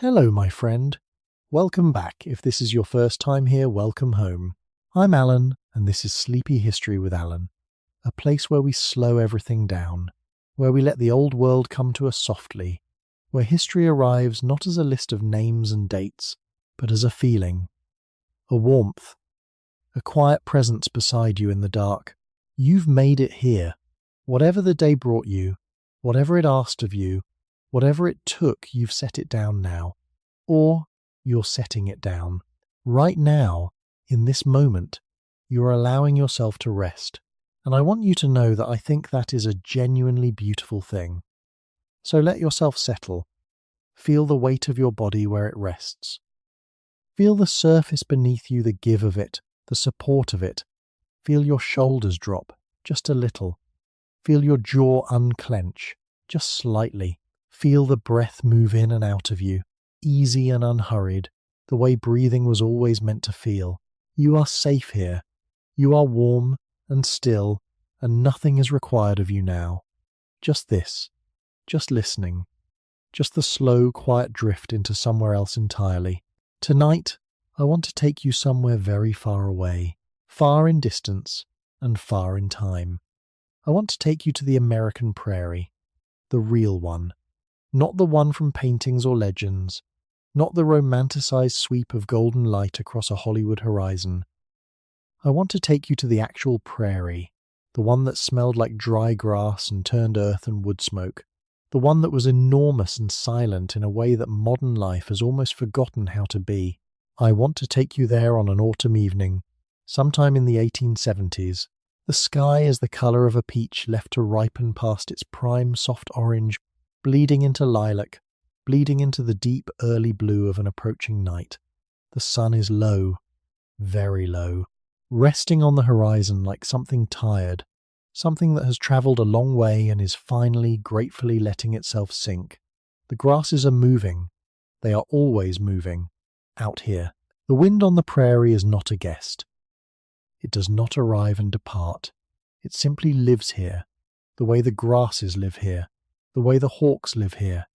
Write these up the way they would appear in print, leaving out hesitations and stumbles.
Hello, my friend. Welcome back. If this is your first time here, welcome home. I'm Alan, and this is Sleepy History with Alan, a place where we slow everything down, where we let the old world come to us softly, where history arrives not as a list of names and dates, but as a feeling, a warmth, a quiet presence beside you in the dark. You've made it here. Whatever the day brought you, whatever it asked of you, whatever it took, you've set it down now. Or you're setting it down. Right now, in this moment, you're allowing yourself to rest. And I want you to know that I think that is a genuinely beautiful thing. So let yourself settle. Feel the weight of your body where it rests. Feel the surface beneath you, the give of it, the support of it. Feel your shoulders drop, just a little. Feel your jaw unclench, just slightly. Feel the breath move in and out of you, easy and unhurried, the way breathing was always meant to feel. You are safe here. You are warm and still, and nothing is required of you now. Just this, just listening, just the slow, quiet drift into somewhere else entirely. Tonight, I want to take you somewhere very far away, far in distance and far in time. I want to take you to the American prairie, the real one. Not the one from paintings or legends, not the romanticized sweep of golden light across a Hollywood horizon. I want to take you to the actual prairie, the one that smelled like dry grass and turned earth and wood smoke, the one that was enormous and silent in a way that modern life has almost forgotten how to be. I want to take you there on an autumn evening, sometime in the 1870s. The sky is the color of a peach left to ripen past its prime soft orange, bleeding into lilac, bleeding into the deep early blue of an approaching night. The sun is low, very low, resting on the horizon like something tired, something that has travelled a long way and is finally, gratefully letting itself sink. The grasses are moving. They are always moving. Out here. The wind on the prairie is not a guest. It does not arrive and depart. It simply lives here, the way the grasses live here, the way the hawks live here,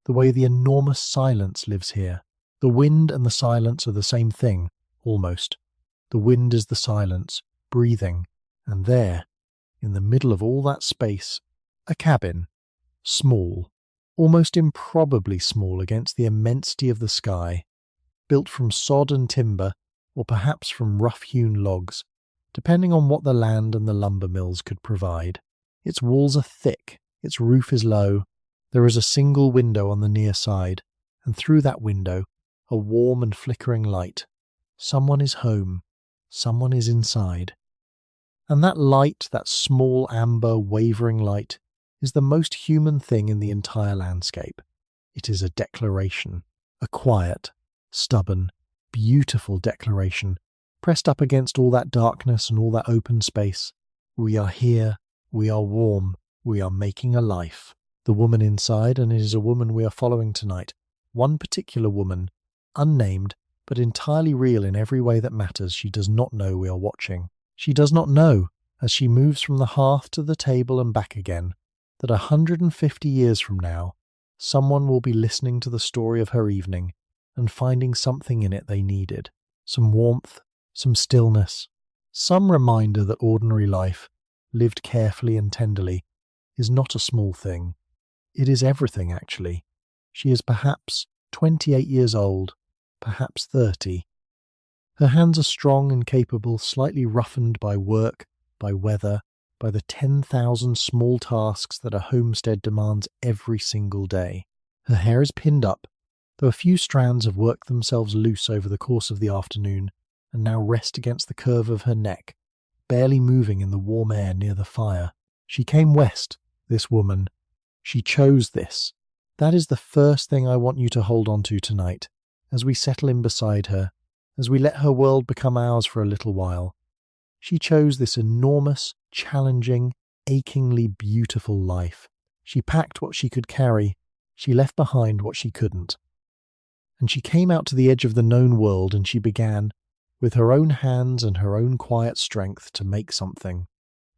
the way the enormous silence lives here. The wind and the silence are the same thing, almost. The wind is the silence, breathing, and there, in the middle of all that space, a cabin, small, almost improbably small against the immensity of the sky, built from sod and timber, or perhaps from rough-hewn logs, depending on what the land and the lumber mills could provide. Its walls are thick, its roof is low. There is a single window on the near side, and through that window, a warm and flickering light. Someone is home. Someone is inside. And that light, that small amber wavering light, is the most human thing in the entire landscape. It is a declaration, a quiet, stubborn, beautiful declaration, pressed up against all that darkness and all that open space. We are here, we are warm, we are making a life. The woman inside, and it is a woman we are following tonight. One particular woman, unnamed, but entirely real in every way that matters. She does not know we are watching. She does not know, as she moves from the hearth to the table and back again, that 150 years from now, someone will be listening to the story of her evening and finding something in it they needed. Some warmth, some stillness, some reminder that ordinary life, lived carefully and tenderly, is not a small thing. It is everything, actually. She is perhaps 28 years old, perhaps 30. Her hands are strong and capable, slightly roughened by work, by weather, by the 10,000 small tasks that a homestead demands every single day. Her hair is pinned up, though a few strands have worked themselves loose over the course of the afternoon and now rest against the curve of her neck, barely moving in the warm air near the fire. She came west, this woman. She chose this. That is the first thing I want you to hold on to tonight, as we settle in beside her, as we let her world become ours for a little while. She chose this enormous, challenging, achingly beautiful life. She packed what she could carry. She left behind what she couldn't. And she came out to the edge of the known world, and she began, with her own hands and her own quiet strength, to make something.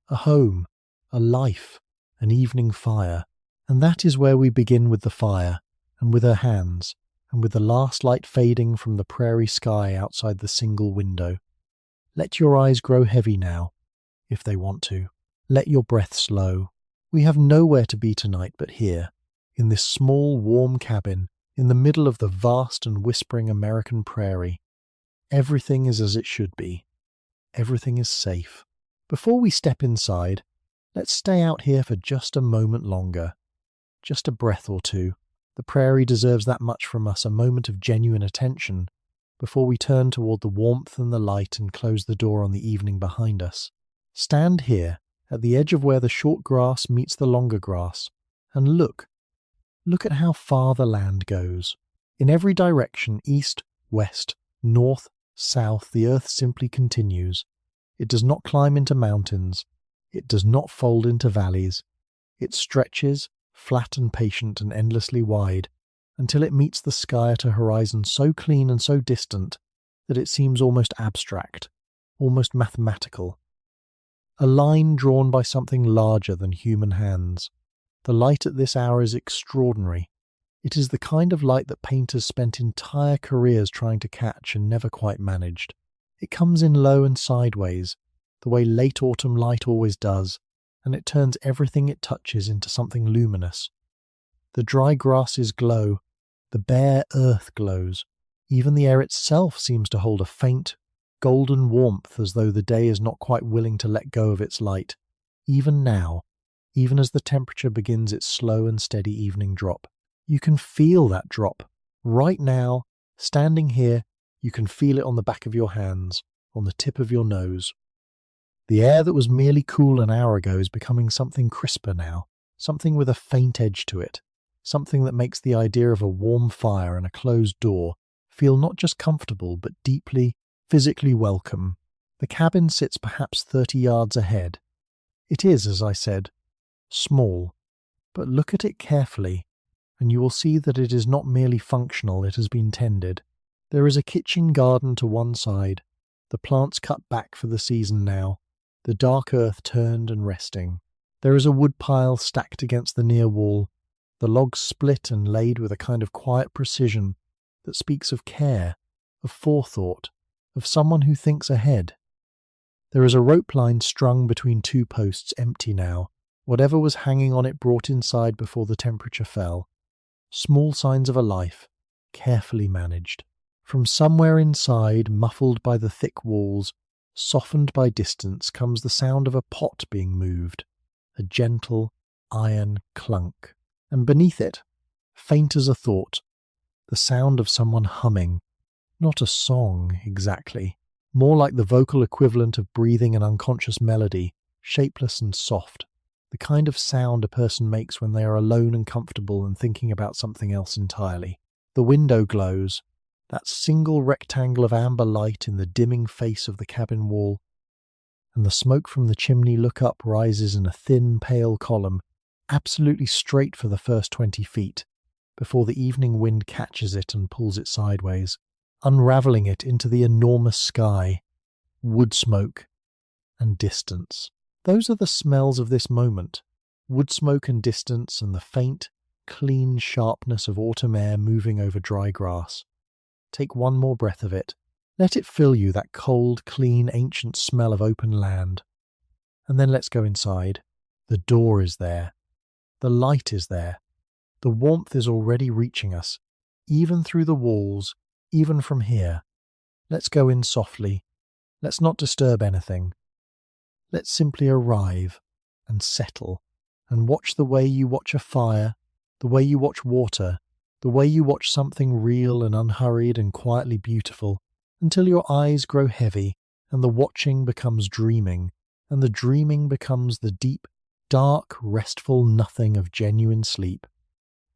A home, a life, an evening fire. And that is where we begin, with the fire, and with her hands, and with the last light fading from the prairie sky outside the single window. Let your eyes grow heavy now, if they want to. Let your breath slow. We have nowhere to be tonight but here, in this small, warm cabin, in the middle of the vast and whispering American prairie. Everything is as it should be. Everything is safe. Before we step inside, let's stay out here for just a moment longer. Just a breath or two. The prairie deserves that much from us, a moment of genuine attention, before we turn toward the warmth and the light and close the door on the evening behind us. Stand here, at the edge of where the short grass meets the longer grass, and look. Look at how far the land goes. In every direction, east, west, north, south, the earth simply continues. It does not climb into mountains. It does not fold into valleys. It stretches, flat and patient and endlessly wide, until it meets the sky at a horizon so clean and so distant that it seems almost abstract, almost mathematical. A line drawn by something larger than human hands. The light at this hour is extraordinary. It is the kind of light that painters spent entire careers trying to catch and never quite managed. It comes in low and sideways, the way late autumn light always does, and it turns everything it touches into something luminous. The dry grasses glow, the bare earth glows, even the air itself seems to hold a faint, golden warmth as though the day is not quite willing to let go of its light, even now, even as the temperature begins its slow and steady evening drop. You can feel that drop. Right now, standing here, you can feel it on the back of your hands, on the tip of your nose. The air that was merely cool an hour ago is becoming something crisper now, something with a faint edge to it, something that makes the idea of a warm fire and a closed door feel not just comfortable but deeply, physically welcome. The cabin sits perhaps 30 yards ahead. It is, as I said, small, but look at it carefully, and you will see that it is not merely functional, it has been tended. There is a kitchen garden to one side, the plants cut back for the season now, the dark earth turned and resting. There is a wood pile stacked against the near wall, the logs split and laid with a kind of quiet precision that speaks of care, of forethought, of someone who thinks ahead. There is a rope line strung between two posts, empty now, whatever was hanging on it brought inside before the temperature fell. Small signs of a life, carefully managed. From somewhere inside, muffled by the thick walls, softened by distance, comes the sound of a pot being moved, a gentle, iron clunk. And beneath it, faint as a thought, the sound of someone humming. Not a song, exactly. More like the vocal equivalent of breathing an unconscious melody, shapeless and soft. The kind of sound a person makes when they are alone and comfortable and thinking about something else entirely. The window glows, that single rectangle of amber light in the dimming face of the cabin wall, and the smoke from the chimney look up rises in a thin, pale column, absolutely straight for the first 20 feet, before the evening wind catches it and pulls it sideways, unravelling it into the enormous sky, wood smoke, and distance. Those are the smells of this moment, wood smoke and distance and the faint, clean sharpness of autumn air moving over dry grass. Take one more breath of it. Let it fill you, that cold, clean, ancient smell of open land. And then let's go inside. The door is there. The light is there. The warmth is already reaching us, even through the walls, even from here. Let's go in softly. Let's not disturb anything. Let's simply arrive and settle and watch the way you watch a fire, the way you watch water, the way you watch something real and unhurried and quietly beautiful, until your eyes grow heavy and the watching becomes dreaming, and the dreaming becomes the deep, dark, restful nothing of genuine sleep.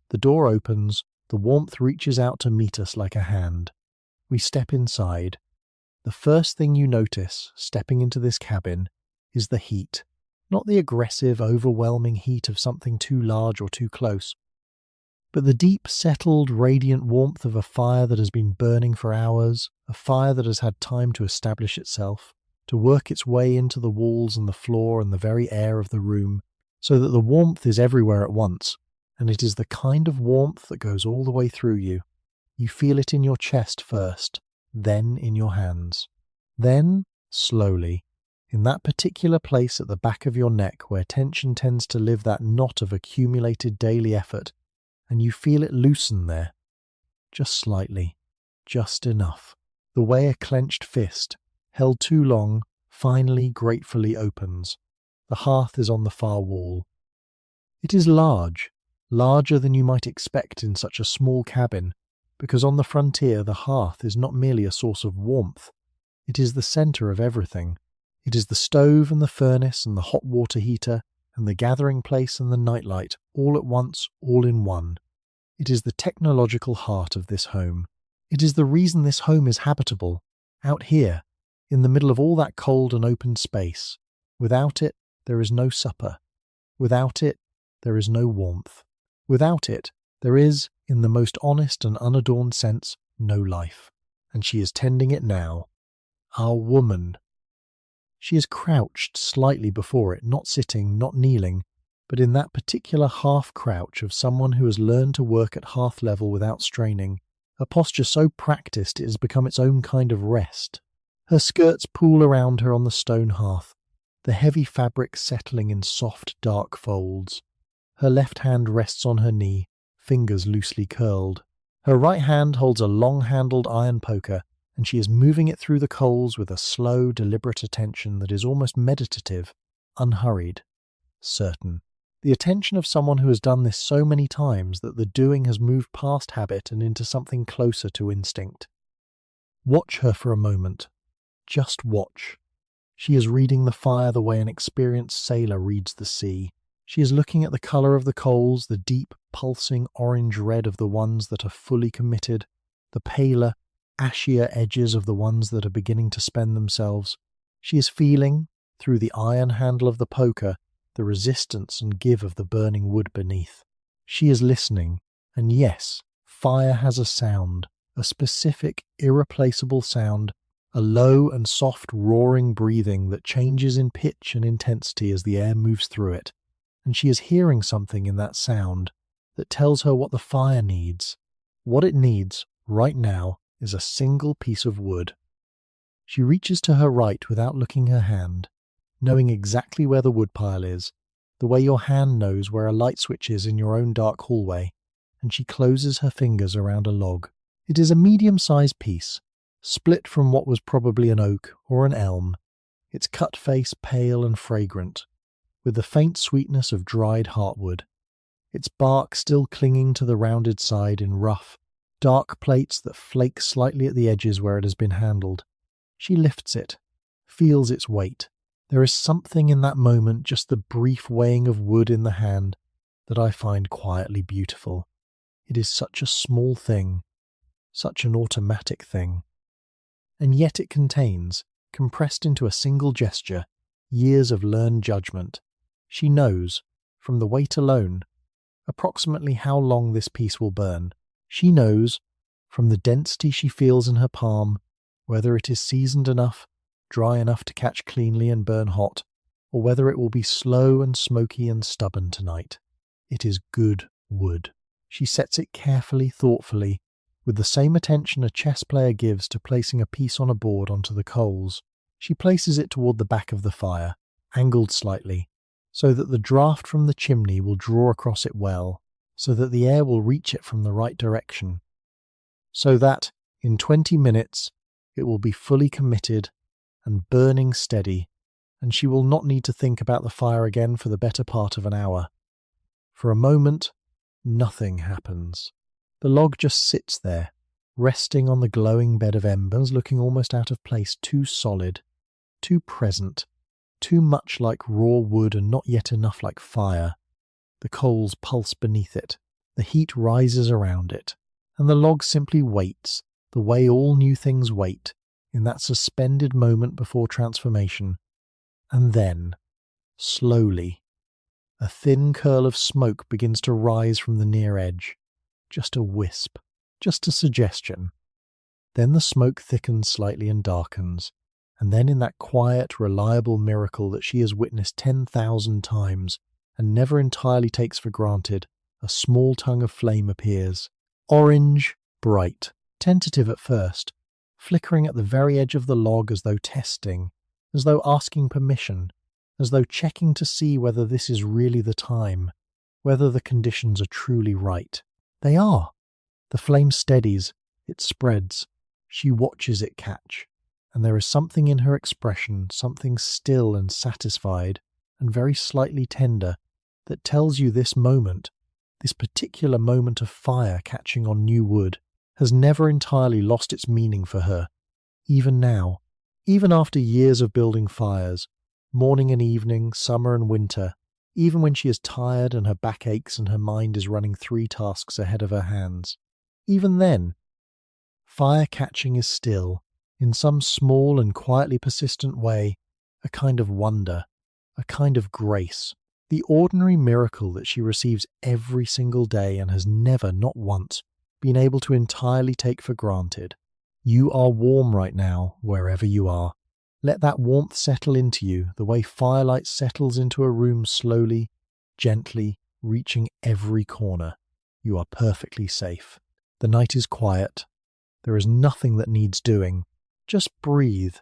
The door opens, the warmth reaches out to meet us like a hand. We step inside. The first thing you notice, stepping into this cabin, is the heat. Not the aggressive, overwhelming heat of something too large or too close, but the deep, settled, radiant warmth of a fire that has been burning for hours, a fire that has had time to establish itself, to work its way into the walls and the floor and the very air of the room, so that the warmth is everywhere at once, and it is the kind of warmth that goes all the way through you. You feel it in your chest first, then in your hands. Then, slowly, in that particular place at the back of your neck where tension tends to live, that knot of accumulated daily effort, and you feel it loosen there. Just slightly, just enough. The way a clenched fist, held too long, finally gratefully opens. The hearth is on the far wall. It is large, larger than you might expect in such a small cabin, because on the frontier the hearth is not merely a source of warmth, it is the centre of everything. It is the stove and the furnace and the hot water heater and the gathering place and the nightlight, all at once, all in one. It is the technological heart of this home. It is the reason this home is habitable, out here, in the middle of all that cold and open space. Without it, there is no supper. Without it, there is no warmth. Without it, there is, in the most honest and unadorned sense, no life. And she is tending it now. Our woman. She is crouched slightly before it, not sitting, not kneeling, but in that particular half-crouch of someone who has learned to work at hearth level without straining, a posture so practiced it has become its own kind of rest. Her skirts pool around her on the stone hearth, the heavy fabric settling in soft, dark folds. Her left hand rests on her knee, fingers loosely curled. Her right hand holds a long-handled iron poker, and she is moving it through the coals with a slow, deliberate attention that is almost meditative, unhurried, certain. The attention of someone who has done this so many times that the doing has moved past habit and into something closer to instinct. Watch her for a moment. Just watch. She is reading the fire the way an experienced sailor reads the sea. She is looking at the colour of the coals, the deep, pulsing orange-red of the ones that are fully committed, the paler, ashier edges of the ones that are beginning to spend themselves. She is feeling, through the iron handle of the poker, the resistance and give of the burning wood beneath. She is listening, and yes, fire has a sound, a specific, irreplaceable sound, a low and soft roaring breathing that changes in pitch and intensity as the air moves through it, and she is hearing something in that sound that tells her what the fire needs. What it needs, right now, is a single piece of wood. She reaches to her right without looking her hand, knowing exactly where the woodpile is, the way your hand knows where a light switch is in your own dark hallway, and she closes her fingers around a log. It is a medium-sized piece, split from what was probably an oak or an elm, its cut face pale and fragrant, with the faint sweetness of dried heartwood, its bark still clinging to the rounded side in rough, dark plates that flake slightly at the edges where it has been handled. She lifts it, feels its weight. There is something in that moment, just the brief weighing of wood in the hand, that I find quietly beautiful. It is such a small thing, such an automatic thing. And yet it contains, compressed into a single gesture, years of learned judgment. She knows, from the weight alone, approximately how long this piece will burn. She knows, from the density she feels in her palm, whether it is seasoned enough, dry enough to catch cleanly and burn hot, or whether it will be slow and smoky and stubborn tonight. It is good wood. She sets it carefully, thoughtfully, with the same attention a chess player gives to placing a piece on a board onto the coals. She places it toward the back of the fire, angled slightly, so that the draught from the chimney will draw across it well, so that the air will reach it from the right direction, so that, in 20 minutes, it will be fully committed and burning steady, and she will not need to think about the fire again for the better part of an hour. For a moment, nothing happens. The log just sits there, resting on the glowing bed of embers, looking almost out of place, too solid, too present, too much like raw wood and not yet enough like fire. The coals pulse beneath it, the heat rises around it, and the log simply waits, the way all new things wait, in that suspended moment before transformation. And then, slowly, a thin curl of smoke begins to rise from the near edge. Just a wisp, just a suggestion. Then the smoke thickens slightly and darkens, and then in that quiet, reliable miracle that she has witnessed 10,000 times, and never entirely takes for granted, a small tongue of flame appears. Orange, bright, tentative at first, flickering at the very edge of the log as though testing, as though asking permission, as though checking to see whether this is really the time, whether the conditions are truly right. They are. The flame steadies, it spreads. She watches it catch, and there is something in her expression, something still and satisfied, and very slightly tender, that tells you this moment, this particular moment of fire catching on new wood, has never entirely lost its meaning for her. Even now, even after years of building fires, morning and evening, summer and winter, even when she is tired and her back aches and her mind is running 3 tasks ahead of her hands, even then, fire catching is still, in some small and quietly persistent way, a kind of wonder, a kind of grace, the ordinary miracle that she receives every single day and has never, not once, been able to entirely take for granted. You are warm right now, wherever you are. Let that warmth settle into you the way firelight settles into a room slowly, gently, reaching every corner. You are perfectly safe. The night is quiet. There is nothing that needs doing. Just breathe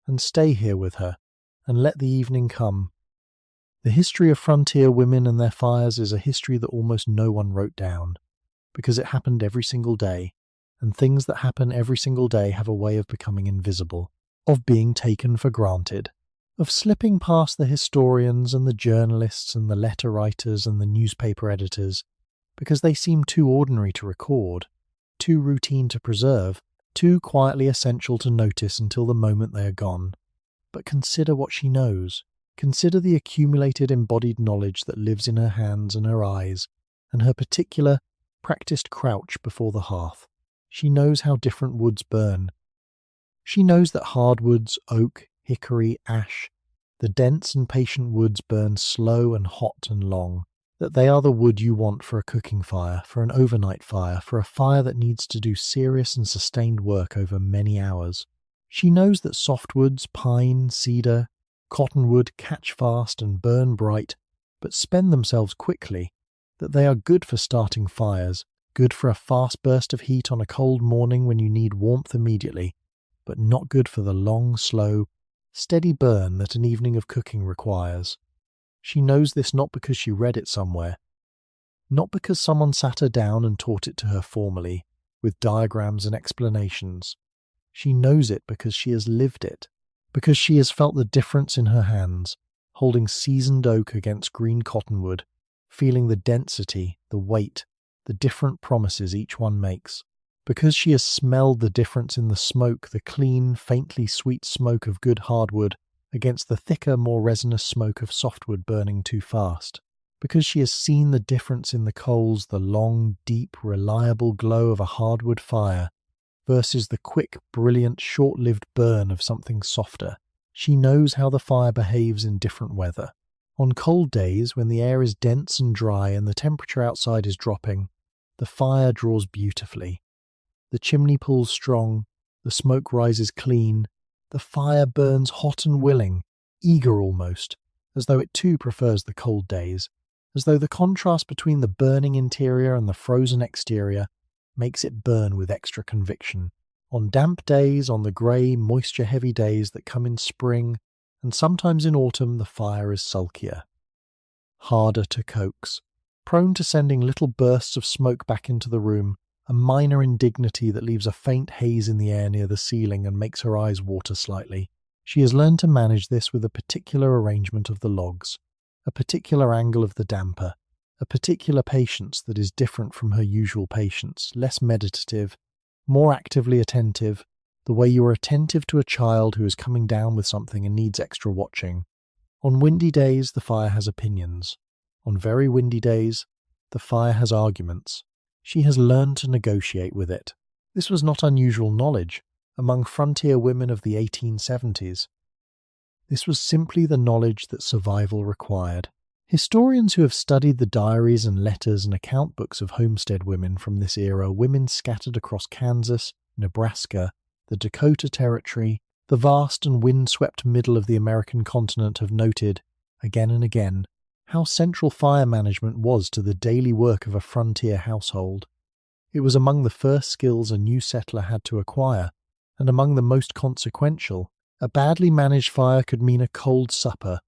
and stay here with her and let the evening come. The history of frontier women and their fires is a history that almost no one wrote down, because it happened every single day, and things that happen every single day have a way of becoming invisible, of being taken for granted, of slipping past the historians and the journalists and the letter writers and the newspaper editors, because they seem too ordinary to record, too routine to preserve, too quietly essential to notice until the moment they are gone. But consider what she knows. Consider the accumulated embodied knowledge that lives in her hands and her eyes, and her particular, practiced crouch before the hearth. She knows how different woods burn. She knows that hardwoods, oak, hickory, ash, the dense and patient woods burn slow and hot and long, that they are the wood you want for a cooking fire, for an overnight fire, for a fire that needs to do serious and sustained work over many hours. She knows that softwoods, pine, cedar, cottonwood catch fast and burn bright, but spend themselves quickly, that they are good for starting fires, good for a fast burst of heat on a cold morning when you need warmth immediately, but not good for the long, slow, steady burn that an evening of cooking requires. She knows this not because she read it somewhere, not because someone sat her down and taught it to her formally, with diagrams and explanations. She knows it because she has lived it, because she has felt the difference in her hands, holding seasoned oak against green cottonwood, feeling the density, the weight, the different promises each one makes, because she has smelled the difference in the smoke, the clean, faintly sweet smoke of good hardwood against the thicker, more resinous smoke of softwood burning too fast, because she has seen the difference in the coals, the long, deep, reliable glow of a hardwood fire versus the quick, brilliant, short-lived burn of something softer. She knows how the fire behaves in different weather. On cold days, when the air is dense and dry and the temperature outside is dropping, the fire draws beautifully. The chimney pulls strong, the smoke rises clean, the fire burns hot and willing, eager almost, as though it too prefers the cold days, as though the contrast between the burning interior and the frozen exterior makes it burn with extra conviction. On damp days, on the grey, moisture-heavy days that come in spring, and sometimes in autumn, the fire is sulkier, harder to coax, prone to sending little bursts of smoke back into the room, a minor indignity that leaves a faint haze in the air near the ceiling and makes her eyes water slightly. She has learned to manage this with a particular arrangement of the logs, a particular angle of the damper, a particular patience that is different from her usual patience, less meditative, more actively attentive, the way you are attentive to a child who is coming down with something and needs extra watching. On windy days, the fire has opinions. On very windy days, the fire has arguments. She has learned to negotiate with it. This was not unusual knowledge among frontier women of the 1870s. This was simply the knowledge that survival required. Historians who have studied the diaries and letters and account books of homestead women from this era, women scattered across Kansas, Nebraska, the Dakota Territory, the vast and wind-swept middle of the American continent, have noted, again and again, how central fire management was to the daily work of a frontier household. It was among the first skills a new settler had to acquire, and among the most consequential. A badly managed fire could mean a cold supper,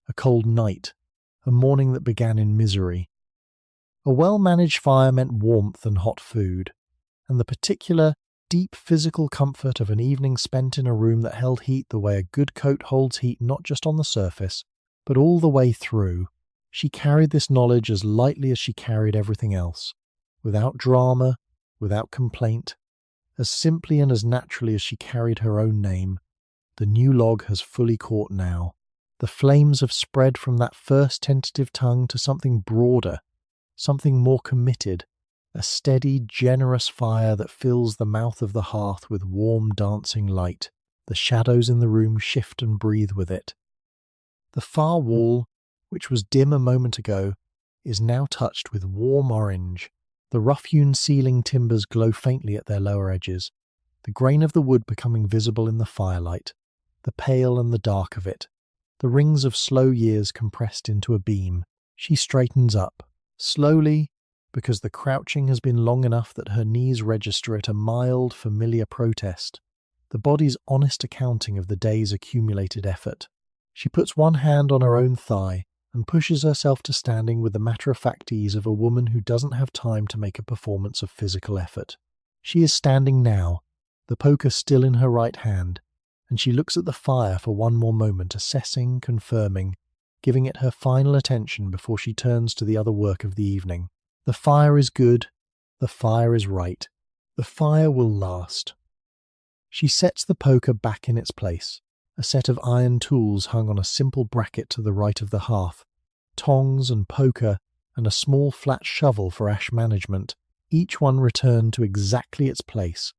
a cold night, a morning that began in misery. A well-managed fire meant warmth and hot food, and the particular, deep physical comfort of an evening spent in a room that held heat the way a good coat holds heat not just on the surface, but all the way through. She carried this knowledge as lightly as she carried everything else, without drama, without complaint, as simply and as naturally as she carried her own name. The new log has fully caught now. The flames have spread from that first tentative tongue to something broader, something more committed, a steady, generous fire that fills the mouth of the hearth with warm, dancing light. The shadows in the room shift and breathe with it. The far wall, which was dim a moment ago, is now touched with warm orange. The rough-hewn ceiling timbers glow faintly at their lower edges, the grain of the wood becoming visible in the firelight, the pale and the dark of it, the rings of slow years compressed into a beam. She straightens up, slowly, because the crouching has been long enough that her knees register it a mild, familiar protest, the body's honest accounting of the day's accumulated effort. She puts one hand on her own thigh and pushes herself to standing with the matter-of-fact ease of a woman who doesn't have time to make a performance of physical effort. She is standing now, the poker still in her right hand, and she looks at the fire for one more moment, assessing, confirming, giving it her final attention before she turns to the other work of the evening. The fire is good, the fire is right, the fire will last. She sets the poker back in its place, a set of iron tools hung on a simple bracket to the right of the hearth, tongs and poker, and a small flat shovel for ash management, each one returned to exactly its place,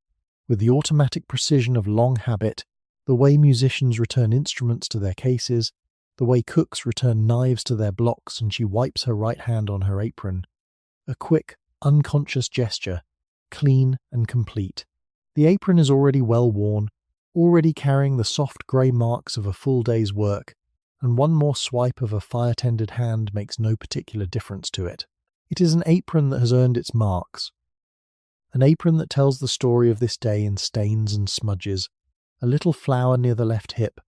with the automatic precision of long habit, the way musicians return instruments to their cases, the way cooks return knives to their blocks, and she wipes her right hand on her apron. A quick, unconscious gesture, clean and complete. The apron is already well worn, already carrying the soft grey marks of a full day's work, and one more swipe of a fire-tended hand makes no particular difference to it. It is an apron that has earned its marks. An apron that tells the story of this day in stains and smudges, a little flower near the left hip,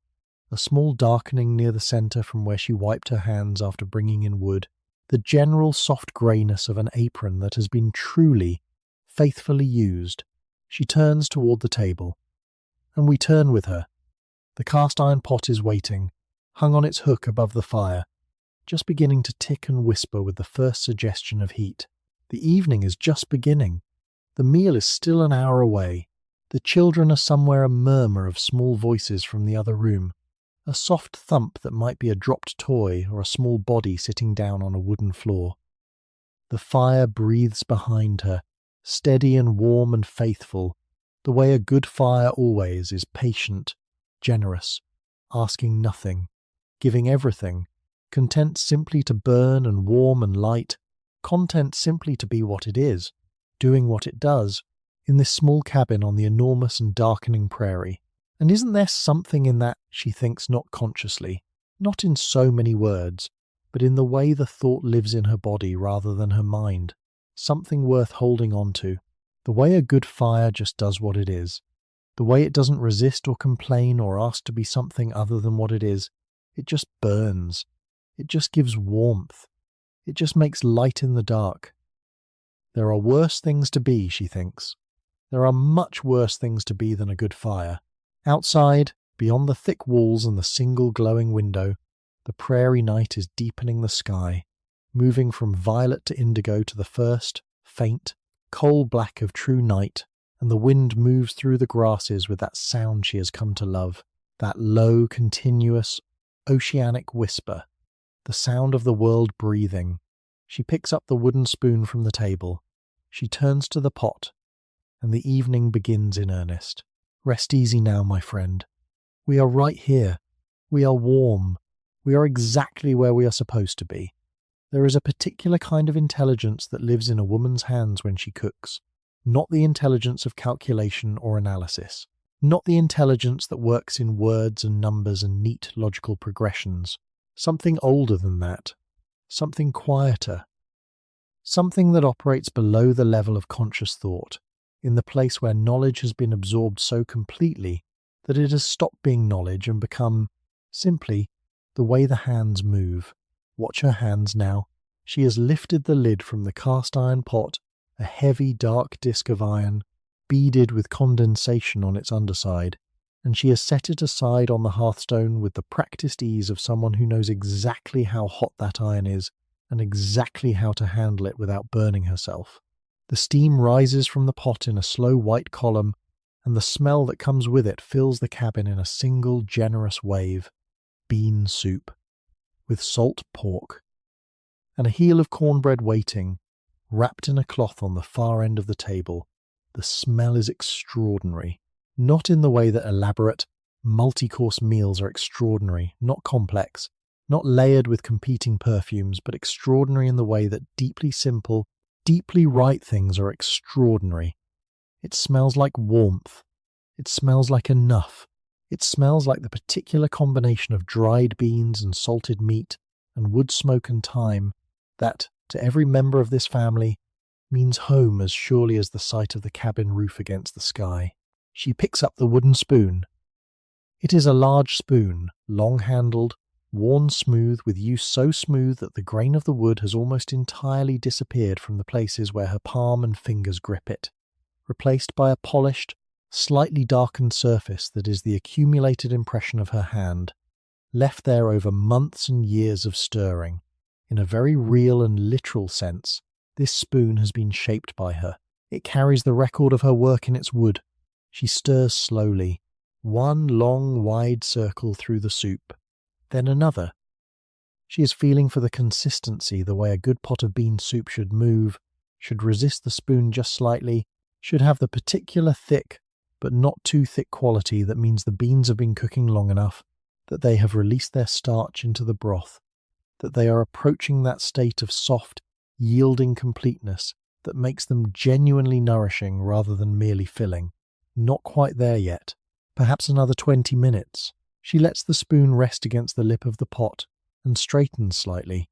a small darkening near the centre from where she wiped her hands after bringing in wood, the general soft greyness of an apron that has been truly, faithfully used. She turns toward the table, and we turn with her. The cast-iron pot is waiting, hung on its hook above the fire, just beginning to tick and whisper with the first suggestion of heat. The evening is just beginning. The meal is still an hour away. The children are somewhere, a murmur of small voices from the other room, a soft thump that might be a dropped toy or a small body sitting down on a wooden floor. The fire breathes behind her, steady and warm and faithful, the way a good fire always is, patient, generous, asking nothing, giving everything, content simply to burn and warm and light, content simply to be what it is, doing what it does, in this small cabin on the enormous and darkening prairie. And isn't there something in that, she thinks not consciously, not in so many words, but in the way the thought lives in her body rather than her mind, something worth holding on to, the way a good fire just does what it is, the way it doesn't resist or complain or ask to be something other than what it is. It just burns. It just gives warmth. It just makes light in the dark. There are worse things to be, she thinks. There are much worse things to be than a good fire. Outside, beyond the thick walls and the single glowing window, the prairie night is deepening the sky, moving from violet to indigo to the first, faint, coal black of true night, and the wind moves through the grasses with that sound she has come to love, that low, continuous, oceanic whisper, the sound of the world breathing. She picks up the wooden spoon from the table. She turns to the pot, and the evening begins in earnest. Rest easy now, my friend. We are right here. We are warm. We are exactly where we are supposed to be. There is a particular kind of intelligence that lives in a woman's hands when she cooks, not the intelligence of calculation or analysis, not the intelligence that works in words and numbers and neat logical progressions. Something older than that, something quieter. something that operates below the level of conscious thought, in the place where knowledge has been absorbed so completely that it has stopped being knowledge and become, simply, the way the hands move. Watch her hands now. She has lifted the lid from the cast iron pot, a heavy dark disc of iron, beaded with condensation on its underside, and she has set it aside on the hearthstone with the practiced ease of someone who knows exactly how hot that iron is and exactly how to handle it without burning herself. The steam rises from the pot in a slow white column, and the smell that comes with it fills the cabin in a single generous wave. Bean soup, with salt pork, and a heel of cornbread waiting, wrapped in a cloth on the far end of the table. The smell is extraordinary. Not in the way that elaborate, multi-course meals are extraordinary, not complex, not layered with competing perfumes, but extraordinary in the way that deeply simple, deeply right things are extraordinary. It smells like warmth. It smells like enough. It smells like the particular combination of dried beans and salted meat and wood smoke and thyme that, to every member of this family, means home as surely as the sight of the cabin roof against the sky. She picks up the wooden spoon. It is a large spoon, long-handled, worn smooth, with use so smooth that the grain of the wood has almost entirely disappeared from the places where her palm and fingers grip it, replaced by a polished, slightly darkened surface that is the accumulated impression of her hand, left there over months and years of stirring. In a very real and literal sense, this spoon has been shaped by her. It carries the record of her work in its wood. She stirs slowly, one long, wide circle through the soup, then another. She is feeling for the consistency, the way a good pot of bean soup should move, should resist the spoon just slightly, should have the particular thick, but not too thick quality that means the beans have been cooking long enough, that they have released their starch into the broth, that they are approaching that state of soft, yielding completeness that makes them genuinely nourishing rather than merely filling. Not quite there yet. Perhaps another 20 minutes. She lets the spoon rest against the lip of the pot and straightens slightly,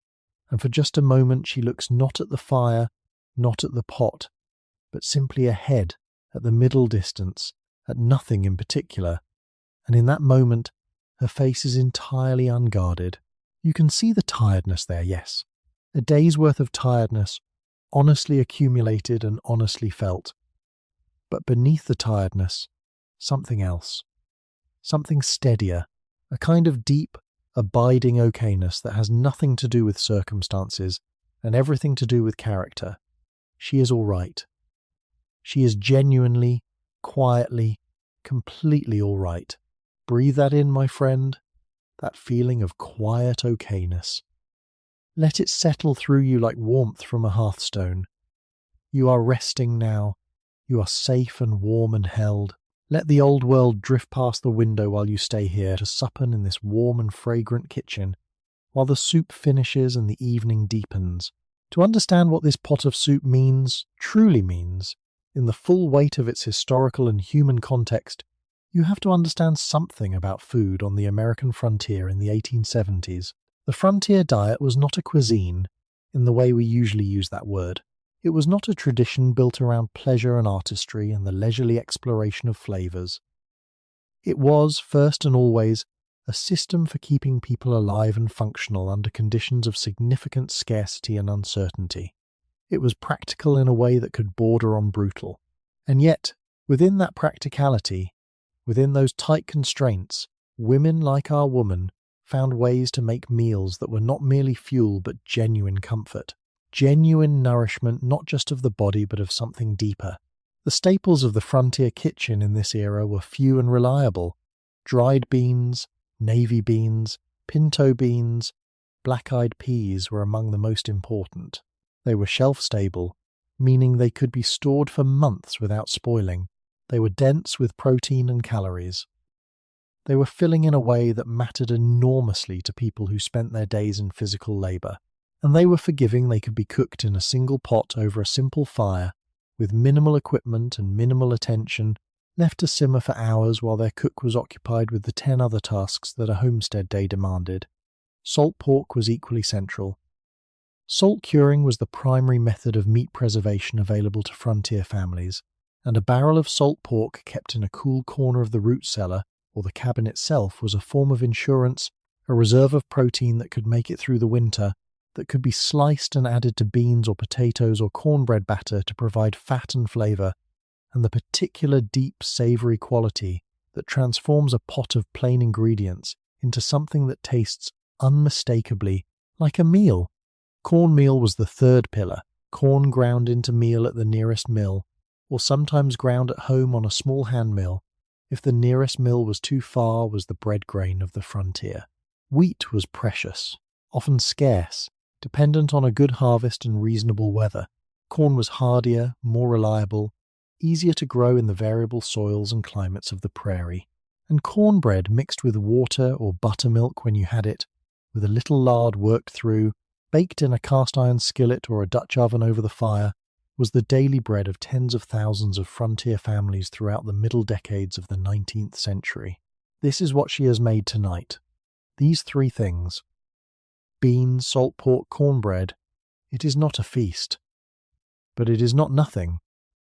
and for just a moment she looks not at the fire, not at the pot, but simply ahead, at the middle distance, at nothing in particular, and in that moment her face is entirely unguarded. You can see the tiredness there, yes. A day's worth of tiredness, honestly accumulated and honestly felt. But beneath the tiredness, something else. Something steadier, a kind of deep, abiding okayness that has nothing to do with circumstances and everything to do with character. She is all right. She is genuinely, quietly, completely all right. Breathe that in, my friend, that feeling of quiet okayness. Let it settle through you like warmth from a hearthstone. You are resting now. You are safe and warm and held. Let the old world drift past the window while you stay here to suppen in this warm and fragrant kitchen, while the soup finishes and the evening deepens. To understand what this pot of soup means, truly means, in the full weight of its historical and human context, you have to understand something about food on the American frontier in the 1870s. The frontier diet was not a cuisine, in the way we usually use that word. It was not a tradition built around pleasure and artistry and the leisurely exploration of flavours. It was, first and always, a system for keeping people alive and functional under conditions of significant scarcity and uncertainty. It was practical in a way that could border on brutal. And yet, within that practicality, within those tight constraints, women like our woman found ways to make meals that were not merely fuel but genuine comfort. Genuine nourishment not just of the body but of something deeper. The staples of the frontier kitchen in this era were few and reliable. Dried beans, navy beans, pinto beans, black-eyed peas were among the most important. They were shelf-stable, meaning they could be stored for months without spoiling. They were dense with protein and calories. They were filling in a way that mattered enormously to people who spent their days in physical labour. And they were forgiving. They could be cooked in a single pot over a simple fire, with minimal equipment and minimal attention, left to simmer for hours while their cook was occupied with the 10 other tasks that a homestead day demanded. Salt pork was equally central. Salt curing was the primary method of meat preservation available to frontier families, and a barrel of salt pork kept in a cool corner of the root cellar, or the cabin itself, was a form of insurance, a reserve of protein that could make it through the winter, that could be sliced and added to beans or potatoes or cornbread batter to provide fat and flavour, and the particular deep savoury quality that transforms a pot of plain ingredients into something that tastes unmistakably like a meal. Cornmeal was the third pillar, corn ground into meal at the nearest mill, or sometimes ground at home on a small hand mill. If the nearest mill was too far, was the bread grain of the frontier. Wheat was precious, often scarce, dependent on a good harvest and reasonable weather. Corn was hardier, more reliable, easier to grow in the variable soils and climates of the prairie. And cornbread mixed with water or buttermilk when you had it, with a little lard worked through, baked in a cast-iron skillet or a Dutch oven over the fire, was the daily bread of tens of thousands of frontier families throughout the middle decades of the 19th century. This is what she has made tonight. These three things: beans, salt pork, cornbread. It is not a feast. But it is not nothing,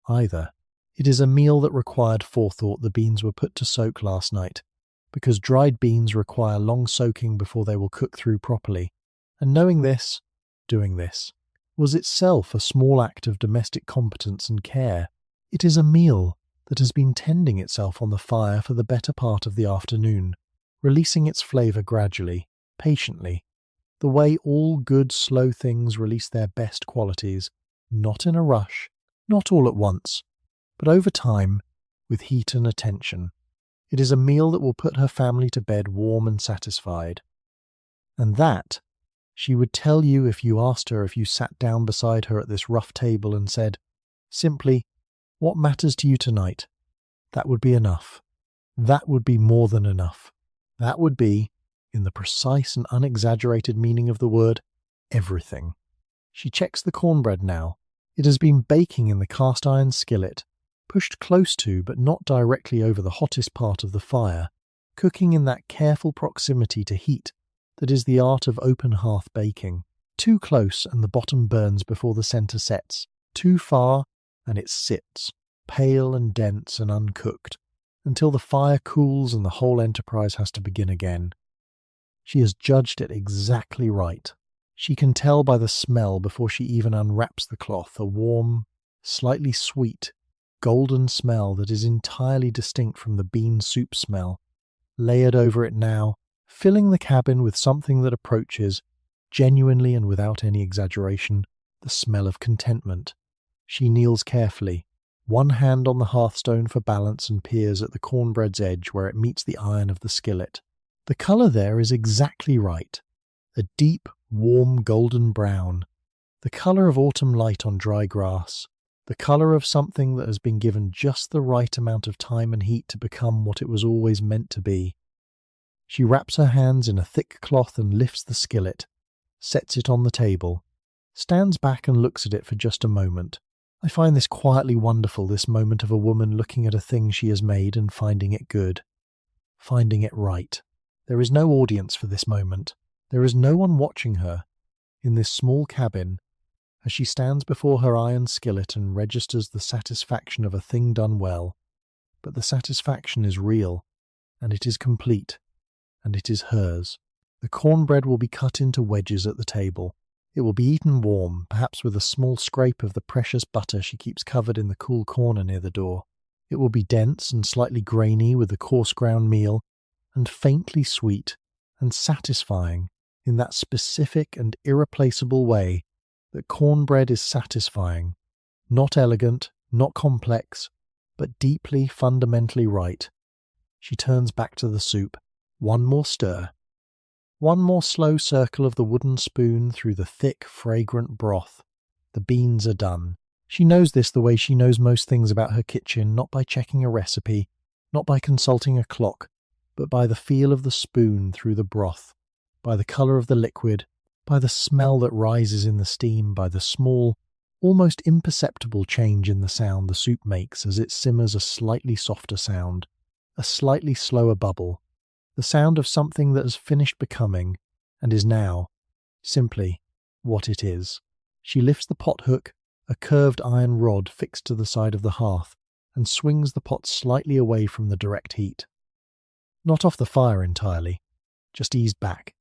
either. It is a meal that required forethought. The beans were put to soak last night, because dried beans require long soaking before they will cook through properly. And knowing this, doing this, was itself a small act of domestic competence and care. It is a meal that has been tending itself on the fire for the better part of the afternoon, releasing its flavour gradually, patiently, the way all good slow things release their best qualities, not in a rush, not all at once, but over time, with heat and attention. It is a meal that will put her family to bed warm and satisfied. And that she would tell you if you asked her, if you sat down beside her at this rough table and said, simply, "What matters to you tonight?" That would be enough. That would be more than enough. That would be, in the precise and unexaggerated meaning of the word, everything. She checks the cornbread now. It has been baking in the cast-iron skillet, pushed close to but not directly over the hottest part of the fire, cooking in that careful proximity to heat that is the art of open hearth baking. Too close and the bottom burns before the centre sets. Too far and it sits, pale and dense and uncooked, until the fire cools and the whole enterprise has to begin again. She has judged it exactly right. She can tell by the smell before she even unwraps the cloth, a warm, slightly sweet, golden smell that is entirely distinct from the bean soup smell, layered over it now, filling the cabin with something that approaches, genuinely and without any exaggeration, the smell of contentment. She kneels carefully, one hand on the hearthstone for balance, and peers at the cornbread's edge where it meets the iron of the skillet. The colour there is exactly right, a deep, warm golden brown, the colour of autumn light on dry grass, the colour of something that has been given just the right amount of time and heat to become what it was always meant to be. She wraps her hands in a thick cloth and lifts the skillet, sets it on the table, stands back and looks at it for just a moment. I find this quietly wonderful, this moment of a woman looking at a thing she has made and finding it good, finding it right. There is no audience for this moment. There is no one watching her in this small cabin as she stands before her iron skillet and registers the satisfaction of a thing done well. But the satisfaction is real, and it is complete, and it is hers. The cornbread will be cut into wedges at the table. It will be eaten warm, perhaps with a small scrape of the precious butter she keeps covered in the cool corner near the door. It will be dense and slightly grainy with the coarse ground meal, and faintly sweet and satisfying in that specific and irreplaceable way that cornbread is satisfying, not elegant, not complex, but deeply, fundamentally right. She turns back to the soup. One more stir. One more slow circle of the wooden spoon through the thick, fragrant broth. The beans are done. She knows this the way she knows most things about her kitchen, not by checking a recipe, not by consulting a clock, but by the feel of the spoon through the broth, by the colour of the liquid, by the smell that rises in the steam, by the small, almost imperceptible change in the sound the soup makes as it simmers, a slightly softer sound, a slightly slower bubble, the sound of something that has finished becoming, and is now, simply, what it is. She lifts the pot hook, a curved iron rod fixed to the side of the hearth, and swings the pot slightly away from the direct heat. Not off the fire entirely, just eased back.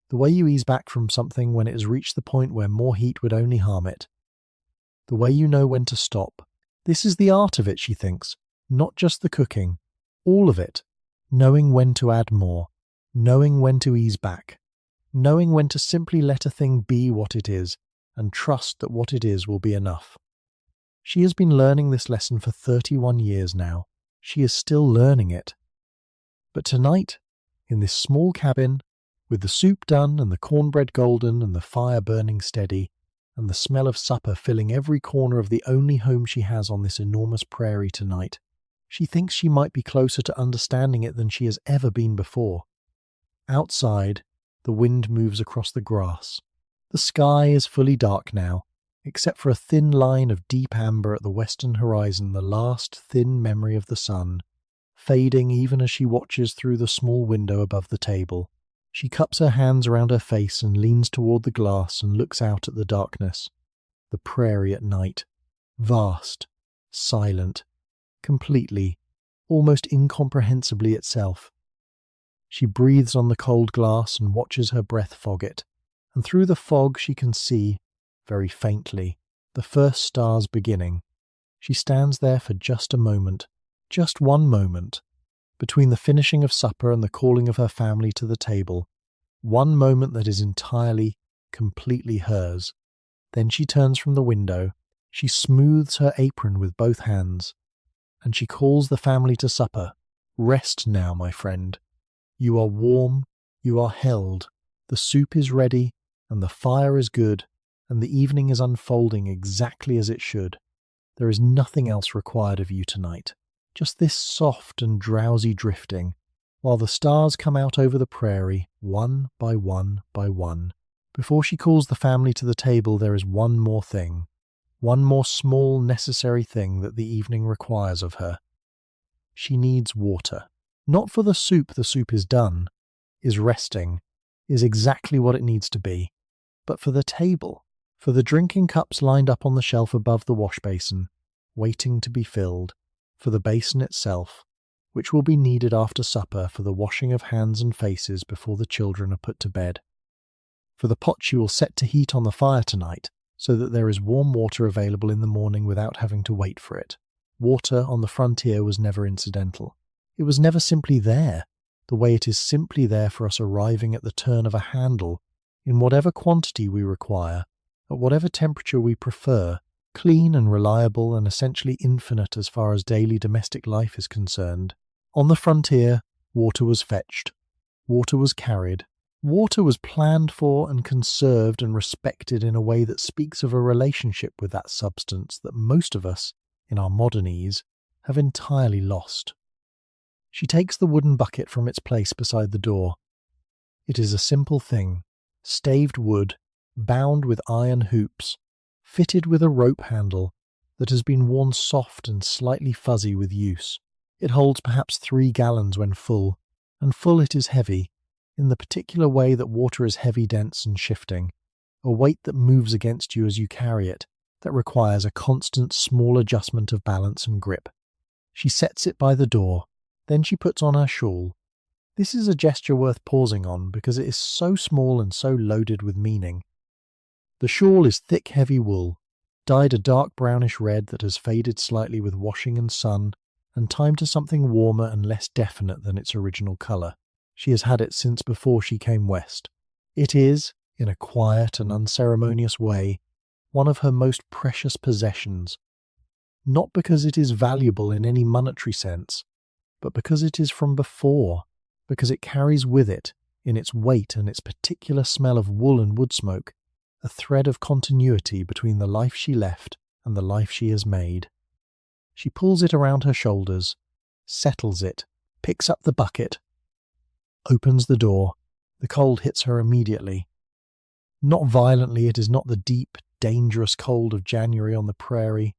The way you ease back from something when it has reached the point where more heat would only harm it. The way you know when to stop. This is the art of it, she thinks, not just the cooking. All of it. Knowing when to add more. Knowing when to ease back. Knowing when to simply let a thing be what it is, and trust that what it is will be enough. She has been learning this lesson for 31 years now. She is still learning it. But tonight, in this small cabin, with the soup done and the cornbread golden and the fire burning steady, and the smell of supper filling every corner of the only home she has on this enormous prairie tonight, she thinks she might be closer to understanding it than she has ever been before. Outside, the wind moves across the grass. The sky is fully dark now, except for a thin line of deep amber at the western horizon, the last thin memory of the sun, fading even as she watches through the small window above the table. She cups her hands around her face and leans toward the glass and looks out at the darkness. The prairie at night. Vast, silent, completely, almost incomprehensibly itself. She breathes on the cold glass and watches her breath fog it, and through the fog she can see, very faintly, the first stars beginning. She stands there for just a moment, just one moment, between the finishing of supper and the calling of her family to the table, one moment that is entirely, completely hers. Then she turns from the window, she smooths her apron with both hands, and she calls the family to supper. Rest now, my friend. You are warm, you are held, the soup is ready, and the fire is good, and the evening is unfolding exactly as it should. There is nothing else required of you tonight. Just this soft and drowsy drifting, while the stars come out over the prairie, one by one by one. Before she calls the family to the table, there is one more thing, one more small necessary thing that the evening requires of her. She needs water. Not for the soup is done, is resting, is exactly what it needs to be, but for the table, for the drinking cups lined up on the shelf above the wash basin, waiting to be filled, for the basin itself, which will be needed after supper for the washing of hands and faces before the children are put to bed, for the pot she will set to heat on the fire tonight, so that there is warm water available in the morning without having to wait for it. Water on the frontier was never incidental. It was never simply there, the way it is simply there for us arriving at the turn of a handle, in whatever quantity we require, at whatever temperature we prefer, clean and reliable and essentially infinite as far as daily domestic life is concerned. On the frontier, water was fetched. Water was carried. Water was planned for and conserved and respected in a way that speaks of a relationship with that substance that most of us, in our modern ease, have entirely lost. She takes the wooden bucket from its place beside the door. It is a simple thing, staved wood, bound with iron hoops, fitted with a rope handle that has been worn soft and slightly fuzzy with use. It holds perhaps 3 gallons when full, and full it is heavy, in the particular way that water is heavy, dense and shifting, a weight that moves against you as you carry it, that requires a constant small adjustment of balance and grip. She sets it by the door, then she puts on her shawl. This is a gesture worth pausing on because it is so small and so loaded with meaning. The shawl is thick, heavy wool, dyed a dark brownish red that has faded slightly with washing and sun, and timed to something warmer and less definite than its original colour. She has had it since before she came west. It is, in a quiet and unceremonious way, one of her most precious possessions, not because it is valuable in any monetary sense, but because it is from before, because it carries with it, in its weight and its particular smell of wool and woodsmoke, a thread of continuity between the life she left and the life she has made. She pulls it around her shoulders, settles it, picks up the bucket, opens the door. The cold hits her immediately. Not violently, it is not the deep, dangerous cold of January on the prairie,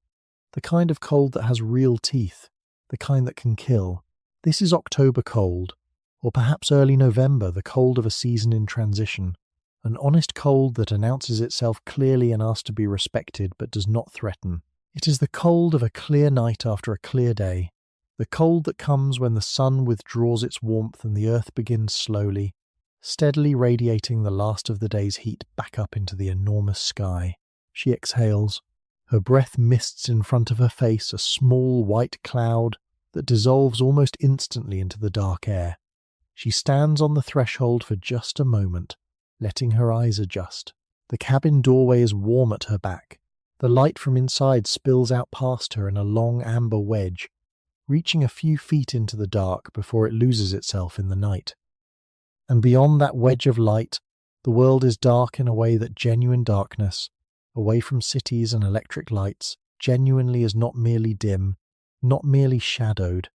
the kind of cold that has real teeth, the kind that can kill. This is October cold, or perhaps early November, the cold of a season in transition, an honest cold that announces itself clearly and asks to be respected but does not threaten. It is the cold of a clear night after a clear day, the cold that comes when the sun withdraws its warmth and the earth begins slowly, steadily radiating the last of the day's heat back up into the enormous sky. She exhales. Her breath mists in front of her face a small white cloud that dissolves almost instantly into the dark air. She stands on the threshold for just a moment, letting her eyes adjust. The cabin doorway is warm at her back. The light from inside spills out past her in a long amber wedge, reaching a few feet into the dark before it loses itself in the night. And beyond that wedge of light, the world is dark in a way that genuine darkness, away from cities and electric lights, genuinely is not merely dim, not merely shadowed,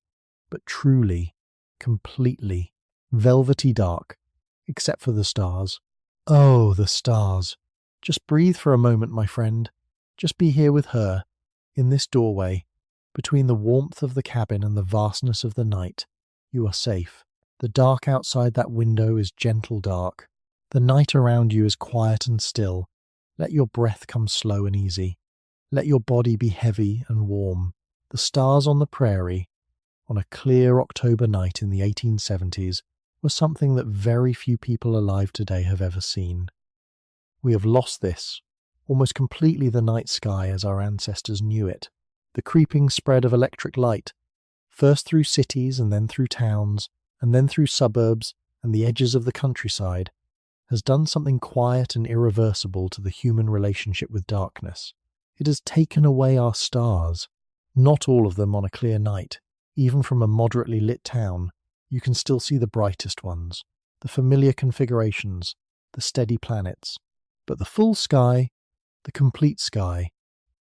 but truly, completely, velvety dark, except for the stars. Oh, the stars! Just breathe for a moment, my friend. Just be here with her, in this doorway, between the warmth of the cabin and the vastness of the night. You are safe. The dark outside that window is gentle dark. The night around you is quiet and still. Let your breath come slow and easy. Let your body be heavy and warm. The stars on the prairie, on a clear October night in the 1870s, were something that very few people alive today have ever seen. We have lost this, almost completely the night sky as our ancestors knew it. The creeping spread of electric light, first through cities and then through towns, and then through suburbs and the edges of the countryside, has done something quiet and irreversible to the human relationship with darkness. It has taken away our stars. Not all of them on a clear night. Even from a moderately lit town, you can still see the brightest ones, the familiar configurations, the steady planets. But the full sky, the complete sky,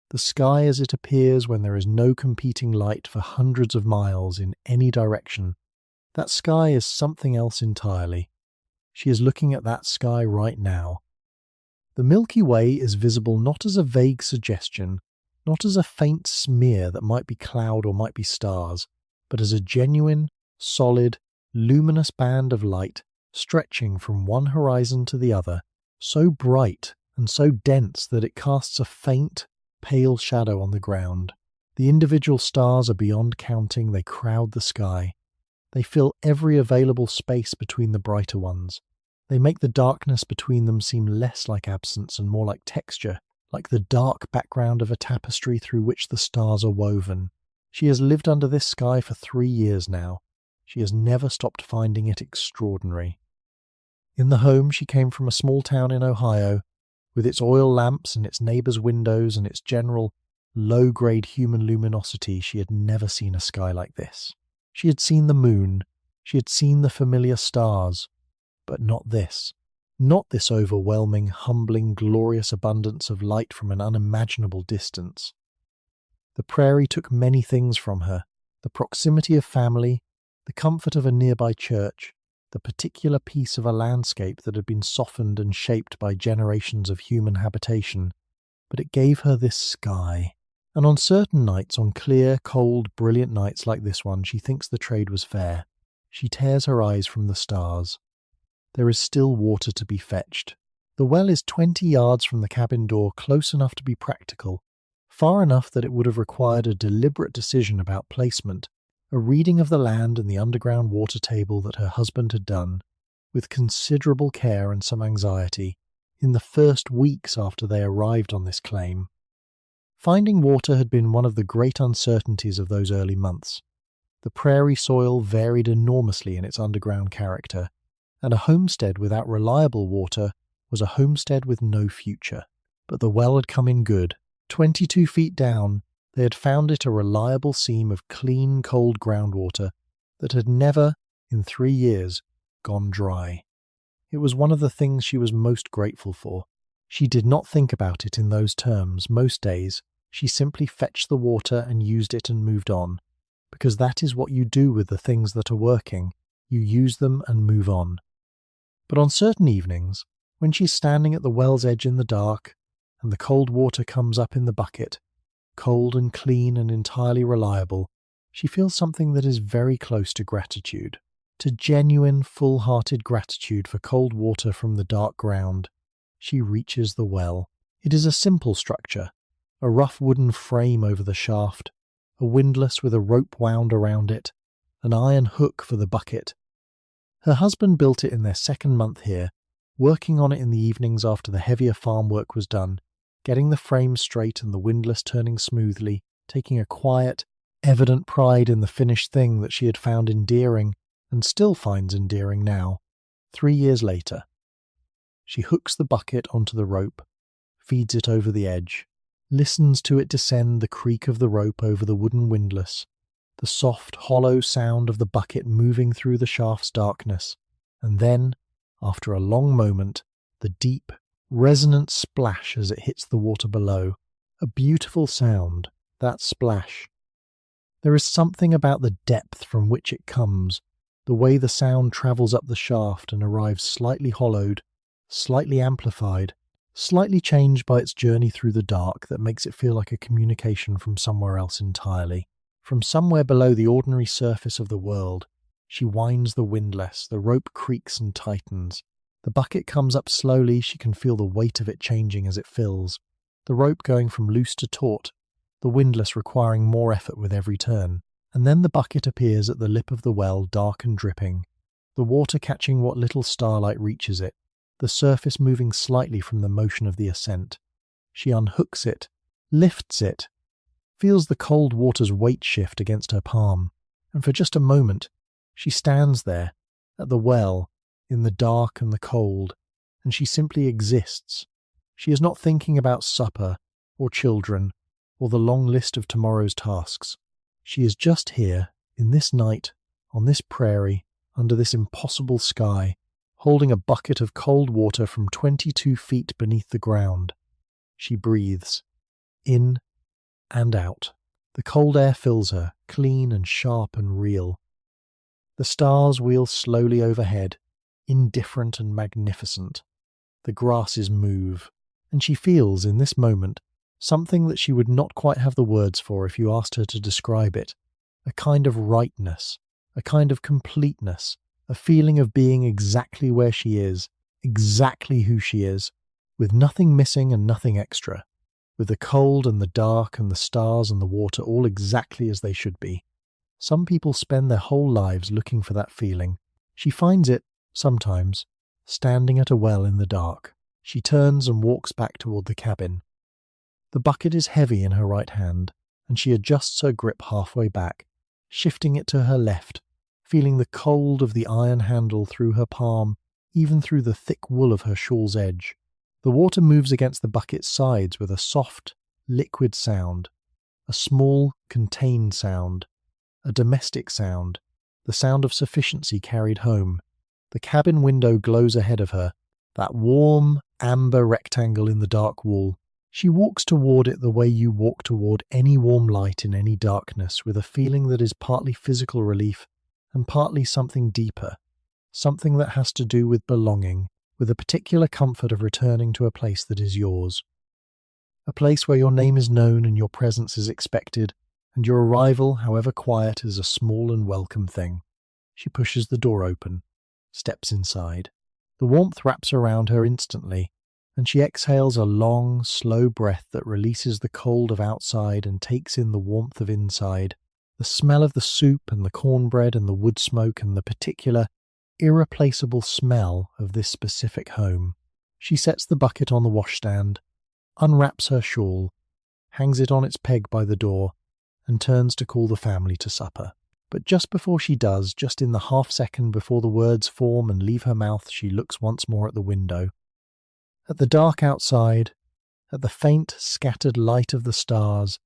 the sky as it appears when there is no competing light for hundreds of miles in any direction, that sky is something else entirely. She is looking at that sky right now. The Milky Way is visible not as a vague suggestion, not as a faint smear that might be cloud or might be stars, but as a genuine, solid, luminous band of light stretching from one horizon to the other, so bright and so dense that it casts a faint, pale shadow on the ground. The individual stars are beyond counting. They crowd the sky. They fill every available space between the brighter ones. They make the darkness between them seem less like absence and more like texture, like the dark background of a tapestry through which the stars are woven. She has lived under this sky for 3 years now. She has never stopped finding it extraordinary. In the home she came from a small town in Ohio, with its oil lamps and its neighbours' windows and its general, low-grade human luminosity, she had never seen a sky like this. She had seen the moon, she had seen the familiar stars, but not this. Not this overwhelming, humbling, glorious abundance of light from an unimaginable distance. The prairie took many things from her: the proximity of family, the comfort of a nearby church, the particular piece of a landscape that had been softened and shaped by generations of human habitation, but it gave her this sky. And on certain nights, on clear, cold, brilliant nights like this one, she thinks the trade was fair. She tears her eyes from the stars. There is still water to be fetched. The well is 20 yards from the cabin door, close enough to be practical, far enough that it would have required a deliberate decision about placement, a reading of the land and the underground water table that her husband had done, with considerable care and some anxiety, in the first weeks after they arrived on this claim. Finding water had been one of the great uncertainties of those early months. The prairie soil varied enormously in its underground character, and a homestead without reliable water was a homestead with no future. But the well had come in good. 22 feet down, they had found it a reliable seam of clean, cold groundwater that had never, in 3 years, gone dry. It was one of the things she was most grateful for. She did not think about it in those terms most days. She simply fetched the water and used it and moved on, because that is what you do with the things that are working. You use them and move on. But on certain evenings, when she's standing at the well's edge in the dark, and the cold water comes up in the bucket, cold and clean and entirely reliable, she feels something that is very close to gratitude. to genuine, full-hearted gratitude for cold water from the dark ground, she reaches the well. It is a simple structure, a rough wooden frame over the shaft, a windlass with a rope wound around it, an iron hook for the bucket. Her husband built it in their second month here, working on it in the evenings after the heavier farm work was done, getting the frame straight and the windlass turning smoothly, taking a quiet, evident pride in the finished thing that she had found endearing and still finds endearing now, 3 years later. She hooks the bucket onto the rope, feeds it over the edge, listens to it descend the creak of the rope over the wooden windlass, the soft, hollow sound of the bucket moving through the shaft's darkness, and then, after a long moment, the deep, resonant splash as it hits the water below. A beautiful sound, that splash. There is something about the depth from which it comes, the way the sound travels up the shaft and arrives slightly hollowed, slightly amplified, slightly changed by its journey through the dark that makes it feel like a communication from somewhere else entirely. From somewhere below the ordinary surface of the world, she winds the windlass, the rope creaks and tightens. The bucket comes up slowly, she can feel the weight of it changing as it fills, the rope going from loose to taut, the windlass requiring more effort with every turn. And then the bucket appears at the lip of the well, dark and dripping, the water catching what little starlight reaches it, the surface moving slightly from the motion of the ascent. She unhooks it, lifts it, feels the cold water's weight shift against her palm, and for just a moment she stands there, at the well, in the dark and the cold, and she simply exists. She is not thinking about supper, or children, or the long list of tomorrow's tasks. She is just here, in this night, on this prairie, under this impossible sky, holding a bucket of cold water from 22 feet beneath the ground. She breathes, in and out. The cold air fills her, clean and sharp and real. The stars wheel slowly overhead, indifferent and magnificent. The grasses move, and she feels, in this moment, something that she would not quite have the words for if you asked her to describe it. A kind of rightness, a kind of completeness, a feeling of being exactly where she is, exactly who she is, with nothing missing and nothing extra, with the cold and the dark and the stars and the water all exactly as they should be. Some people spend their whole lives looking for that feeling. She finds it, sometimes, standing at a well in the dark. She turns and walks back toward the cabin. The bucket is heavy in her right hand, and she adjusts her grip halfway back, shifting it to her left, feeling the cold of the iron handle through her palm, even through the thick wool of her shawl's edge. The water moves against the bucket's sides with a soft, liquid sound, a small, contained sound, a domestic sound, the sound of sufficiency carried home. The cabin window glows ahead of her, that warm, amber rectangle in the dark wall. She walks toward it the way you walk toward any warm light in any darkness, with a feeling that is partly physical relief and partly something deeper, something that has to do with belonging, with a particular comfort of returning to a place that is yours. A place where your name is known and your presence is expected, and your arrival, however quiet, is a small and welcome thing. She pushes the door open, steps inside. The warmth wraps around her instantly, and she exhales a long, slow breath that releases the cold of outside and takes in the warmth of inside, the smell of the soup and the cornbread and the woodsmoke and the particular, irreplaceable smell of this specific home. She sets the bucket on the washstand, unwraps her shawl, hangs it on its peg by the door, and turns to call the family to supper. But just before she does, just in the half-second before the words form and leave her mouth, she looks once more at the window. At the dark outside, at the faint, scattered light of the stars,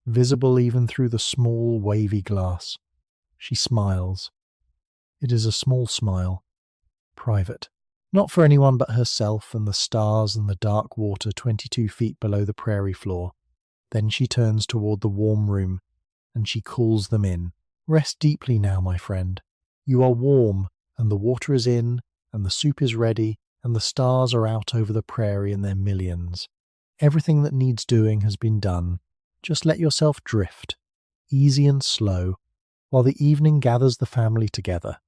visible even through the small, wavy glass. She smiles. It is a small smile, private, not for anyone but herself and the stars and the dark water 22 feet below the prairie floor. Then she turns toward the warm room, and she calls them in. Rest deeply now, my friend. You are warm, and the water is in, and the soup is ready, and the stars are out over the prairie in their millions. Everything that needs doing has been done. Just let yourself drift, easy and slow, while the evening gathers the family together.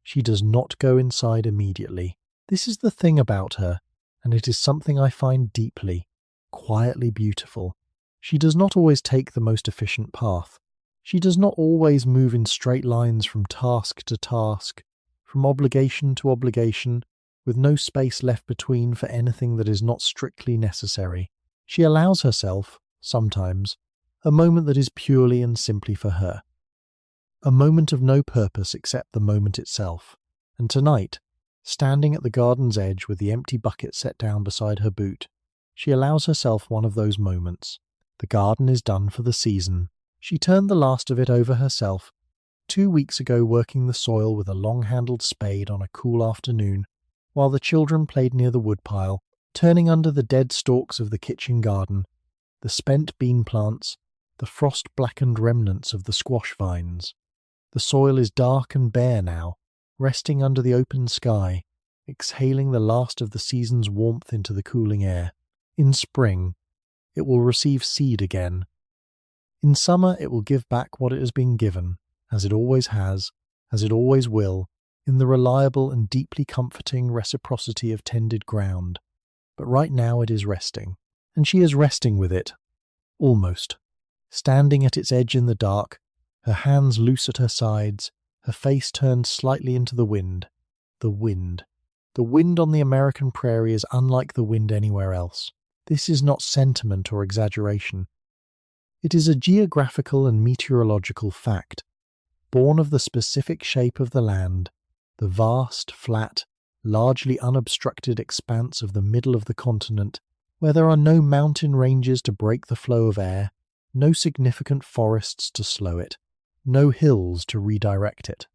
She does not go inside immediately. This is the thing about her, and it is something I find deeply, quietly beautiful. She does not always take the most efficient path. She does not always move in straight lines from task to task, from obligation to obligation, with no space left between for anything that is not strictly necessary. She allows herself, sometimes, a moment that is purely and simply for her. A moment of no purpose except the moment itself. And tonight, standing at the garden's edge with the empty bucket set down beside her boot, she allows herself one of those moments. The garden is done for the season. She turned the last of it over herself 2 weeks ago, working the soil with a long-handled spade on a cool afternoon, while the children played near the woodpile, turning under the dead stalks of the kitchen garden, the spent bean plants, the frost-blackened remnants of the squash vines. The soil is dark and bare now, resting under the open sky, exhaling the last of the season's warmth into the cooling air. In spring, it will receive seed again. In summer, it will give back what it has been given, as it always has, as it always will, in the reliable and deeply comforting reciprocity of tended ground. But right now it is resting, and she is resting with it, almost, standing at its edge in the dark, her hands loose at her sides, her face turned slightly into the wind. The wind. The wind on the American prairie is unlike the wind anywhere else. This is not sentiment or exaggeration. It is a geographical and meteorological fact, born of the specific shape of the land, the vast, flat, largely unobstructed expanse of the middle of the continent, where there are no mountain ranges to break the flow of air, no significant forests to slow it, no hills to redirect it.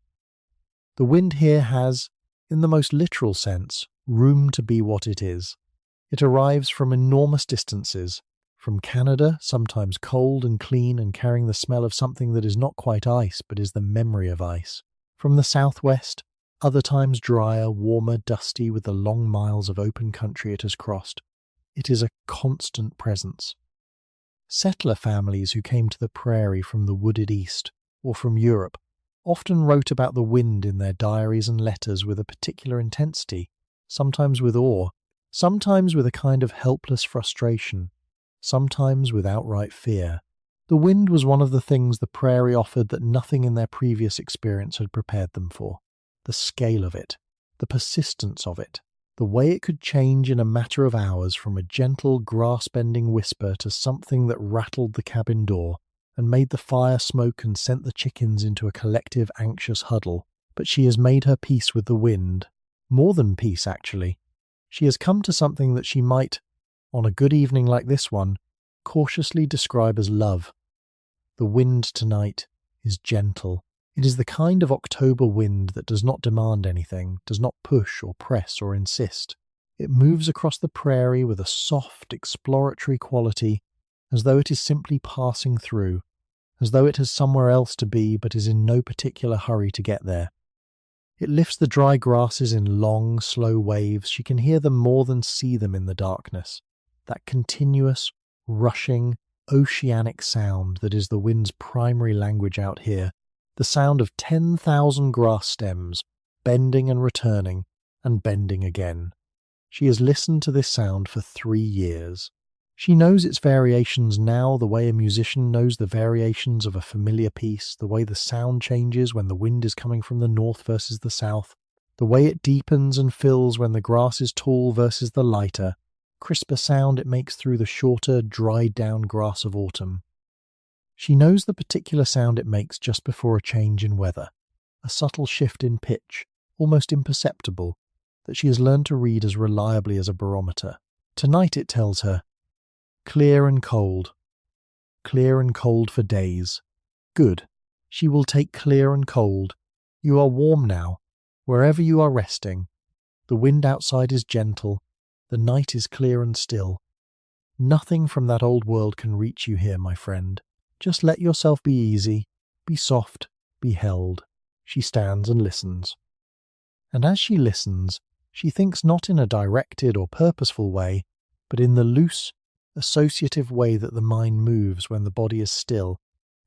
The wind here has, in the most literal sense, room to be what it is. It arrives from enormous distances, from Canada, sometimes cold and clean and carrying the smell of something that is not quite ice but is the memory of ice. From the southwest, other times drier, warmer, dusty with the long miles of open country it has crossed. It is a constant presence. Settler families who came to the prairie from the wooded east, or from Europe, often wrote about the wind in their diaries and letters with a particular intensity, sometimes with awe, sometimes with a kind of helpless frustration, sometimes with outright fear. The wind was one of the things the prairie offered that nothing in their previous experience had prepared them for. The scale of it, the persistence of it, the way it could change in a matter of hours from a gentle, grass-bending whisper to something that rattled the cabin door and made the fire smoke and sent the chickens into a collective anxious huddle. But she has made her peace with the wind. More than peace, actually. She has come to something that she might, on a good evening like this one, cautiously describe as love. The wind tonight is gentle. It is the kind of October wind that does not demand anything, does not push or press or insist. It moves across the prairie with a soft, exploratory quality, as though it is simply passing through, as though it has somewhere else to be but is in no particular hurry to get there. It lifts the dry grasses in long, slow waves. She can hear them more than see them in the darkness. That continuous, rushing, oceanic sound that is the wind's primary language out here. The sound of 10,000 grass stems, bending and returning, and bending again. She has listened to this sound for 3 years. She knows its variations now the way a musician knows the variations of a familiar piece, the way the sound changes when the wind is coming from the north versus the south, the way it deepens and fills when the grass is tall versus the lighter, crisper sound it makes through the shorter, dried-down grass of autumn. She knows the particular sound it makes just before a change in weather, a subtle shift in pitch, almost imperceptible, that she has learned to read as reliably as a barometer. Tonight it tells her, clear and cold for days. Good. She will take clear and cold. You are warm now, wherever you are resting. The wind outside is gentle. The night is clear and still. Nothing from that old world can reach you here, my friend. Just let yourself be easy, be soft, be held. She stands and listens. And as she listens, she thinks not in a directed or purposeful way, but in the loose, associative way that the mind moves when the body is still,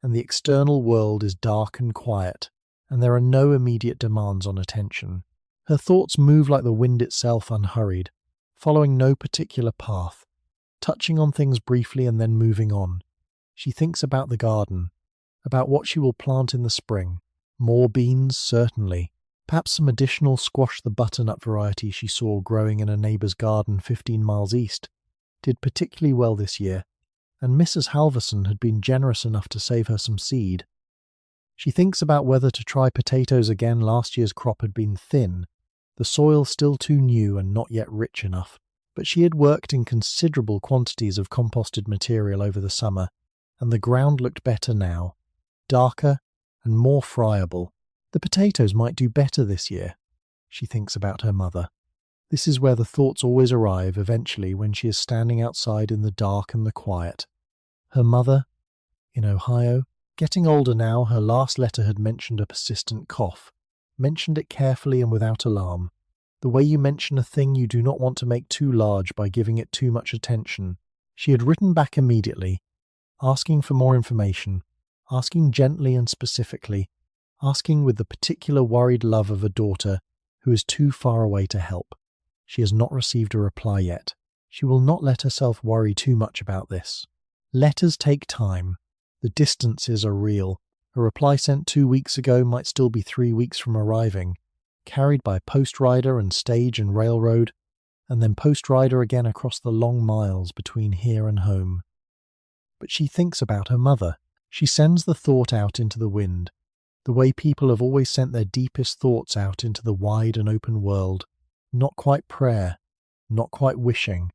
and the external world is dark and quiet, and there are no immediate demands on attention. Her thoughts move like the wind itself, unhurried, following no particular path, touching on things briefly and then moving on. She thinks about the garden, about what she will plant in the spring. More beans, certainly. Perhaps some additional squash-the-butternut variety she saw growing in a neighbour's garden 15 miles east did particularly well this year, and Mrs. Halverson had been generous enough to save her some seed. She thinks about whether to try potatoes again. Last year's crop had been thin, the soil still too new and not yet rich enough, but she had worked in considerable quantities of composted material over the summer, and the ground looked better now, darker and more friable. The potatoes might do better this year. She thinks about her mother. This is where the thoughts always arrive eventually, when she is standing outside in the dark and the quiet. Her mother, in Ohio, getting older now. Her last letter had mentioned a persistent cough, mentioned it carefully and without alarm. The way you mention a thing you do not want to make too large by giving it too much attention. She had written back immediately, asking for more information, asking gently and specifically, asking with the particular worried love of a daughter who is too far away to help. She has not received a reply yet. She will not let herself worry too much about this. Letters take time. The distances are real. A reply sent 2 weeks ago might still be 3 weeks from arriving, carried by post rider and stage and railroad, and then post rider again across the long miles between here and home. But she thinks about her mother. She sends the thought out into the wind, the way people have always sent their deepest thoughts out into the wide and open world. Not quite prayer, not quite wishing,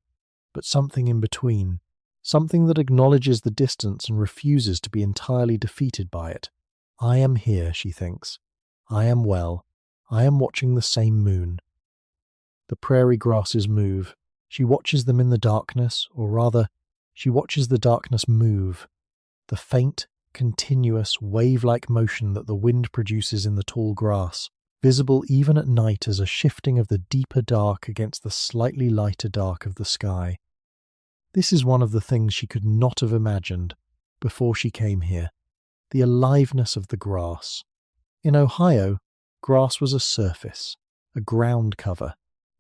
but something in between. Something that acknowledges the distance and refuses to be entirely defeated by it. I am here, she thinks. I am well. I am watching the same moon. The prairie grasses move. She watches them in the darkness, or rather, she watches the darkness move. The faint, continuous, wave-like motion that the wind produces in the tall grass, visible even at night as a shifting of the deeper dark against the slightly lighter dark of the sky. This is one of the things she could not have imagined before she came here, the aliveness of the grass. In Ohio, grass was a surface, a ground cover,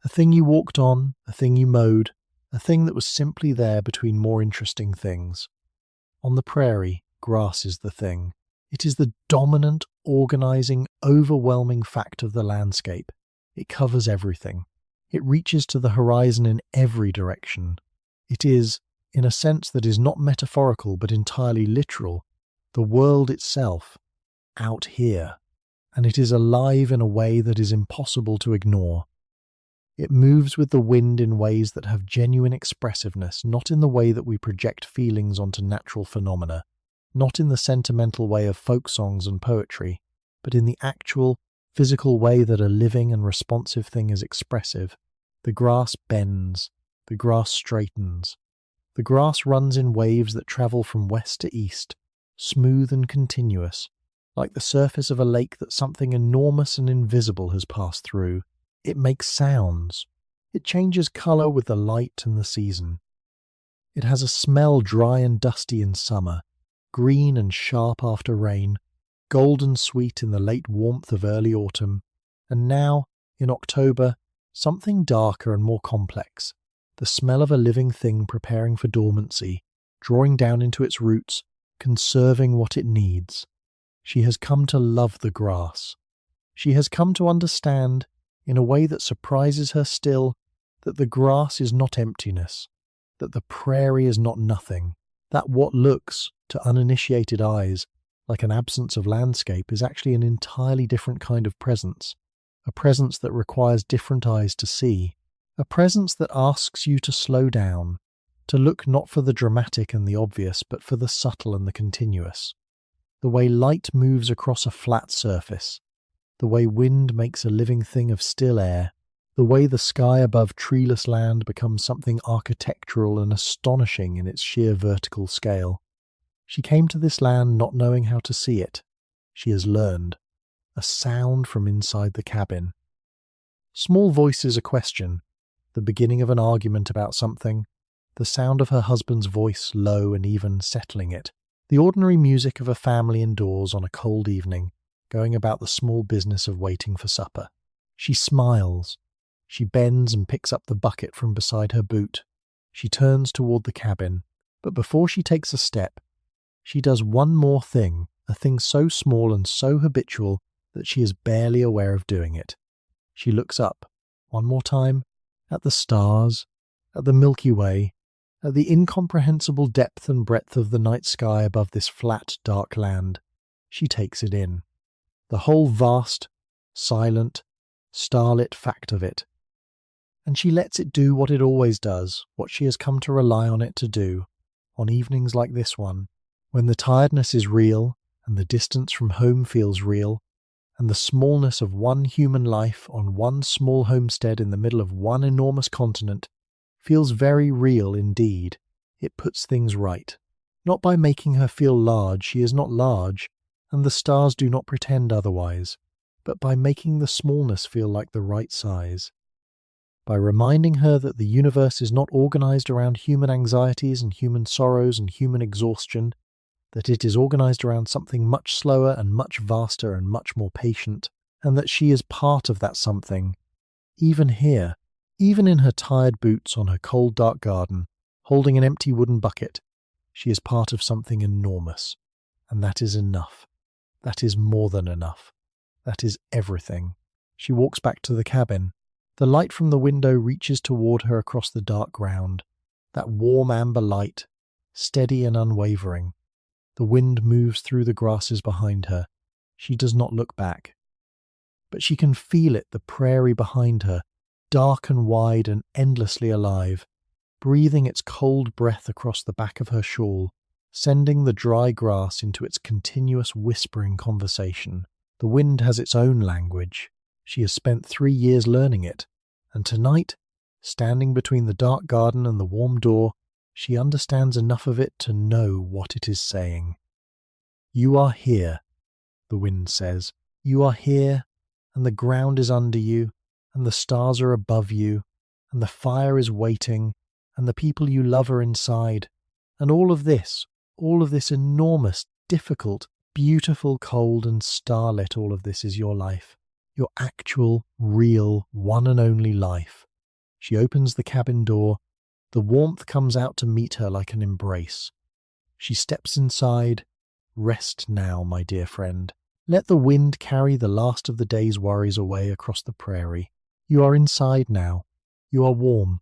a thing you walked on, a thing you mowed, a thing that was simply there between more interesting things. On the prairie, grass is the thing. It is the dominant, organizing, overwhelming fact of the landscape. It covers everything. It reaches to the horizon in every direction. It is, in a sense that is not metaphorical but entirely literal, the world itself, out here, and it is alive in a way that is impossible to ignore. It moves with the wind in ways that have genuine expressiveness, not in the way that we project feelings onto natural phenomena, not in the sentimental way of folk songs and poetry, but in the actual, physical way that a living and responsive thing is expressive. The grass bends, the grass straightens. The grass runs in waves that travel from west to east, smooth and continuous, like the surface of a lake that something enormous and invisible has passed through. It makes sounds. It changes colour with the light and the season. It has a smell dry and dusty in summer, green and sharp after rain, golden sweet in the late warmth of early autumn, and now, in October, something darker and more complex, the smell of a living thing preparing for dormancy, drawing down into its roots, conserving what it needs. She has come to love the grass. She has come to understand, in a way that surprises her still, that the grass is not emptiness, that the prairie is not nothing, that what looks, to uninitiated eyes, like an absence of landscape is actually an entirely different kind of presence, a presence that requires different eyes to see, a presence that asks you to slow down, to look not for the dramatic and the obvious, but for the subtle and the continuous. The way light moves across a flat surface, the way wind makes a living thing of still air, the way the sky above treeless land becomes something architectural and astonishing in its sheer vertical scale. She came to this land not knowing how to see it. She has learned. A sound from inside the cabin. Small voices a question, the beginning of an argument about something, the sound of her husband's voice, low and even, settling it, the ordinary music of a family indoors on a cold evening, going about the small business of waiting for supper. She smiles. She bends and picks up the bucket from beside her boot. She turns toward the cabin, but before she takes a step, she does one more thing, a thing so small and so habitual that she is barely aware of doing it. She looks up, one more time, at the stars, at the Milky Way, at the incomprehensible depth and breadth of the night sky above this flat, dark land. She takes it in. The whole vast, silent, starlit fact of it. And she lets it do what it always does, what she has come to rely on it to do, on evenings like this one, when the tiredness is real, and the distance from home feels real, and the smallness of one human life on one small homestead in the middle of one enormous continent feels very real indeed. It puts things right. Not by making her feel large, she is not large, and the stars do not pretend otherwise, but by making the smallness feel like the right size. By reminding her that the universe is not organized around human anxieties and human sorrows and human exhaustion, that it is organized around something much slower and much vaster and much more patient, and that she is part of that something, even here, even in her tired boots on her cold dark garden, holding an empty wooden bucket. She is part of something enormous, and that is enough. That is more than enough. That is everything. She walks back to the cabin. The light from the window reaches toward her across the dark ground, that warm amber light, steady and unwavering. The wind moves through the grasses behind her. She does not look back. But she can feel it, the prairie behind her, dark and wide and endlessly alive, breathing its cold breath across the back of her shawl, sending the dry grass into its continuous whispering conversation. The wind has its own language. She has spent 3 years learning it, and tonight, standing between the dark garden and the warm door, she understands enough of it to know what it is saying. "You are here," the wind says. "You are here, and the ground is under you, and the stars are above you, and the fire is waiting, and the people you love are inside, and all of this enormous, difficult, beautiful, cold and starlit, all of this is your life. Your actual, real, one and only life." She opens the cabin door. The warmth comes out to meet her like an embrace. She steps inside. Rest now, my dear friend. Let the wind carry the last of the day's worries away across the prairie. You are inside now. You are warm.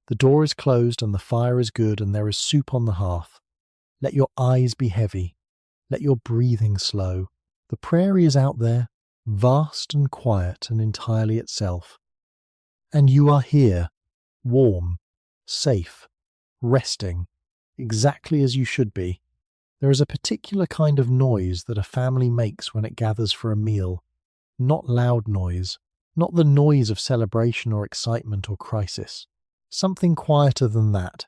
The door is closed and the fire is good and there is soup on the hearth. Let your eyes be heavy. Let your breathing slow. The prairie is out there, vast and quiet and entirely itself. And you are here, warm, safe, resting, exactly as you should be. There is a particular kind of noise that a family makes when it gathers for a meal. Not loud noise, not the noise of celebration or excitement or crisis. Something quieter than that,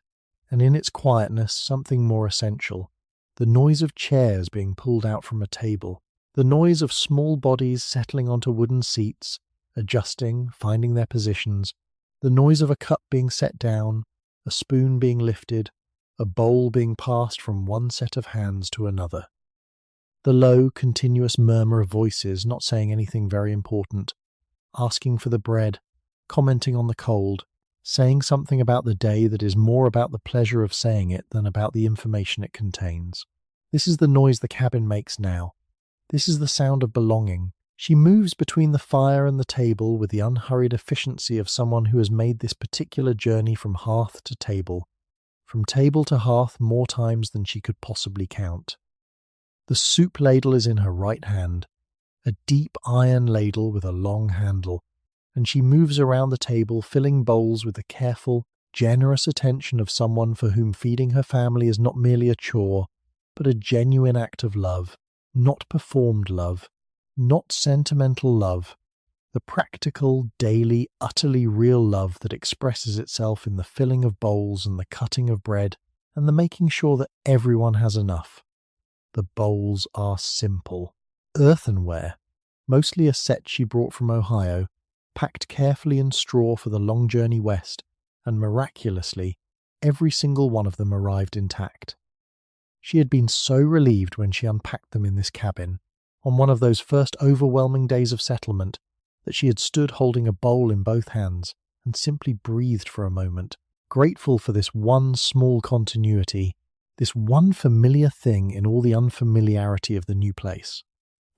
and in its quietness something more essential. The noise of chairs being pulled out from a table. The noise of small bodies settling onto wooden seats, adjusting, finding their positions. The noise of a cup being set down, a spoon being lifted, a bowl being passed from one set of hands to another. The low, continuous murmur of voices not saying anything very important, asking for the bread, commenting on the cold, saying something about the day that is more about the pleasure of saying it than about the information it contains. This is the noise the cabin makes now. This is the sound of belonging. She moves between the fire and the table with the unhurried efficiency of someone who has made this particular journey from hearth to table, from table to hearth more times than she could possibly count. The soup ladle is in her right hand, a deep iron ladle with a long handle, and she moves around the table filling bowls with the careful, generous attention of someone for whom feeding her family is not merely a chore, but a genuine act of love. Not performed love, not sentimental love, the practical, daily, utterly real love that expresses itself in the filling of bowls and the cutting of bread and the making sure that everyone has enough. The bowls are simple. Earthenware, mostly a set she brought from Ohio, packed carefully in straw for the long journey west, and miraculously, every single one of them arrived intact. She had been so relieved when she unpacked them in this cabin, on one of those first overwhelming days of settlement, that she had stood holding a bowl in both hands and simply breathed for a moment, grateful for this one small continuity, this one familiar thing in all the unfamiliarity of the new place.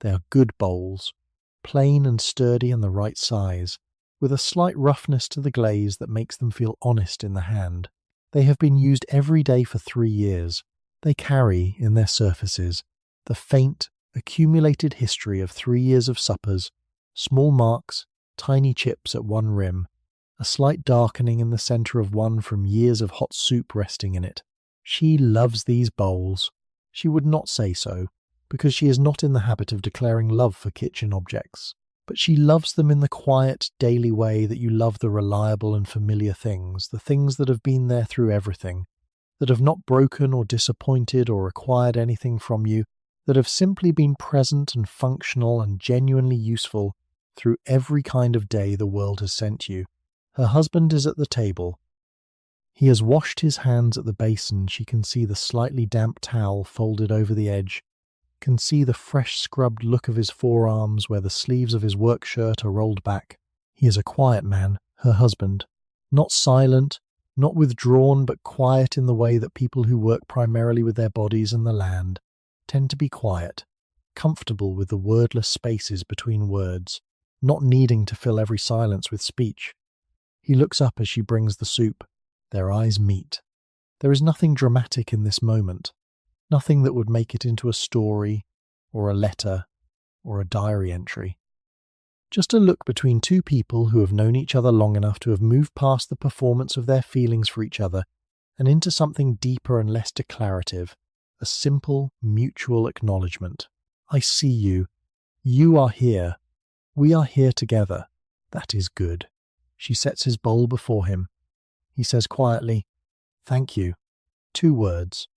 They are good bowls, plain and sturdy and the right size, with a slight roughness to the glaze that makes them feel honest in the hand. They have been used every day for 3 years. They carry, in their surfaces, the faint, accumulated history of 3 years of suppers, small marks, tiny chips at one rim, a slight darkening in the centre of one from years of hot soup resting in it. She loves these bowls. She would not say so, because she is not in the habit of declaring love for kitchen objects. But she loves them in the quiet, daily way that you love the reliable and familiar things, the things that have been there through everything, that have not broken or disappointed or required anything from you, that have simply been present and functional and genuinely useful through every kind of day the world has sent you. Her husband is at the table. He has washed his hands at the basin. She can see the slightly damp towel folded over the edge, can see the fresh scrubbed look of his forearms where the sleeves of his work shirt are rolled back. He is a quiet man, her husband, not silent, not withdrawn, but quiet in the way that people who work primarily with their bodies and the land tend to be quiet, comfortable with the wordless spaces between words, not needing to fill every silence with speech. He looks up as she brings the soup. Their eyes meet. There is nothing dramatic in this moment, nothing that would make it into a story, or a letter, or a diary entry. Just a look between two people who have known each other long enough to have moved past the performance of their feelings for each other and into something deeper and less declarative, a simple, mutual acknowledgement. I see you. You are here. We are here together. That is good. She sets his bowl before him. He says quietly, "Thank you." 2 words.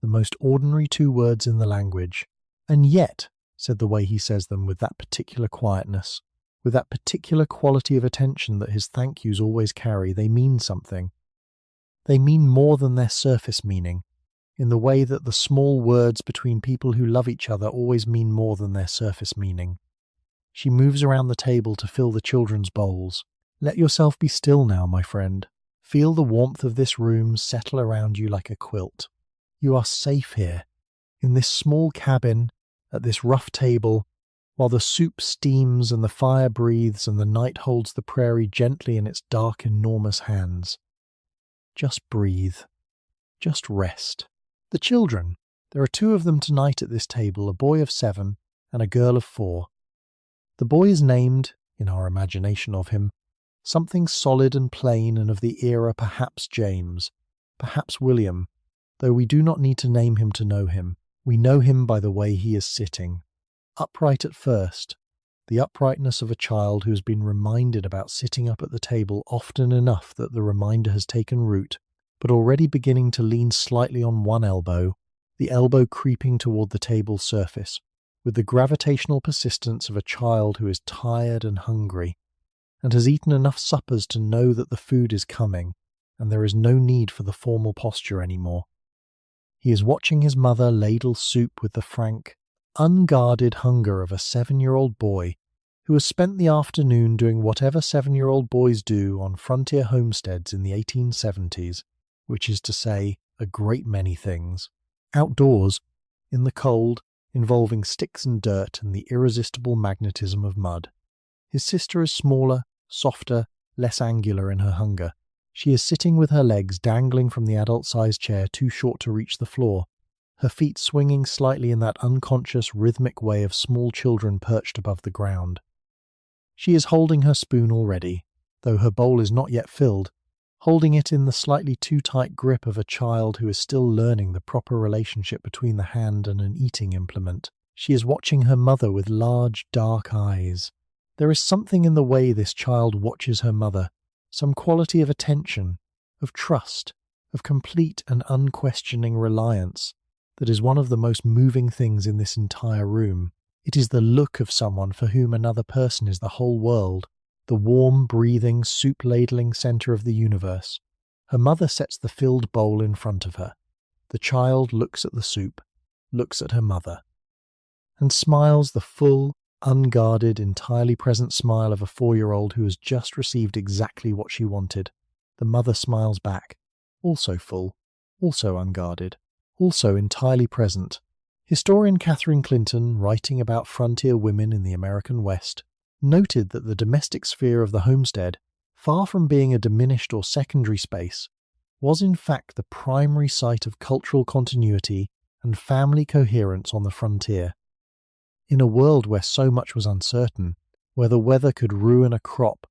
The most ordinary 2 words in the language. And yet, said the way he says them with that particular quietness, with that particular quality of attention that his thank yous always carry, they mean something. They mean more than their surface meaning, in the way that the small words between people who love each other always mean more than their surface meaning. She moves around the table to fill the children's bowls. "Let yourself be still now, my friend. Feel the warmth of this room settle around you like a quilt. You are safe here, in this small cabin, at this rough table, while the soup steams and the fire breathes and the night holds the prairie gently in its dark, enormous hands. Just breathe. Just rest." The children. There are 2 of them tonight at this table, a boy of 7 and a girl of 4. The boy is named, in our imagination of him, something solid and plain and of the era, perhaps James, perhaps William, though we do not need to name him to know him. We know him by the way he is sitting. Upright at first, the uprightness of a child who has been reminded about sitting up at the table often enough that the reminder has taken root, but already beginning to lean slightly on one elbow, the elbow creeping toward the table's surface, with the gravitational persistence of a child who is tired and hungry, and has eaten enough suppers to know that the food is coming, and there is no need for the formal posture anymore. He is watching his mother ladle soup with the frank, unguarded hunger of a 7-year-old boy who has spent the afternoon doing whatever 7-year-old boys do on frontier homesteads in the 1870s, which is to say, a great many things. Outdoors, in the cold, involving sticks and dirt and the irresistible magnetism of mud. His sister is smaller, softer, less angular in her hunger. She is sitting with her legs dangling from the adult-sized chair too short to reach the floor, her feet swinging slightly in that unconscious, rhythmic way of small children perched above the ground. She is holding her spoon already, though her bowl is not yet filled, holding it in the slightly too tight grip of a child who is still learning the proper relationship between the hand and an eating implement. She is watching her mother with large, dark eyes. There is something in the way this child watches her mother, some quality of attention, of trust, of complete and unquestioning reliance, that is one of the most moving things in this entire room. It is the look of someone for whom another person is the whole world, the warm, breathing, soup-ladling centre of the universe. Her mother sets the filled bowl in front of her. The child looks at the soup, looks at her mother. and smiles the full, unguarded, entirely present smile of a 4-year-old who has just received exactly what she wanted. The mother smiles back, also full, also unguarded, also entirely present. Historian Catherine Clinton, writing about frontier women in the American West, noted that the domestic sphere of the homestead, far from being a diminished or secondary space, was in fact the primary site of cultural continuity and family coherence on the frontier. In a world where so much was uncertain, where the weather could ruin a crop,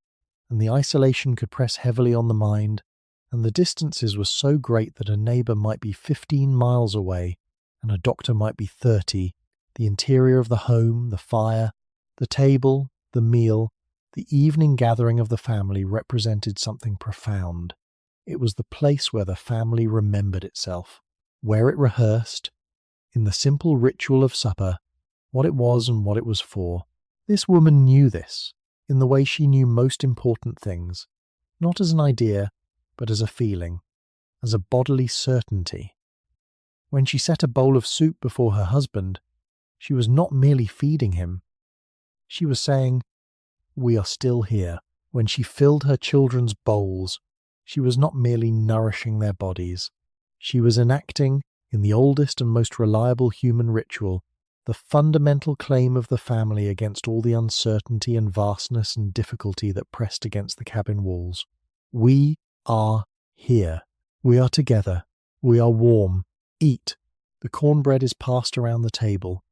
and the isolation could press heavily on the mind, and the distances were so great that a neighbour might be 15 miles away, and a doctor might be 30, the interior of the home, the fire, the table, the meal, the evening gathering of the family represented something profound. It was the place where the family remembered itself, where it rehearsed, in the simple ritual of supper, what it was and what it was for. This woman knew this, in the way she knew most important things, not as an idea, but as a feeling, as a bodily certainty. When she set a bowl of soup before her husband, she was not merely feeding him. She was saying, "We are still here." When she filled her children's bowls, she was not merely nourishing their bodies. She was enacting, in the oldest and most reliable human ritual, the fundamental claim of the family against all the uncertainty and vastness and difficulty that pressed against the cabin walls. We are here. We are together. We are warm. Eat. The cornbread is passed around the table.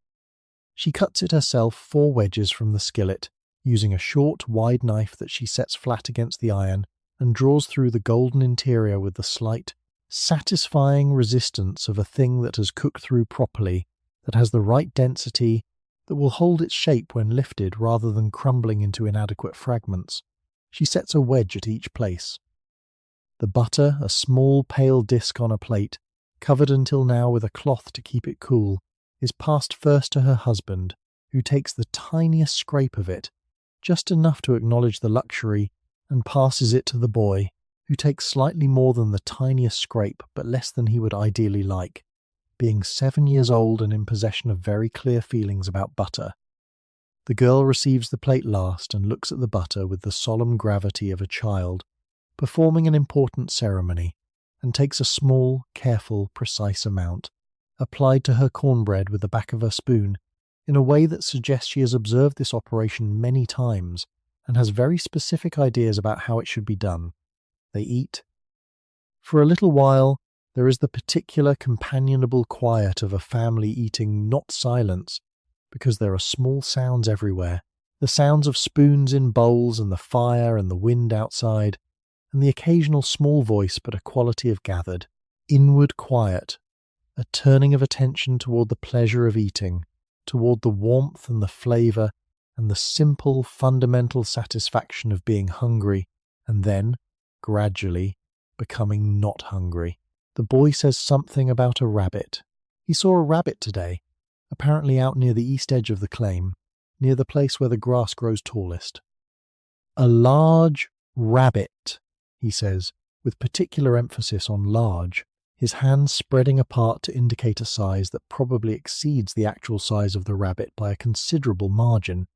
She cuts it herself 4 wedges from the skillet, using a short, wide knife that she sets flat against the iron and draws through the golden interior with the slight, satisfying resistance of a thing that has cooked through properly, that has the right density, that will hold its shape when lifted rather than crumbling into inadequate fragments. She sets a wedge at each place. The butter, a small pale disc on a plate, covered until now with a cloth to keep it cool, is passed first to her husband, who takes the tiniest scrape of it, just enough to acknowledge the luxury, and passes it to the boy, who takes slightly more than the tiniest scrape, but less than he would ideally like, being 7 years old and in possession of very clear feelings about butter. The girl receives the plate last and looks at the butter with the solemn gravity of a child, performing an important ceremony, and takes a small, careful, precise amount, applied to her cornbread with the back of her spoon, in a way that suggests she has observed this operation many times and has very specific ideas about how it should be done. They eat. For a little while, there is the particular companionable quiet of a family eating, not silence, because there are small sounds everywhere, the sounds of spoons in bowls and the fire and the wind outside, and the occasional small voice but a quality of gathered, inward quiet, a turning of attention toward the pleasure of eating, toward the warmth and the flavour and the simple, fundamental satisfaction of being hungry, and then, gradually, becoming not hungry. The boy says something about a rabbit. He saw a rabbit today, apparently out near the east edge of the claim, near the place where the grass grows tallest. A large rabbit, he says, with particular emphasis on large, his hands spreading apart to indicate a size that probably exceeds the actual size of the rabbit by a considerable margin,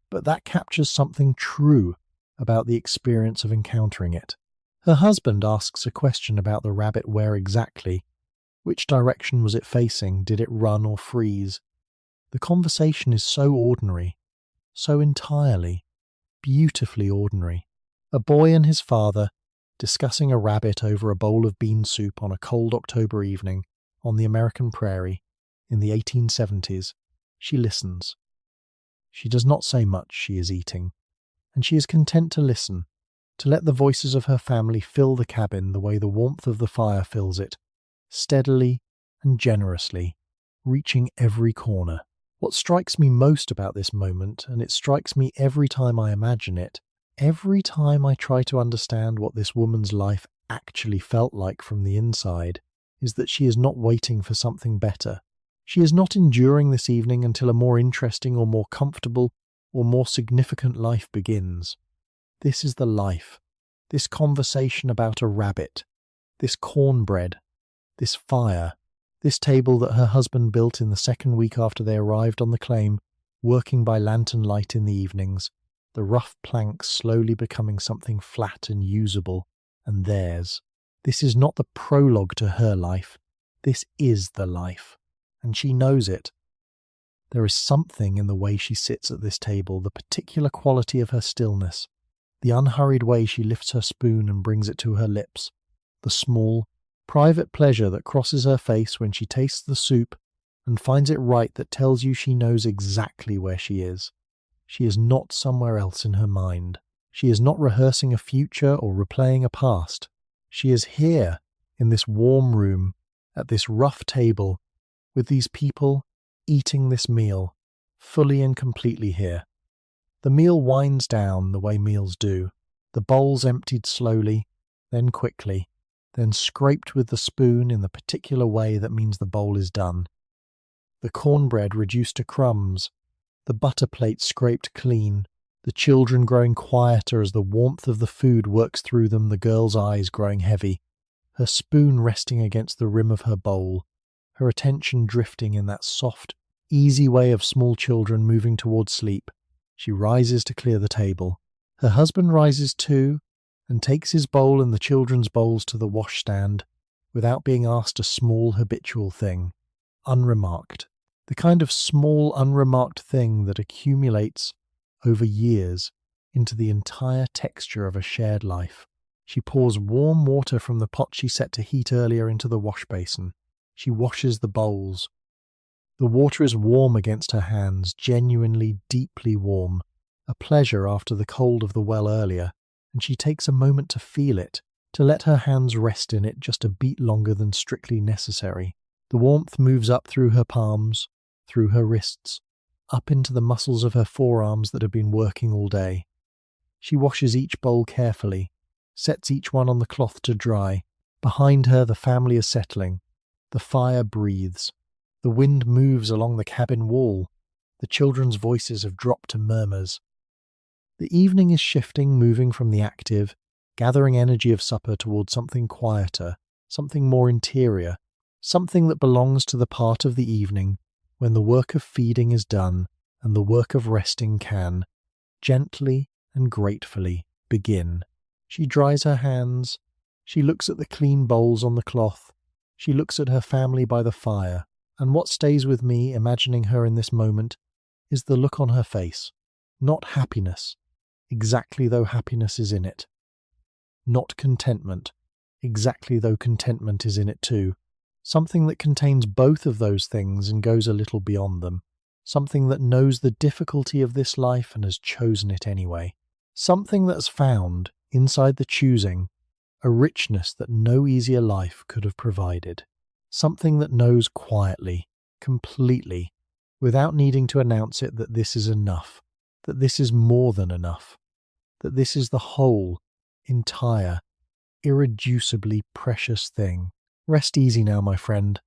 but that captures something true about the experience of encountering it. Her husband asks a question about the rabbit: where exactly? Which direction was it facing? Did it run or freeze? The conversation is so ordinary, so entirely, beautifully ordinary. A boy and his father discussing a rabbit over a bowl of bean soup on a cold October evening on the American prairie in the 1870s. She listens. She does not say much. She is eating, and she is content to listen, to let the voices of her family fill the cabin the way the warmth of the fire fills it, steadily and generously, reaching every corner. What strikes me most about this moment, and it strikes me every time I imagine it, every time I try to understand what this woman's life actually felt like from the inside, is that she is not waiting for something better. She is not enduring this evening until a more interesting or more comfortable or more significant life begins. This is the life, this conversation about a rabbit, this cornbread, this fire, This table that her husband built in the second week after they arrived on the claim, working by lantern light in the evenings, the rough planks slowly becoming something flat and usable, and theirs. This is not the prologue to her life. This is the life, and she knows it. There is something in the way she sits at this table, the particular quality of her stillness, the unhurried way she lifts her spoon and brings it to her lips, the small, private pleasure that crosses her face when she tastes the soup and finds it right that tells you she knows exactly where she is. She is not somewhere else in her mind. She is not rehearsing a future or replaying a past. She is here, in this warm room, at this rough table, with these people, eating this meal, fully and completely here. The meal winds down the way meals do, the bowls emptied slowly, then quickly, then scraped with the spoon in the particular way that means the bowl is done. The cornbread reduced to crumbs, the butter plate scraped clean, the children growing quieter as the warmth of the food works through them, the girl's eyes growing heavy, her spoon resting against the rim of her bowl, her attention drifting in that soft, easy way of small children moving towards sleep. She rises to clear the table. Her husband rises too, and takes his bowl and the children's bowls to the washstand, without being asked a small habitual thing, unremarked. The kind of small unremarked thing that accumulates over years into the entire texture of a shared life. She pours warm water from the pot she set to heat earlier into the wash basin. She washes the bowls. The water is warm against her hands, genuinely, deeply warm, a pleasure after the cold of the well earlier, and she takes a moment to feel it, to let her hands rest in it just a beat longer than strictly necessary. The warmth moves up through her palms, through her wrists, up into the muscles of her forearms that have been working all day. She washes each bowl carefully, sets each one on the cloth to dry. Behind her the family is settling. The fire breathes. The wind moves along the cabin wall. The children's voices have dropped to murmurs. The evening is shifting, moving from the active, gathering energy of supper towards something quieter, something more interior, something that belongs to the part of the evening when the work of feeding is done and the work of resting can, gently and gratefully, begin. She dries her hands. She looks at the clean bowls on the cloth. She looks at her family by the fire. And what stays with me, imagining her in this moment, is the look on her face. Not happiness, exactly though happiness is in it. Not contentment, exactly though contentment is in it too. Something that contains both of those things and goes a little beyond them. Something that knows the difficulty of this life and has chosen it anyway. Something that has found, inside the choosing, a richness that no easier life could have provided. Something that knows quietly, completely, without needing to announce it, that this is enough, that this is more than enough, that this is the whole, entire, irreducibly precious thing. Rest easy now, my friend.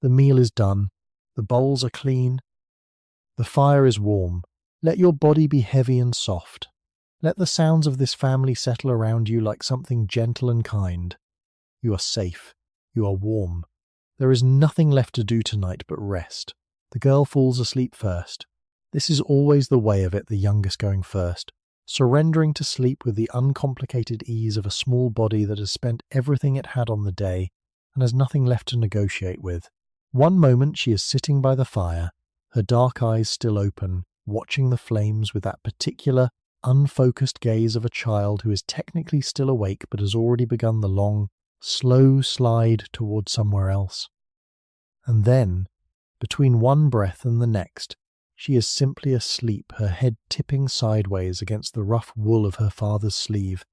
The meal is done. The bowls are clean. The fire is warm. Let your body be heavy and soft. Let the sounds of this family settle around you like something gentle and kind. You are safe. You are warm. There is nothing left to do tonight but rest. The girl falls asleep first. This is always the way of it, the youngest going first, surrendering to sleep with the uncomplicated ease of a small body that has spent everything it had on the day and has nothing left to negotiate with. One moment she is sitting by the fire, her dark eyes still open, watching the flames with that particular, unfocused gaze of a child who is technically still awake but has already begun the long, slow slide toward somewhere else. And then, between one breath and the next, she is simply asleep, her head tipping sideways against the rough wool of her father's sleeve,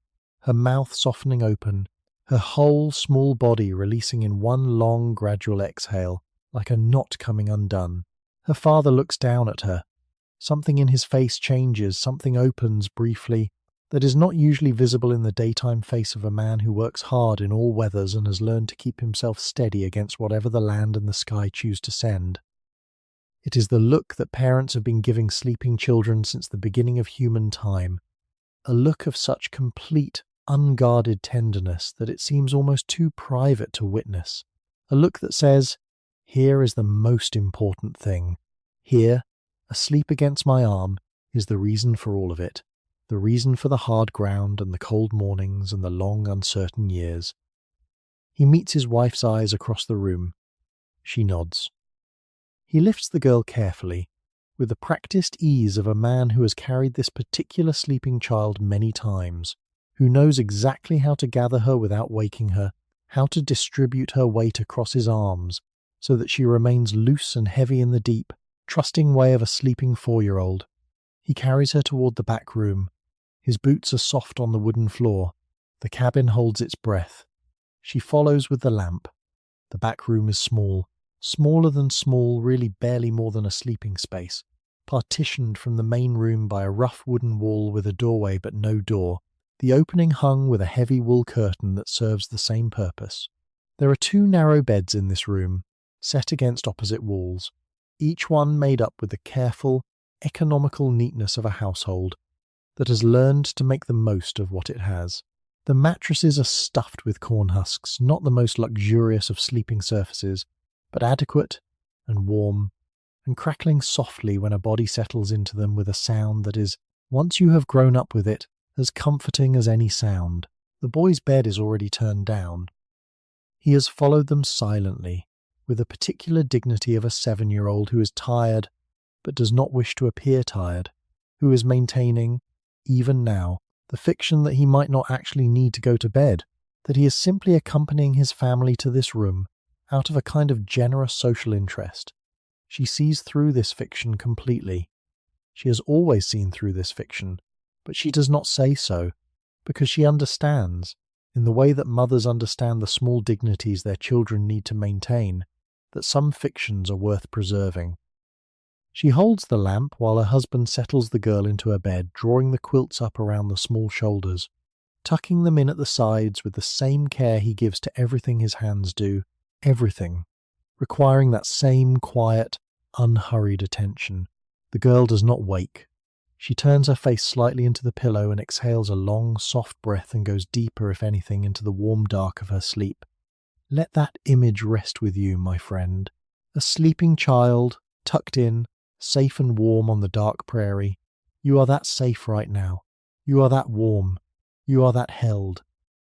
her mouth softening open, her whole small body releasing in one long, gradual exhale, like a knot coming undone. Her father looks down at her. Something in his face changes, something opens briefly, that is not usually visible in the daytime face of a man who works hard in all weathers and has learned to keep himself steady against whatever the land and the sky choose to send. It is the look that parents have been giving sleeping children since the beginning of human time, a look of such complete, unguarded tenderness that it seems almost too private to witness, a look that says, Here is the most important thing. Here, asleep against my arm, is the reason for all of it. The reason for the hard ground and the cold mornings and the long, uncertain years. He meets his wife's eyes across the room. She nods. He lifts the girl carefully, with the practiced ease of a man who has carried this particular sleeping child many times, who knows exactly how to gather her without waking her, how to distribute her weight across his arms, so that she remains loose and heavy in the deep, trusting way of a sleeping 4-year-old. He carries her toward the back room. His boots are soft on the wooden floor. The cabin holds its breath. She follows with the lamp. The back room is small, smaller than small, really barely more than a sleeping space, partitioned from the main room by a rough wooden wall with a doorway but no door, the opening hung with a heavy wool curtain that serves the same purpose. There are 2 narrow beds in this room, set against opposite walls, each one made up with the careful, economical neatness of a household that has learned to make the most of what it has. The mattresses are stuffed with corn husks, not the most luxurious of sleeping surfaces, but adequate and warm, and crackling softly when a body settles into them with a sound that is, once you have grown up with it, as comforting as any sound. The boy's bed is already turned down. He has followed them silently, with the particular dignity of a 7-year-old who is tired, but does not wish to appear tired, who is maintaining, even now, the fiction that he might not actually need to go to bed, that he is simply accompanying his family to this room, out of a kind of generous social interest. She sees through this fiction completely. She has always seen through this fiction, but she does not say so, because she understands, in the way that mothers understand the small dignities their children need to maintain, that some fictions are worth preserving. She holds the lamp while her husband settles the girl into her bed, drawing the quilts up around the small shoulders, tucking them in at the sides with the same care he gives to everything his hands do, everything, requiring that same quiet, unhurried attention. The girl does not wake. She turns her face slightly into the pillow and exhales a long, soft breath and goes deeper, if anything, into the warm dark of her sleep. Let that image rest with you, my friend. A sleeping child, tucked in, safe and warm on the dark prairie. You are that safe right now. You are that warm. You are that held.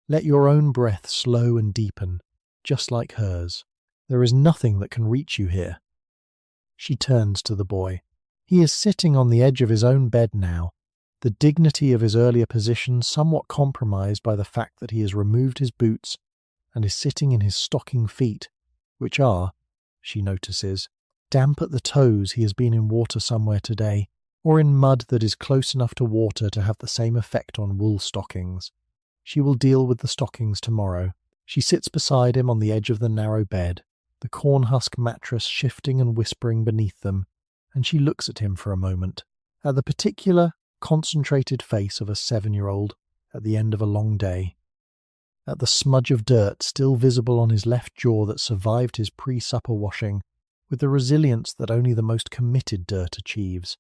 Let your own breath slow and deepen, just like hers. There is nothing that can reach you here. She turns to the boy. He is sitting on the edge of his own bed now, the dignity of his earlier position somewhat compromised by the fact that he has removed his boots and is sitting in his stocking feet, which are, she notices, damp at the toes. He has been in water somewhere today, or in mud that is close enough to water to have the same effect on wool stockings. She will deal with the stockings tomorrow. She sits beside him on the edge of the narrow bed, the corn husk mattress shifting and whispering beneath them, and she looks at him for a moment, at the particular, concentrated face of a 7-year-old at the end of a long day, at the smudge of dirt still visible on his left jaw that survived his pre-supper washing, with the resilience that only the most committed dirt achieves.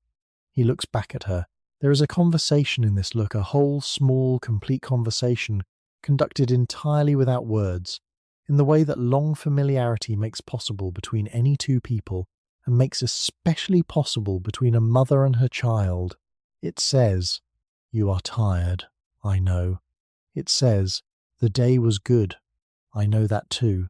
He looks back at her. There is a conversation in this look, a whole, small, complete conversation, conducted entirely without words, in the way that long familiarity makes possible between any 2 people, and makes especially possible between a mother and her child. It says, "You are tired, I know." It says, "The day was good, I know that too."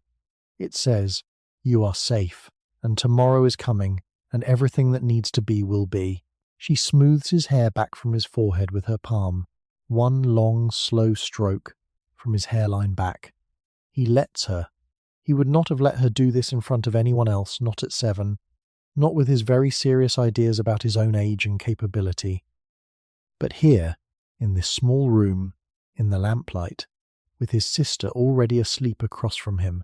It says, "You are safe, and tomorrow is coming, and everything that needs to be will be." She smooths his hair back from his forehead with her palm, one long, slow stroke from his hairline back. He lets her. He would not have let her do this in front of anyone else, not at 7, not with his very serious ideas about his own age and capability. But here, in this small room, in the lamplight, with his sister already asleep across from him,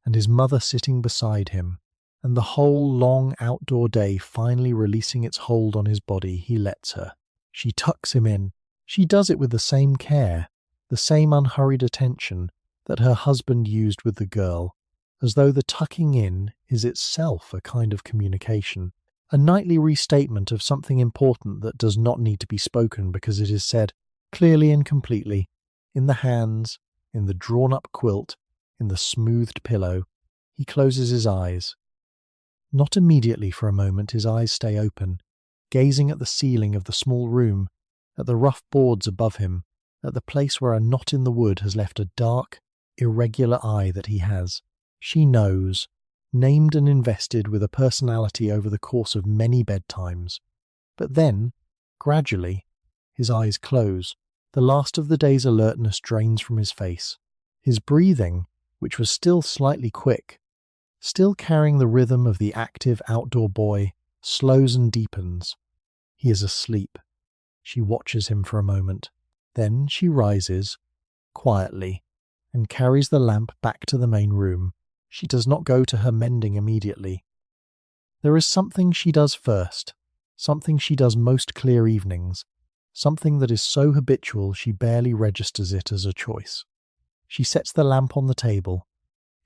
and his mother sitting beside him, and the whole long outdoor day finally releasing its hold on his body, he lets her. She tucks him in. She does it with the same care, the same unhurried attention that her husband used with the girl, as though the tucking in is itself a kind of communication, a nightly restatement of something important that does not need to be spoken because it is said clearly and completely, in the hands, in the drawn-up quilt, in the smoothed pillow. He closes his eyes. Not immediately for a moment his eyes stay open, gazing at the ceiling of the small room, at the rough boards above him, at the place where a knot in the wood has left a dark, irregular eye that he has. She knows, named and invested with a personality over the course of many bedtimes. But then, gradually, his eyes close. The last of the day's alertness drains from his face. His breathing, which was still slightly quick, still carrying the rhythm of the active outdoor boy, slows and deepens. He is asleep. She watches him for a moment. Then she rises, quietly, and carries the lamp back to the main room. She does not go to her mending immediately. There is something she does first, something she does most clear evenings, something that is so habitual she barely registers it as a choice. She sets the lamp on the table.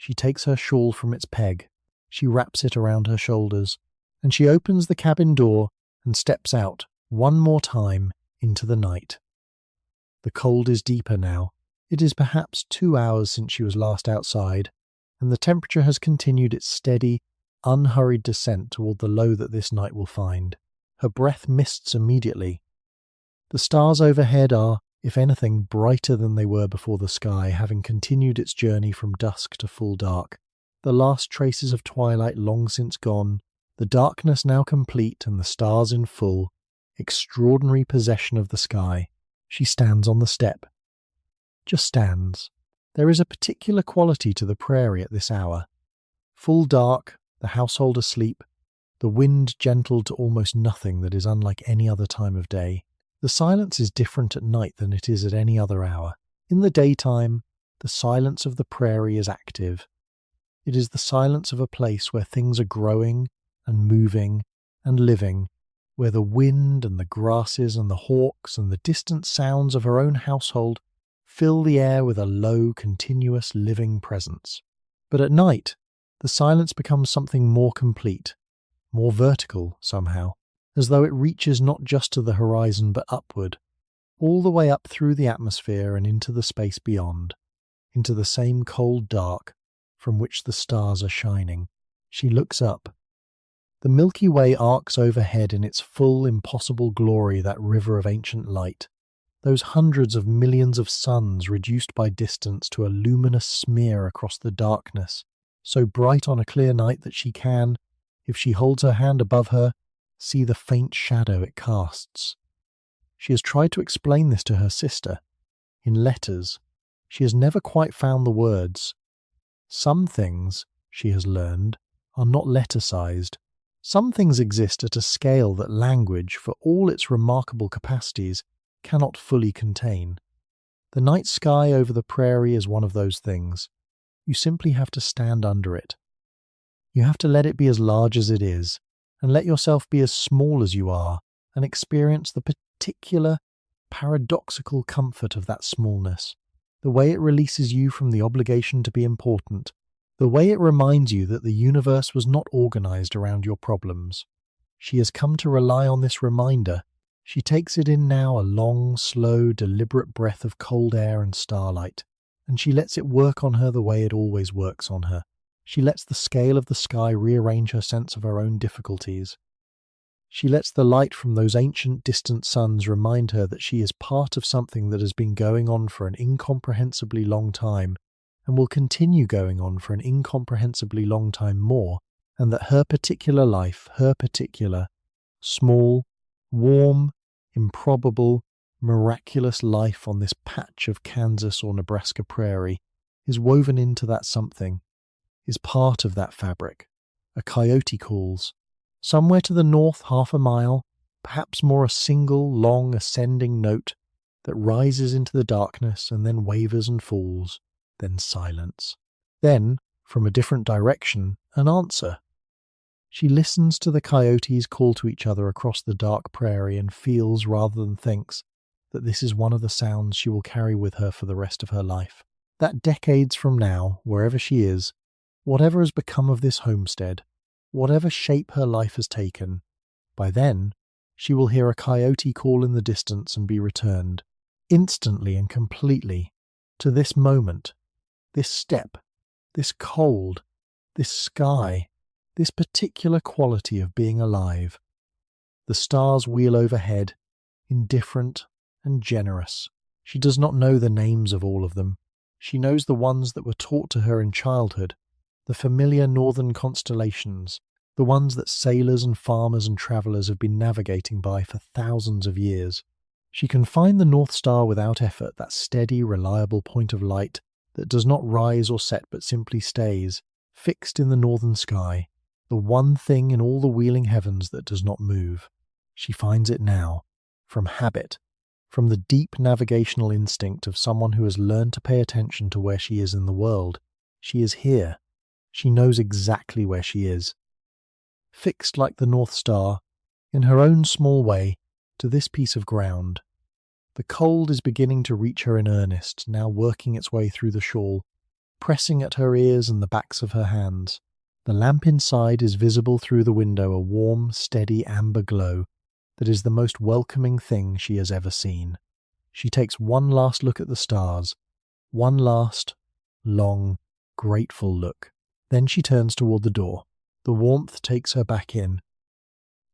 She takes her shawl from its peg. She wraps it around her shoulders, and she opens the cabin door and steps out one more time into the night. The cold is deeper now. It is perhaps 2 hours since she was last outside, and the temperature has continued its steady, unhurried descent toward the low that this night will find. Her breath mists immediately. The stars overhead are, if anything, brighter than they were before the sky, having continued its journey from dusk to full dark. The last traces of twilight long since gone, the darkness now complete and the stars in full, extraordinary possession of the sky. She stands on the step. Just stands. There is a particular quality to the prairie at this hour. Full dark, the household asleep, the wind gentled to almost nothing that is unlike any other time of day. The silence is different at night than it is at any other hour. In the daytime, the silence of the prairie is active. It is the silence of a place where things are growing and moving and living, where the wind and the grasses and the hawks and the distant sounds of her own household fill the air with a low, continuous, living presence. But at night, the silence becomes something more complete, more vertical somehow, as though it reaches not just to the horizon but upward, all the way up through the atmosphere and into the space beyond, into the same cold dark from which the stars are shining. She looks up. The Milky Way arcs overhead in its full, impossible glory, that river of ancient light. Those hundreds of millions of suns reduced by distance to a luminous smear across the darkness, so bright on a clear night that she can, if she holds her hand above her, see the faint shadow it casts. She has tried to explain this to her sister. In letters, she has never quite found the words. Some things, she has learned, are not letter-sized. Some things exist at a scale that language, for all its remarkable capacities, cannot fully contain. The night sky over the prairie is one of those things. You simply have to stand under it. You have to let it be as large as it is, and let yourself be as small as you are, and experience the particular, paradoxical comfort of that smallness, the way it releases you from the obligation to be important, the way it reminds you that the universe was not organized around your problems. She has come to rely on this reminder. She takes it in now, a long, slow, deliberate breath of cold air and starlight, and she lets it work on her the way it always works on her. She lets the scale of the sky rearrange her sense of her own difficulties. She lets the light from those ancient distant suns remind her that she is part of something that has been going on for an incomprehensibly long time, and will continue going on for an incomprehensibly long time more, and that her particular life, her particular, small, warm, improbable, miraculous life on this patch of Kansas or Nebraska prairie is woven into that something, is part of that fabric. A coyote calls. Somewhere to the north, 1/2 mile, perhaps more, a single, long, ascending note that rises into the darkness and then wavers and falls, then silence. Then, from a different direction, an answer. She listens to the coyotes call to each other across the dark prairie and feels, rather than thinks, that this is one of the sounds she will carry with her for the rest of her life. That decades from now, wherever she is, whatever has become of this homestead, whatever shape her life has taken, by then she will hear a coyote call in the distance and be returned, instantly and completely, to this moment, this step, this cold, this sky, this particular quality of being alive. The stars wheel overhead, indifferent and generous. She does not know the names of all of them. She knows the ones that were taught to her in childhood, the familiar northern constellations, the ones that sailors and farmers and travellers have been navigating by for thousands of years. She can find the North Star without effort, that steady, reliable point of light that does not rise or set but simply stays, fixed in the northern sky, the one thing in all the wheeling heavens that does not move. She finds it now, from habit, from the deep navigational instinct of someone who has learned to pay attention to where she is in the world. She is here. She knows exactly where she is. Fixed like the North Star, in her own small way, to this piece of ground. The cold is beginning to reach her in earnest, now working its way through the shawl, pressing at her ears and the backs of her hands. The lamp inside is visible through the window, a warm, steady amber glow that is the most welcoming thing she has ever seen. She takes one last look at the stars, one last, long, grateful look. Then she turns toward the door. The warmth takes her back in.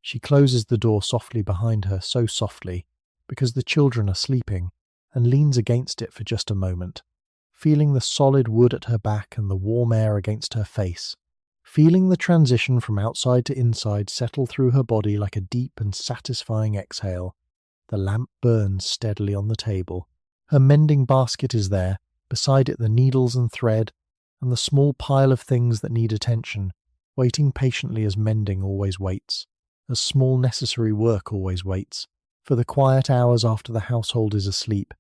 She closes the door softly behind her, so softly, because the children are sleeping, and leans against it for just a moment, feeling the solid wood at her back and the warm air against her face, feeling the transition from outside to inside settle through her body like a deep and satisfying exhale. The lamp burns steadily on the table. Her mending basket is there, beside it the needles and thread, and the small pile of things that need attention, waiting patiently as mending always waits, as small necessary work always waits. For the quiet hours after the household is asleep,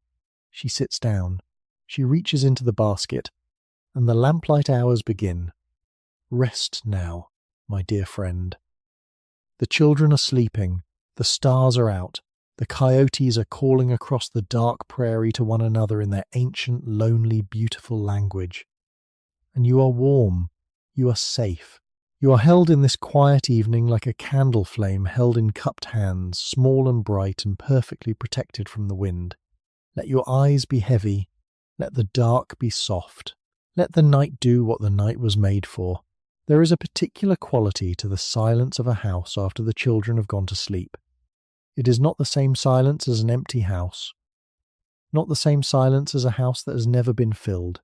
she sits down, she reaches into the basket, and the lamplight hours begin. Rest now, my dear friend. The children are sleeping, the stars are out, the coyotes are calling across the dark prairie to one another in their ancient, lonely, beautiful language. And you are warm, you are safe. You are held in this quiet evening like a candle flame held in cupped hands, small and bright and perfectly protected from the wind. Let your eyes be heavy, let the dark be soft, let the night do what the night was made for. There is a particular quality to the silence of a house after the children have gone to sleep. It is not the same silence as an empty house, not the same silence as a house that has never been filled.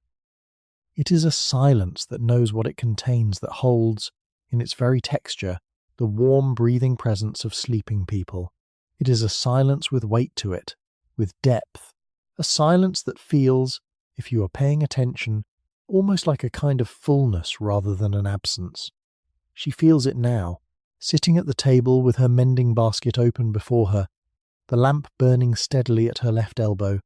It is a silence that knows what it contains, that holds, in its very texture, the warm breathing presence of sleeping people. It is a silence with weight to it, with depth, a silence that feels, if you are paying attention, almost like a kind of fullness rather than an absence. She feels it now, sitting at the table with her mending basket open before her, the lamp burning steadily at her left elbow.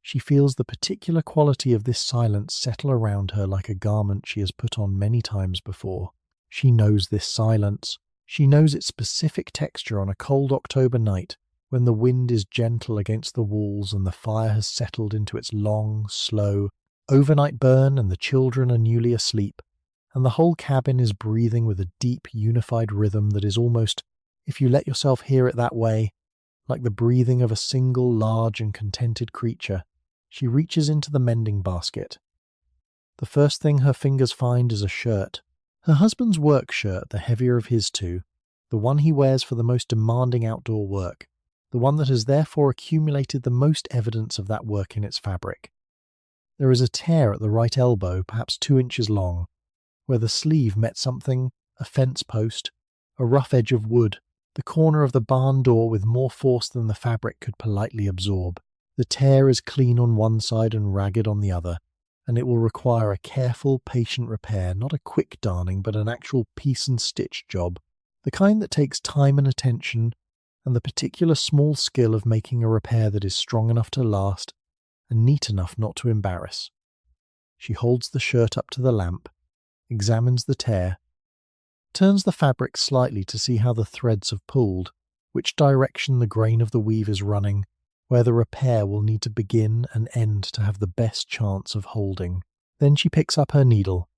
She feels the particular quality of this silence settle around her like a garment she has put on many times before. She knows this silence. She knows its specific texture on a cold October night, when the wind is gentle against the walls and the fire has settled into its long, slow, overnight burn and the children are newly asleep, and the whole cabin is breathing with a deep, unified rhythm that is almost, if you let yourself hear it that way, like the breathing of a single, large and contented creature. She reaches into the mending basket. The first thing her fingers find is a shirt. Her husband's work shirt, the heavier of his two, the one he wears for the most demanding outdoor work, the one that has therefore accumulated the most evidence of that work in its fabric. There is a tear at the right elbow, perhaps 2 inches long, where the sleeve met something, a fence post, a rough edge of wood, the corner of the barn door with more force than the fabric could politely absorb. The tear is clean on one side and ragged on the other, and it will require a careful, patient repair, not a quick darning, but an actual piece and stitch job, the kind that takes time and attention, and the particular small skill of making a repair that is strong enough to last, and neat enough not to embarrass. She holds the shirt up to the lamp, examines the tear, turns the fabric slightly to see how the threads have pulled, which direction the grain of the weave is running, where the repair will need to begin and end to have the best chance of holding. Then she picks up her needle.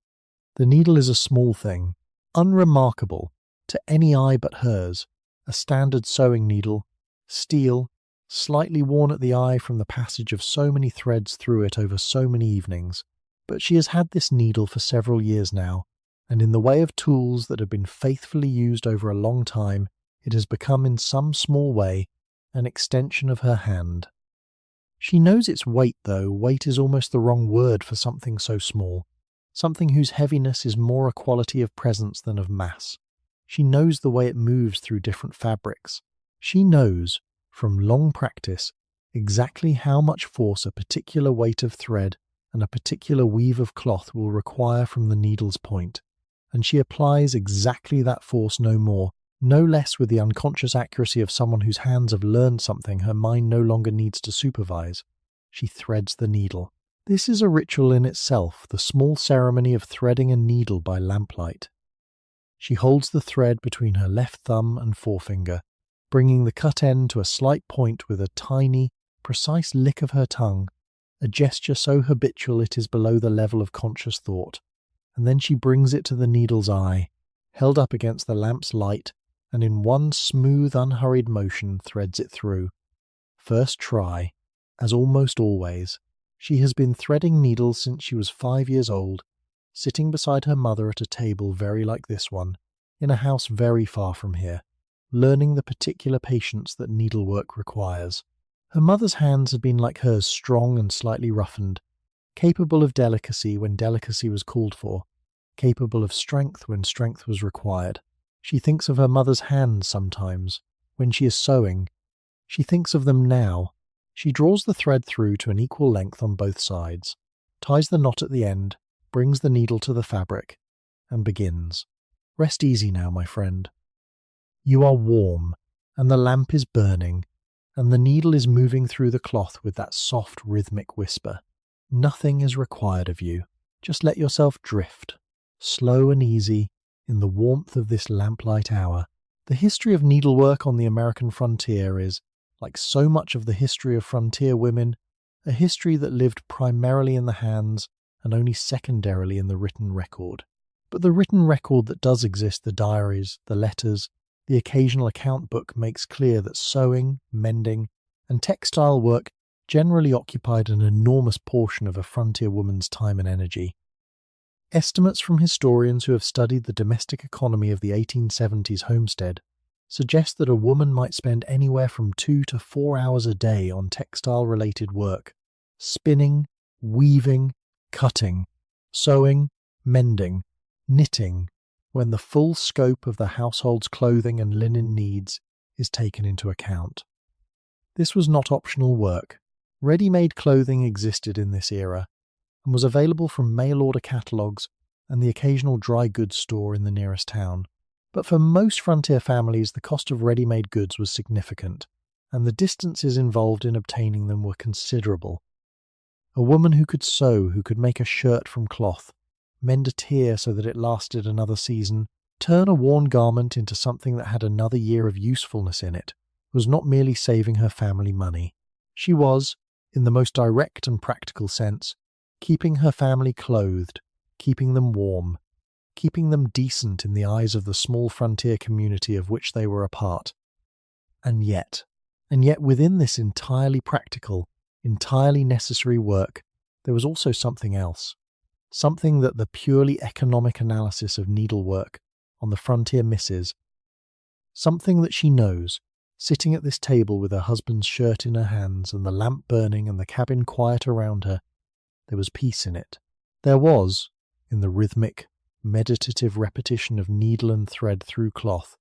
The needle is a small thing, unremarkable to any eye but hers, a standard sewing needle, steel, slightly worn at the eye from the passage of so many threads through it over so many evenings. But she has had this needle for several years now, and in the way of tools that have been faithfully used over a long time, it has become in some small way an extension of her hand. She knows its weight, though. Weight is almost the wrong word for something so small, something whose heaviness is more a quality of presence than of mass. She knows the way it moves through different fabrics. She knows, from long practice, exactly how much force a particular weight of thread and a particular weave of cloth will require from the needle's point, and she applies exactly that force, no more, no less, with the unconscious accuracy of someone whose hands have learned something her mind no longer needs to supervise. She threads the needle. This is a ritual in itself, the small ceremony of threading a needle by lamplight. She holds the thread between her left thumb and forefinger, bringing the cut end to a slight point with a tiny, precise lick of her tongue, a gesture so habitual it is below the level of conscious thought, and then she brings it to the needle's eye, held up against the lamp's light, and in one smooth, unhurried motion threads it through. First try, as almost always, she has been threading needles since she was 5 years old, sitting beside her mother at a table very like this one, in a house very far from here, learning the particular patience that needlework requires. Her mother's hands had been like hers, strong and slightly roughened, capable of delicacy when delicacy was called for, capable of strength when strength was required. She thinks of her mother's hands sometimes, when she is sewing. She thinks of them now. She draws the thread through to an equal length on both sides, ties the knot at the end, brings the needle to the fabric, and begins. Rest easy now, my friend. You are warm, and the lamp is burning, and the needle is moving through the cloth with that soft rhythmic whisper. Nothing is required of you. Just let yourself drift, slow and easy, in the warmth of this lamplight hour. The history of needlework on the American frontier is, like so much of the history of frontier women, a history that lived primarily in the hands and only secondarily in the written record. But the written record that does exist, the diaries, the letters, the occasional account book, makes clear that sewing, mending, and textile work generally occupied an enormous portion of a frontier woman's time and energy. Estimates from historians who have studied the domestic economy of the 1870s homestead suggest that a woman might spend anywhere from 2 to 4 hours a day on textile-related work, spinning, weaving, cutting, sewing, mending, knitting, when the full scope of the household's clothing and linen needs is taken into account. This was not optional work. Ready-made clothing existed in this era, and was available from mail-order catalogues and the occasional dry goods store in the nearest town. But for most frontier families, the cost of ready-made goods was significant, and the distances involved in obtaining them were considerable. A woman who could sew, who could make a shirt from cloth, mend a tear so that it lasted another season, turn a worn garment into something that had another year of usefulness in it, was not merely saving her family money. She was, in the most direct and practical sense, keeping her family clothed, keeping them warm, keeping them decent in the eyes of the small frontier community of which they were a part. And yet within this entirely practical, entirely necessary work, there was also something else. Something that the purely economic analysis of needlework on the frontier misses. Something that she knows, sitting at this table with her husband's shirt in her hands and the lamp burning and the cabin quiet around her. There was peace in it. There was, in the rhythmic, meditative repetition of needle and thread through cloth,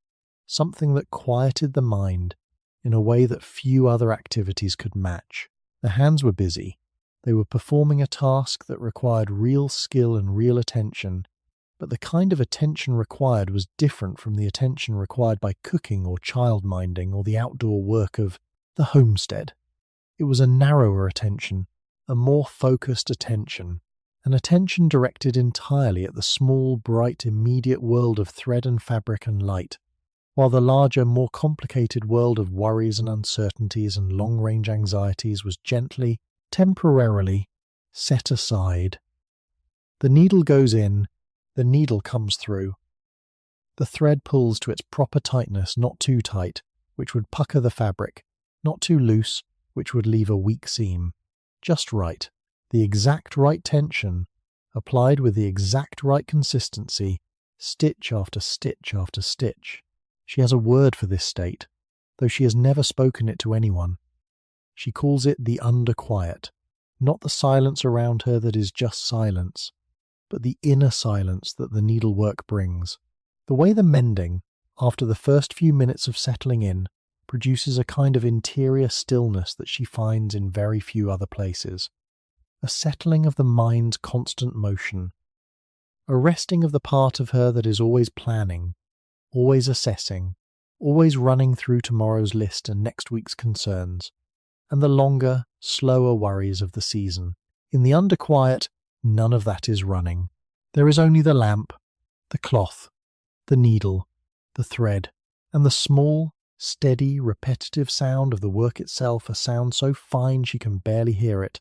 something that quieted the mind in a way that few other activities could match. The hands were busy. They were performing a task that required real skill and real attention, but the kind of attention required was different from the attention required by cooking or child-minding or the outdoor work of the homestead. It was a narrower attention, a more focused attention, an attention directed entirely at the small, bright, immediate world of thread and fabric and light, while the larger, more complicated world of worries and uncertainties and long-range anxieties was gently, temporarily, set aside. The needle goes in, the needle comes through. The thread pulls to its proper tightness, not too tight, which would pucker the fabric, not too loose, which would leave a weak seam. Just right, the exact right tension, applied with the exact right consistency, stitch after stitch after stitch. She has a word for this state, though she has never spoken it to anyone. She calls it the underquiet, not the silence around her that is just silence, but the inner silence that the needlework brings. The way the mending, after the first few minutes of settling in, produces a kind of interior stillness that she finds in very few other places. A settling of the mind's constant motion. A resting of the part of her that is always planning, always assessing, always running through tomorrow's list and next week's concerns, and the longer, slower worries of the season. In the underquiet, none of that is running. There is only the lamp, the cloth, the needle, the thread, and the small, steady, repetitive sound of the work itself, a sound so fine she can barely hear it.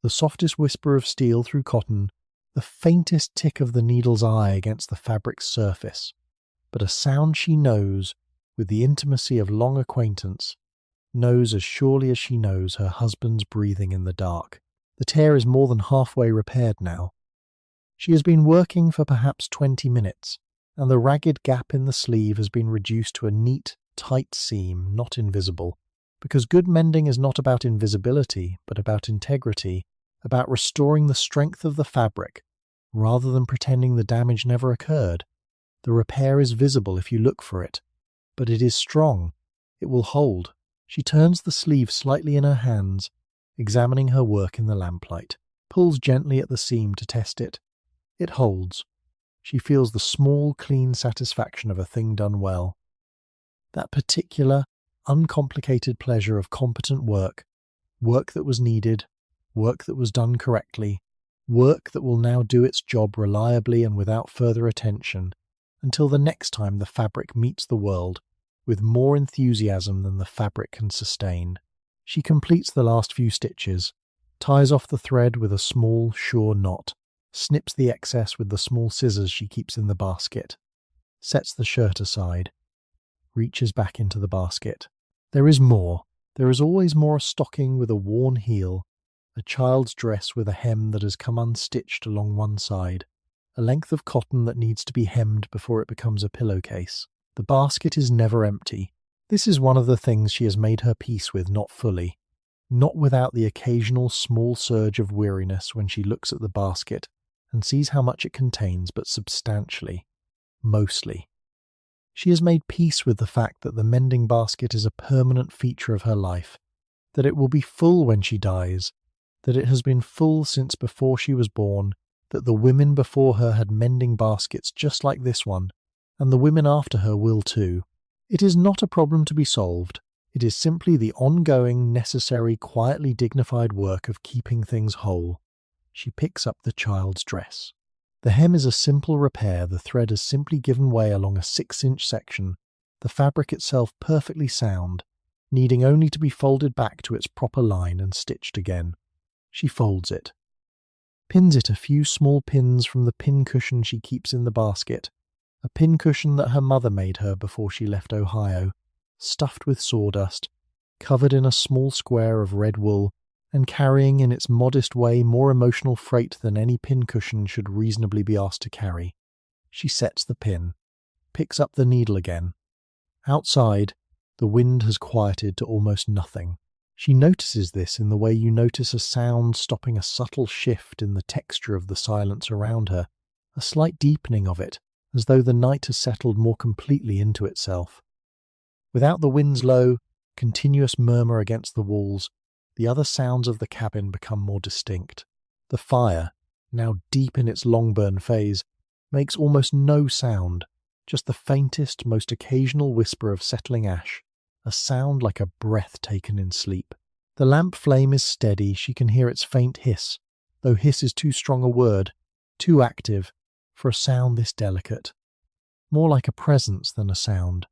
The softest whisper of steel through cotton, the faintest tick of the needle's eye against the fabric's surface, but a sound she knows, with the intimacy of long acquaintance, knows as surely as she knows her husband's breathing in the dark. The tear is more than halfway repaired now. She has been working for perhaps 20 minutes, and the ragged gap in the sleeve has been reduced to a neat, tight seam, not invisible, because good mending is not about invisibility, but about integrity, about restoring the strength of the fabric, rather than pretending the damage never occurred. The repair is visible if you look for it, but it is strong. It will hold. She turns the sleeve slightly in her hands, examining her work in the lamplight, pulls gently at the seam to test it. It holds. She feels the small, clean satisfaction of a thing done well. That particular, uncomplicated pleasure of competent work, work that was needed, work that was done correctly, work that will now do its job reliably and without further attention, until the next time the fabric meets the world, with more enthusiasm than the fabric can sustain. She completes the last few stitches, ties off the thread with a small, sure knot, snips the excess with the small scissors she keeps in the basket, sets the shirt aside, reaches back into the basket. There is more. There is always more: a stocking with a worn heel, a child's dress with a hem that has come unstitched along one side, a length of cotton that needs to be hemmed before it becomes a pillowcase. The basket is never empty. This is one of the things she has made her peace with, not fully, not without the occasional small surge of weariness when she looks at the basket and sees how much it contains, but substantially, mostly. She has made peace with the fact that the mending basket is a permanent feature of her life, that it will be full when she dies, that it has been full since before she was born, that the women before her had mending baskets just like this one, and the women after her will too. It is not a problem to be solved. It is simply the ongoing, necessary, quietly dignified work of keeping things whole. She picks up the child's dress. The hem is a simple repair. The thread has simply given way along a 6-inch section, the fabric itself perfectly sound, needing only to be folded back to its proper line and stitched again. She folds it, pins it a few small pins from the pincushion she keeps in the basket, a pincushion that her mother made her before she left Ohio, stuffed with sawdust, covered in a small square of red wool, and carrying in its modest way more emotional freight than any pincushion should reasonably be asked to carry. She sets the pin, picks up the needle again. Outside, the wind has quieted to almost nothing. She notices this in the way you notice a sound stopping, a subtle shift in the texture of the silence around her, a slight deepening of it, as though the night has settled more completely into itself. Without the wind's low, continuous murmur against the walls, the other sounds of the cabin become more distinct. The fire, now deep in its long burn phase, makes almost no sound, just the faintest, most occasional whisper of settling ash, a sound like a breath taken in sleep. The lamp flame is steady. She can hear its faint hiss, though hiss is too strong a word, too active, for a sound this delicate. More like a presence than a sound,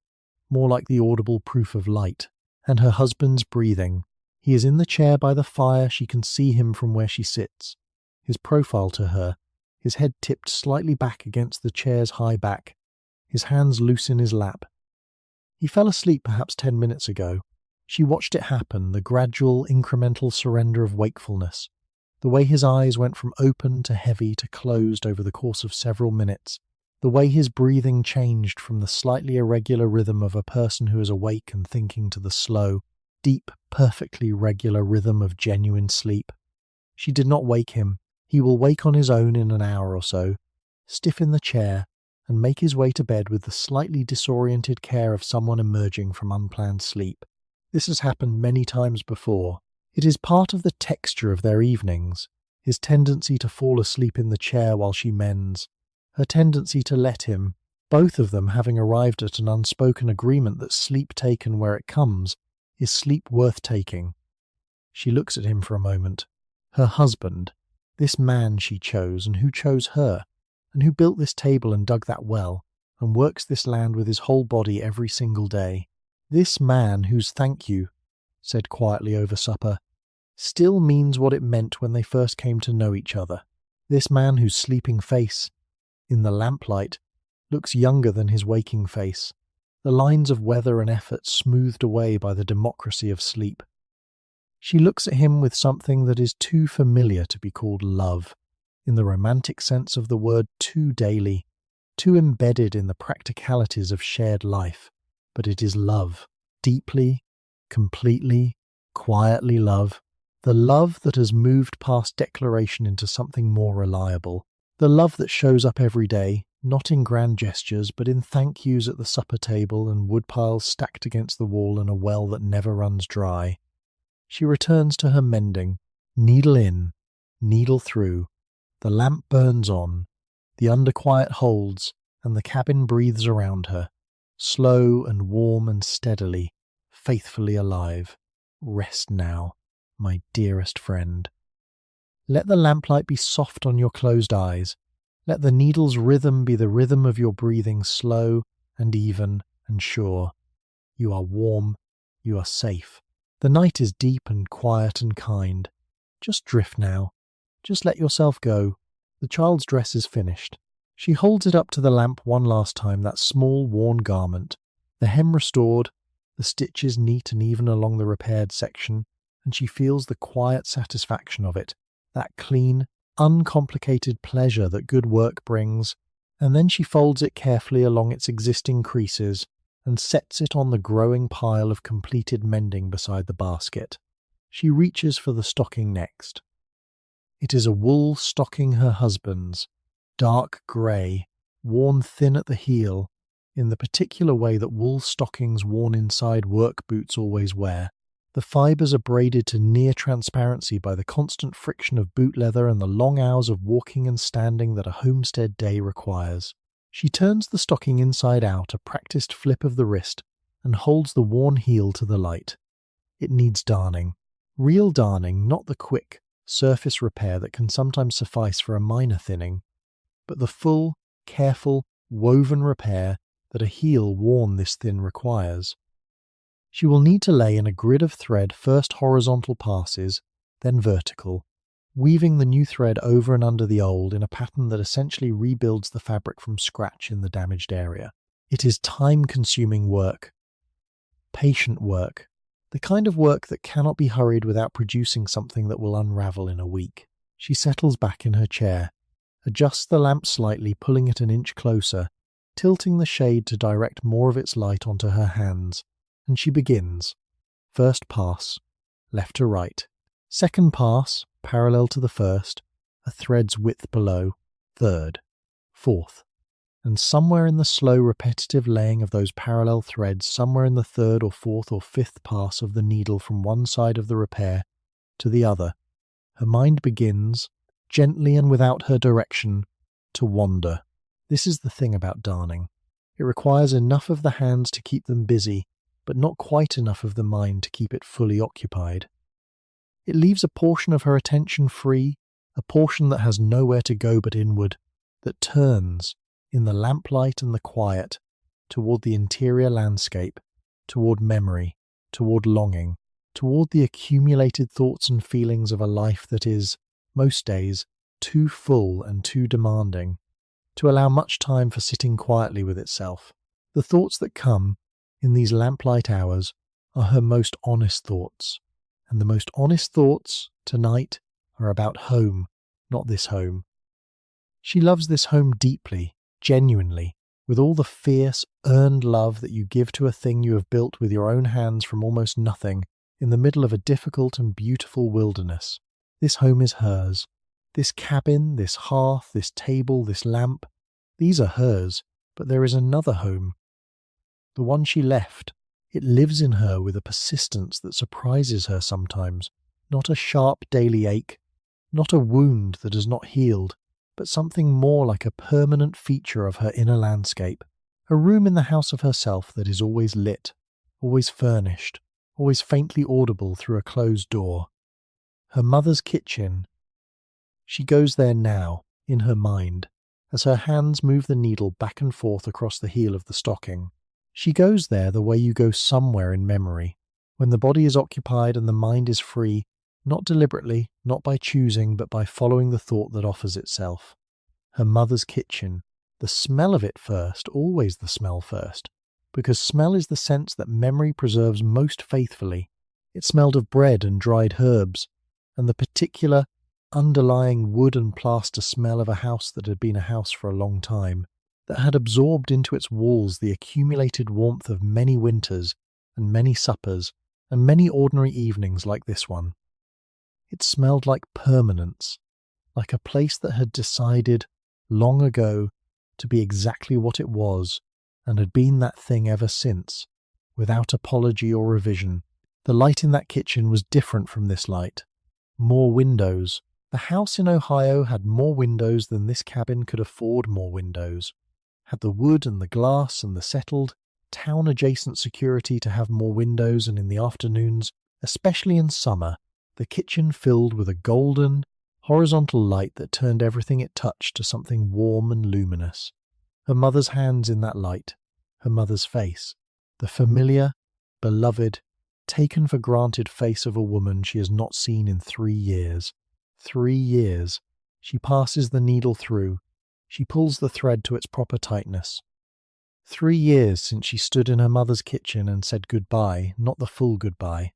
more like the audible proof of light. And her husband's breathing. He is in the chair by the fire. She can see him from where she sits, his profile to her, his head tipped slightly back against the chair's high back, his hands loose in his lap. He fell asleep perhaps 10 minutes ago. She watched it happen, the gradual, incremental surrender of wakefulness, the way his eyes went from open to heavy to closed over the course of several minutes, The way his breathing changed from the slightly irregular rhythm of a person who is awake and thinking to the slow, deep, perfectly regular rhythm of genuine sleep. She did not wake him. He will wake on his own in an hour or so, stiff in the chair, and make his way to bed with the slightly disoriented care of someone emerging from unplanned sleep. This has happened many times before. It is part of the texture of their evenings, his tendency to fall asleep in the chair while she mends, her tendency to let him, both of them having arrived at an unspoken agreement that sleep taken where it comes is sleep worth taking. She looks at him for a moment. Her husband, this man she chose and who chose her, and who built this table and dug that well, and works this land with his whole body every single day. This man whose thank you, said quietly over supper, still means what it meant when they first came to know each other. This man whose sleeping face, in the lamplight, looks younger than his waking face, the lines of weather and effort smoothed away by the democracy of sleep. She looks at him with something that is too familiar to be called love, in the romantic sense of the word too daily, too embedded in the practicalities of shared life. But it is love, deeply, completely, quietly love, the love that has moved past declaration into something more reliable, the love that shows up every day, not in grand gestures, but in thank yous at the supper table and woodpiles stacked against the wall and a well that never runs dry. She returns to her mending, needle in, needle through. The lamp burns on, the underquiet holds, and the cabin breathes around her, slow and warm and steadily, faithfully alive. Rest now, my dearest friend. Let the lamplight be soft on your closed eyes. Let the needle's rhythm be the rhythm of your breathing, slow and even and sure. You are warm, you are safe. The night is deep and quiet and kind. Just drift now. Just let yourself go. The child's dress is finished. She holds it up to the lamp one last time, that small, worn garment, the hem restored, the stitches neat and even along the repaired section, and she feels the quiet satisfaction of it, that clean, uncomplicated pleasure that good work brings, and then she folds it carefully along its existing creases and sets it on the growing pile of completed mending beside the basket. She reaches for the stocking next. It is a wool stocking her husband's, dark grey, worn thin at the heel, in the particular way that wool stockings worn inside work boots always wear. The fibres are braided to near transparency by the constant friction of boot leather and the long hours of walking and standing that a homestead day requires. She turns the stocking inside out, a practised flip of the wrist, and holds the worn heel to the light. It needs darning. Real darning, not the quick, surface repair that can sometimes suffice for a minor thinning, but the full, careful, woven repair that a heel worn this thin requires. She will need to lay in a grid of thread first horizontal passes, then vertical, weaving the new thread over and under the old in a pattern that essentially rebuilds the fabric from scratch in the damaged area. It is time-consuming work, patient work, the kind of work that cannot be hurried without producing something that will unravel in a week. She settles back in her chair, adjusts the lamp slightly, pulling it an inch closer, tilting the shade to direct more of its light onto her hands, and she begins. First pass, left to right. Second pass, parallel to the first, a thread's width below. Third. Fourth. And somewhere in the slow, repetitive laying of those parallel threads, somewhere in the third or fourth or fifth pass of the needle from one side of the repair to the other, her mind begins, gently and without her direction, to wander. This is the thing about darning. It requires enough of the hands to keep them busy, but not quite enough of the mind to keep it fully occupied. It leaves a portion of her attention free, a portion that has nowhere to go but inward, that turns, in the lamplight and the quiet, toward the interior landscape, toward memory, toward longing, toward the accumulated thoughts and feelings of a life that is, most days, too full and too demanding, to allow much time for sitting quietly with itself. The thoughts that come, in these lamplight hours, are her most honest thoughts. And the most honest thoughts, tonight, are about home, not this home. She loves this home deeply, genuinely, with all the fierce, earned love that you give to a thing you have built with your own hands from almost nothing, in the middle of a difficult and beautiful wilderness. This home is hers. This cabin, this hearth, this table, this lamp, these are hers, but there is another home. The one she left. It lives in her with a persistence that surprises her sometimes. Not a sharp daily ache, not a wound that has not healed, but something more like a permanent feature of her inner landscape. A room in the house of herself that is always lit, always furnished, always faintly audible through a closed door. Her mother's kitchen. She goes there now, in her mind, as her hands move the needle back and forth across the heel of the stocking. She goes there the way you go somewhere in memory, when the body is occupied and the mind is free, not deliberately, not by choosing, but by following the thought that offers itself. Her mother's kitchen. The smell of it first, always the smell first, because smell is the sense that memory preserves most faithfully. It smelled of bread and dried herbs, and the particular underlying wood and plaster smell of a house that had been a house for a long time, that had absorbed into its walls the accumulated warmth of many winters and many suppers and many ordinary evenings like this one. It smelled like permanence, like a place that had decided long ago to be exactly what it was and had been that thing ever since, without apology or revision. The light in that kitchen was different from this light. More windows. The house in Ohio had more windows than this cabin could afford more windows. Had the wood and the glass and the settled, town-adjacent security to have more windows, and in the afternoons, especially in summer, the kitchen filled with a golden, horizontal light that turned everything it touched to something warm and luminous. Her mother's hands in that light, her mother's face, the familiar, beloved, taken for granted face of a woman she has not seen in 3 years. 3 years. She passes the needle through. She pulls the thread to its proper tightness. 3 years since she stood in her mother's kitchen and said goodbye, not the full goodbye,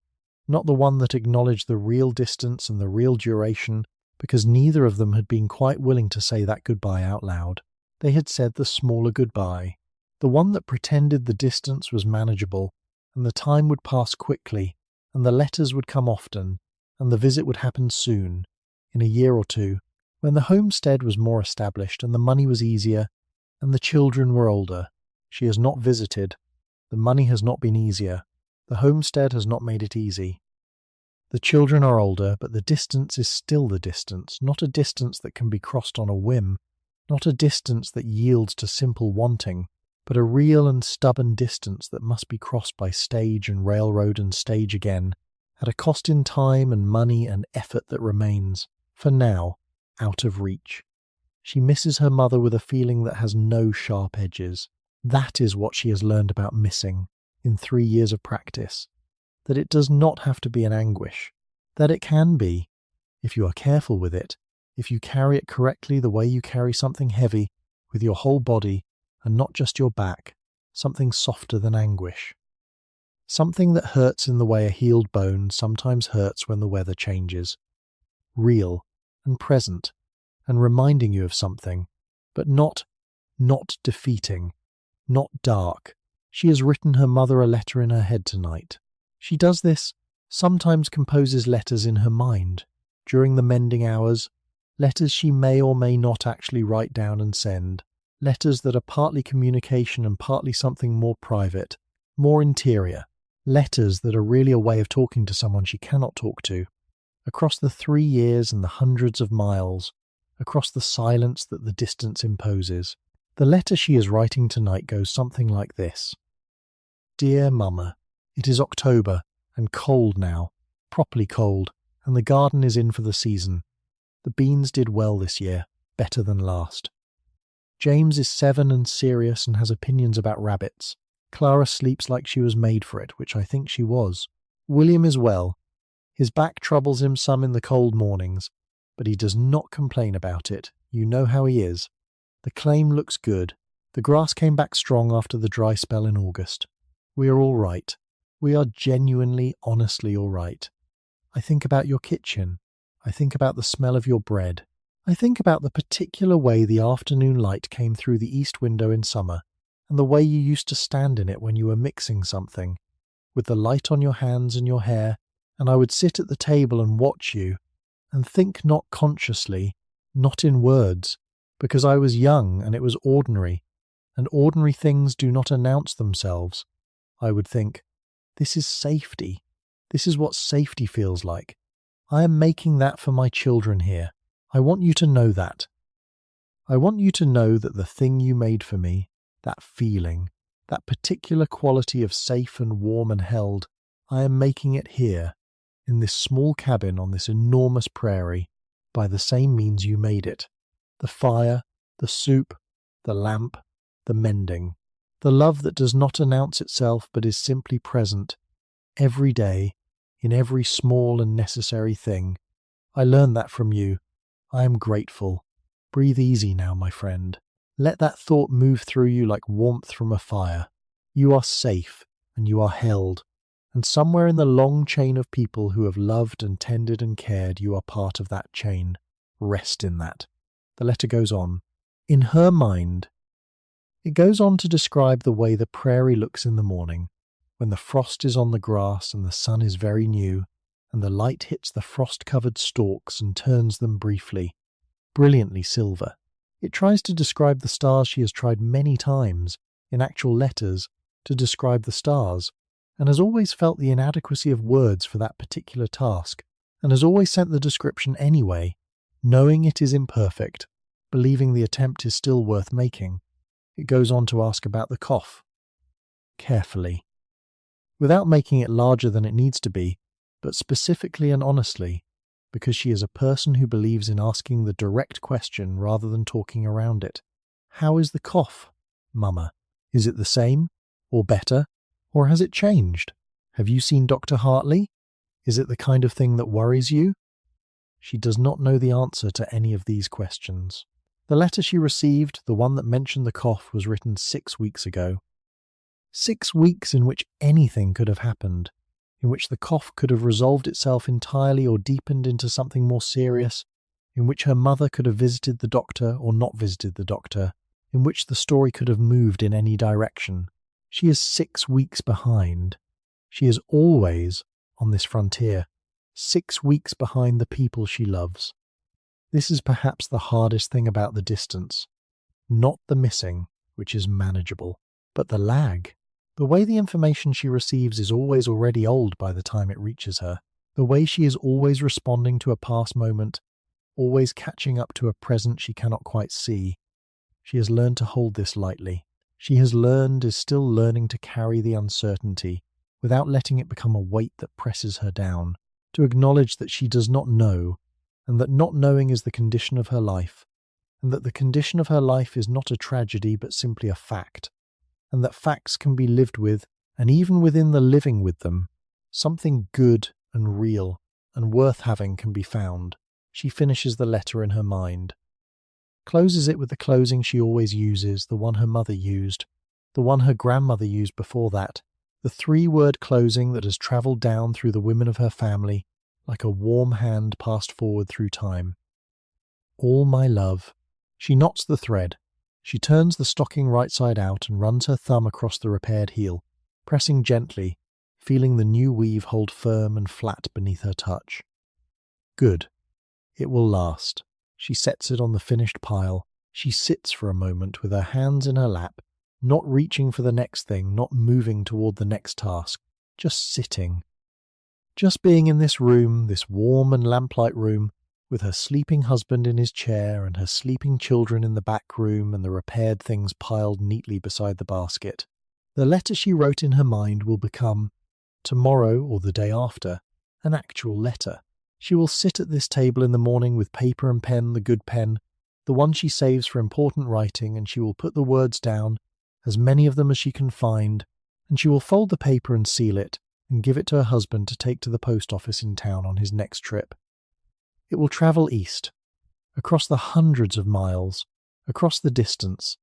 not the one that acknowledged the real distance and the real duration, because neither of them had been quite willing to say that goodbye out loud. They had said the smaller goodbye, the one that pretended the distance was manageable, and the time would pass quickly, and the letters would come often, and the visit would happen soon, in a year or two, when the homestead was more established and the money was easier and the children were older. She has not visited. The money has not been easier. The homestead has not made it easy. The children are older, but the distance is still the distance, not a distance that can be crossed on a whim, not a distance that yields to simple wanting, but a real and stubborn distance that must be crossed by stage and railroad and stage again, at a cost in time and money and effort that remains, for now, out of reach. She misses her mother with a feeling that has no sharp edges. That is what she has learned about missing in 3 years of practice. That it does not have to be an anguish. That it can be, if you are careful with it, if you carry it correctly the way you carry something heavy, with your whole body, and not just your back, something softer than anguish. Something that hurts in the way a healed bone sometimes hurts when the weather changes. Real and present, and reminding you of something, but not defeating, not dark. She has written her mother a letter in her head tonight. She does this, sometimes composes letters in her mind, during the mending hours, letters she may or may not actually write down and send, letters that are partly communication and partly something more private, more interior, letters that are really a way of talking to someone she cannot talk to, across the 3 years and the hundreds of miles, across the silence that the distance imposes. The letter she is writing tonight goes something like this. Dear Mama, it is October, and cold now, properly cold, and the garden is in for the season. The beans did well this year, better than last. James is 7 and serious and has opinions about rabbits. Clara sleeps like she was made for it, which I think she was. William is well. His back troubles him some in the cold mornings, but he does not complain about it. You know how he is. The claim looks good. The grass came back strong after the dry spell in August. We are all right. We are genuinely, honestly all right. I think about your kitchen. I think about the smell of your bread. I think about the particular way the afternoon light came through the east window in summer, and the way you used to stand in it when you were mixing something, with the light on your hands and your hair, and I would sit at the table and watch you, and think not consciously, not in words, because I was young and it was ordinary, and ordinary things do not announce themselves. I would think, this is safety. This is what safety feels like. I am making that for my children here. I want you to know that. I want you to know that the thing you made for me, that feeling, that particular quality of safe and warm and held, I am making it here, in this small cabin on this enormous prairie, by the same means you made it. The fire, the soup, the lamp, the mending, the love that does not announce itself but is simply present, every day, in every small and necessary thing. I learned that from you. I am grateful. Breathe easy now, my friend. Let that thought move through you like warmth from a fire. You are safe, and you are held, and somewhere in the long chain of people who have loved and tended and cared, you are part of that chain. Rest in that. The letter goes on. In her mind, it goes on to describe the way the prairie looks in the morning, when the frost is on the grass and the sun is very new, and the light hits the frost-covered stalks and turns them briefly, brilliantly silver. It tries to describe the stars she has tried many times, in actual letters, to describe the stars, and has always felt the inadequacy of words for that particular task, and has always sent the description anyway, knowing it is imperfect, believing the attempt is still worth making. It goes on to ask about the cough. Carefully. Without making it larger than it needs to be, but specifically and honestly, because she is a person who believes in asking the direct question rather than talking around it. How is the cough, Mama? Is it the same? Or better? Or has it changed? Have you seen Dr. Hartley? Is it the kind of thing that worries you? She does not know the answer to any of these questions. The letter she received, the one that mentioned the cough, was written 6 weeks ago. 6 weeks in which anything could have happened, in which the cough could have resolved itself entirely or deepened into something more serious, in which her mother could have visited the doctor or not visited the doctor, in which the story could have moved in any direction. She is 6 weeks behind. She is always on this frontier, 6 weeks behind the people she loves. This is perhaps the hardest thing about the distance. Not the missing, which is manageable, but the lag. The way the information she receives is always already old by the time it reaches her. The way she is always responding to a past moment, always catching up to a present she cannot quite see. She has learned to hold this lightly. She has learned, is still learning to carry the uncertainty, without letting it become a weight that presses her down, to acknowledge that she does not know, and that not knowing is the condition of her life, and that the condition of her life is not a tragedy but simply a fact, and that facts can be lived with, and even within the living with them, something good and real and worth having can be found. She finishes the letter in her mind, closes it with the closing she always uses, the one her mother used, the one her grandmother used before that, the 3-word closing that has travelled down through the women of her family, like a warm hand passed forward through time. All my love. She knots the thread. She turns the stocking right side out and runs her thumb across the repaired heel, pressing gently, feeling the new weave hold firm and flat beneath her touch. Good. It will last. She sets it on the finished pile. She sits for a moment with her hands in her lap, not reaching for the next thing, not moving toward the next task, just sitting. Just being in this room, this warm and lamplight room, with her sleeping husband in his chair and her sleeping children in the back room and the repaired things piled neatly beside the basket. The letter she wrote in her mind will become, tomorrow or the day after, an actual letter. She will sit at this table in the morning with paper and pen, the good pen, the one she saves for important writing, and she will put the words down, as many of them as she can find, and she will fold the paper and seal it, and give it to her husband to take to the post office in town on his next trip. It will travel east, across the hundreds of miles, across the distance,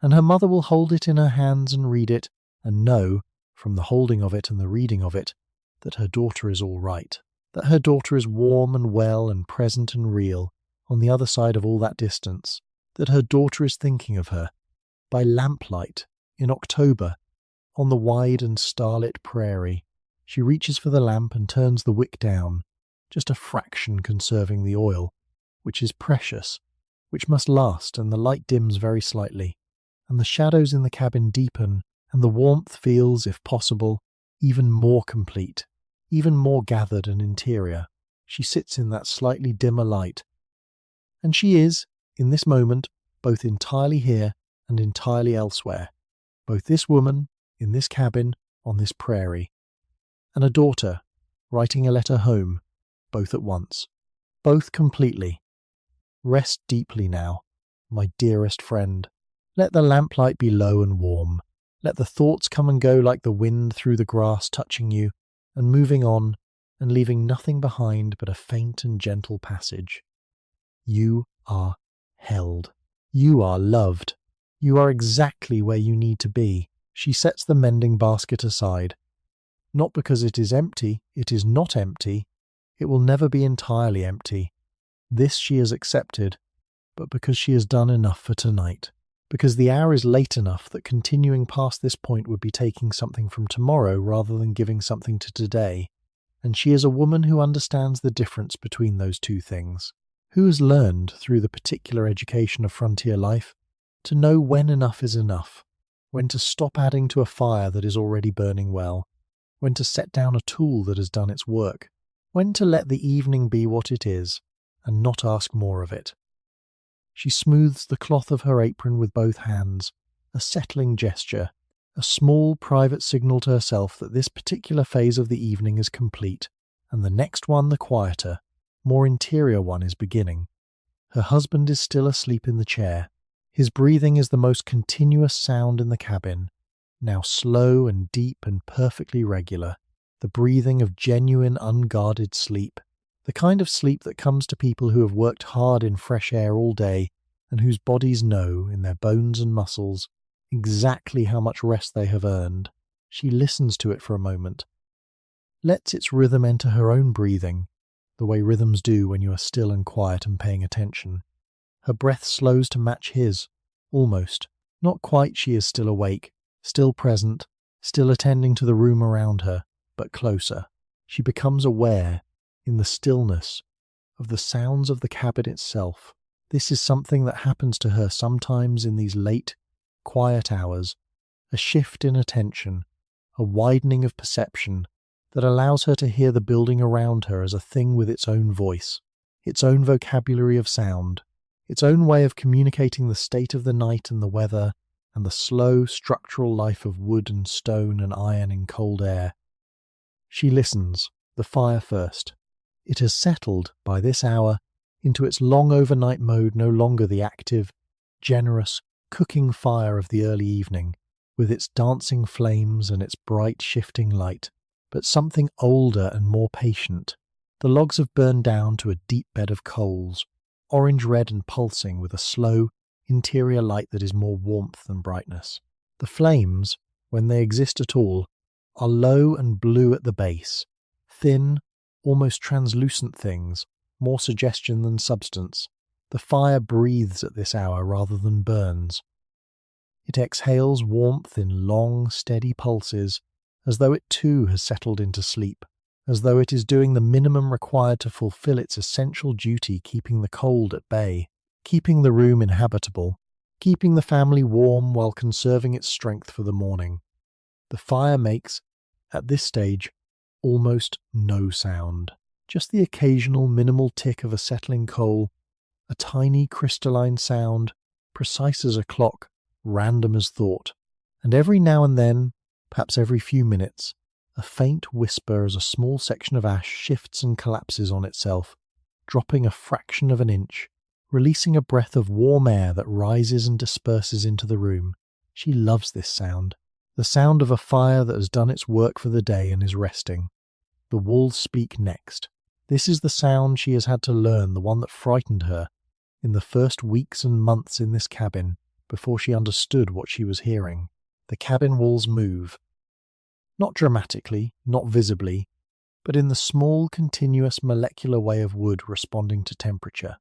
and her mother will hold it in her hands and read it, and know, from the holding of it and the reading of it, that her daughter is all right, that her daughter is warm and well and present and real, on the other side of all that distance, that her daughter is thinking of her, by lamplight, in October, on the wide and starlit prairie. She reaches for the lamp and turns the wick down, just a fraction conserving the oil, which is precious, which must last, and the light dims very slightly, and the shadows in the cabin deepen, and the warmth feels, if possible, even more complete, even more gathered and interior. She sits in that slightly dimmer light, and she is, in this moment, both entirely here and entirely elsewhere, both this woman, in this cabin, on this prairie, and a daughter, writing a letter home, both at once, both completely. Rest deeply now, my dearest friend. Let the lamplight be low and warm. Let the thoughts come and go like the wind through the grass, touching you, and moving on, and leaving nothing behind but a faint and gentle passage. You are held. You are loved. You are exactly where you need to be. She sets the mending basket aside. Not because it is empty, it is not empty. It will never be entirely empty. This she has accepted, but because she has done enough for tonight. Because the hour is late enough that continuing past this point would be taking something from tomorrow rather than giving something to today. And she is a woman who understands the difference between those two things, who has learned, through the particular education of frontier life, to know when enough is enough, when to stop adding to a fire that is already burning well, when to set down a tool that has done its work, when to let the evening be what it is, and not ask more of it. She smooths the cloth of her apron with both hands, a settling gesture, a small private signal to herself that this particular phase of the evening is complete, and the next one, the quieter, more interior one, is beginning. Her husband is still asleep in the chair. His breathing is the most continuous sound in the cabin, now slow and deep and perfectly regular, the breathing of genuine unguarded sleep, the kind of sleep that comes to people who have worked hard in fresh air all day and whose bodies know, in their bones and muscles, exactly how much rest they have earned. She listens to it for a moment, lets its rhythm enter her own breathing, the way rhythms do when you are still and quiet and paying attention. Her breath slows to match his, almost. Not quite. She is still awake, still present, still attending to the room around her, but closer. She becomes aware, in the stillness, of the sounds of the cabin itself. This is something that happens to her sometimes in these late, quiet hours, a shift in attention, a widening of perception that allows her to hear the building around her as a thing with its own voice, its own vocabulary of sound, its own way of communicating the state of the night and the weather and the slow structural life of wood and stone and iron in cold air. She listens, the fire first. It has settled, by this hour, into its long overnight mode, no longer the active, generous, cooking fire of the early evening, with its dancing flames and its bright shifting light, but something older and more patient. The logs have burned down to a deep bed of coals, orange-red and pulsing with a slow, interior light that is more warmth than brightness. The flames, when they exist at all, are low and blue at the base, thin, almost translucent things, more suggestion than substance. The fire breathes at this hour rather than burns. It exhales warmth in long, steady pulses, as though it too has settled into sleep, as though it is doing the minimum required to fulfill its essential duty, keeping the cold at bay, keeping the room inhabitable, keeping the family warm while conserving its strength for the morning. The fire makes, at this stage, almost no sound, just the occasional minimal tick of a settling coal, a tiny crystalline sound, precise as a clock, random as thought, and every now and then, perhaps every few minutes, a faint whisper as a small section of ash shifts and collapses on itself, dropping a fraction of an inch, releasing a breath of warm air that rises and disperses into the room. She loves this sound, the sound of a fire that has done its work for the day and is resting. The wolves speak next. This is the sound she has had to learn, the one that frightened her in the first weeks and months in this cabin before she understood what she was hearing. The cabin walls move. Not dramatically, not visibly, but in the small, continuous molecular way of wood responding to temperature.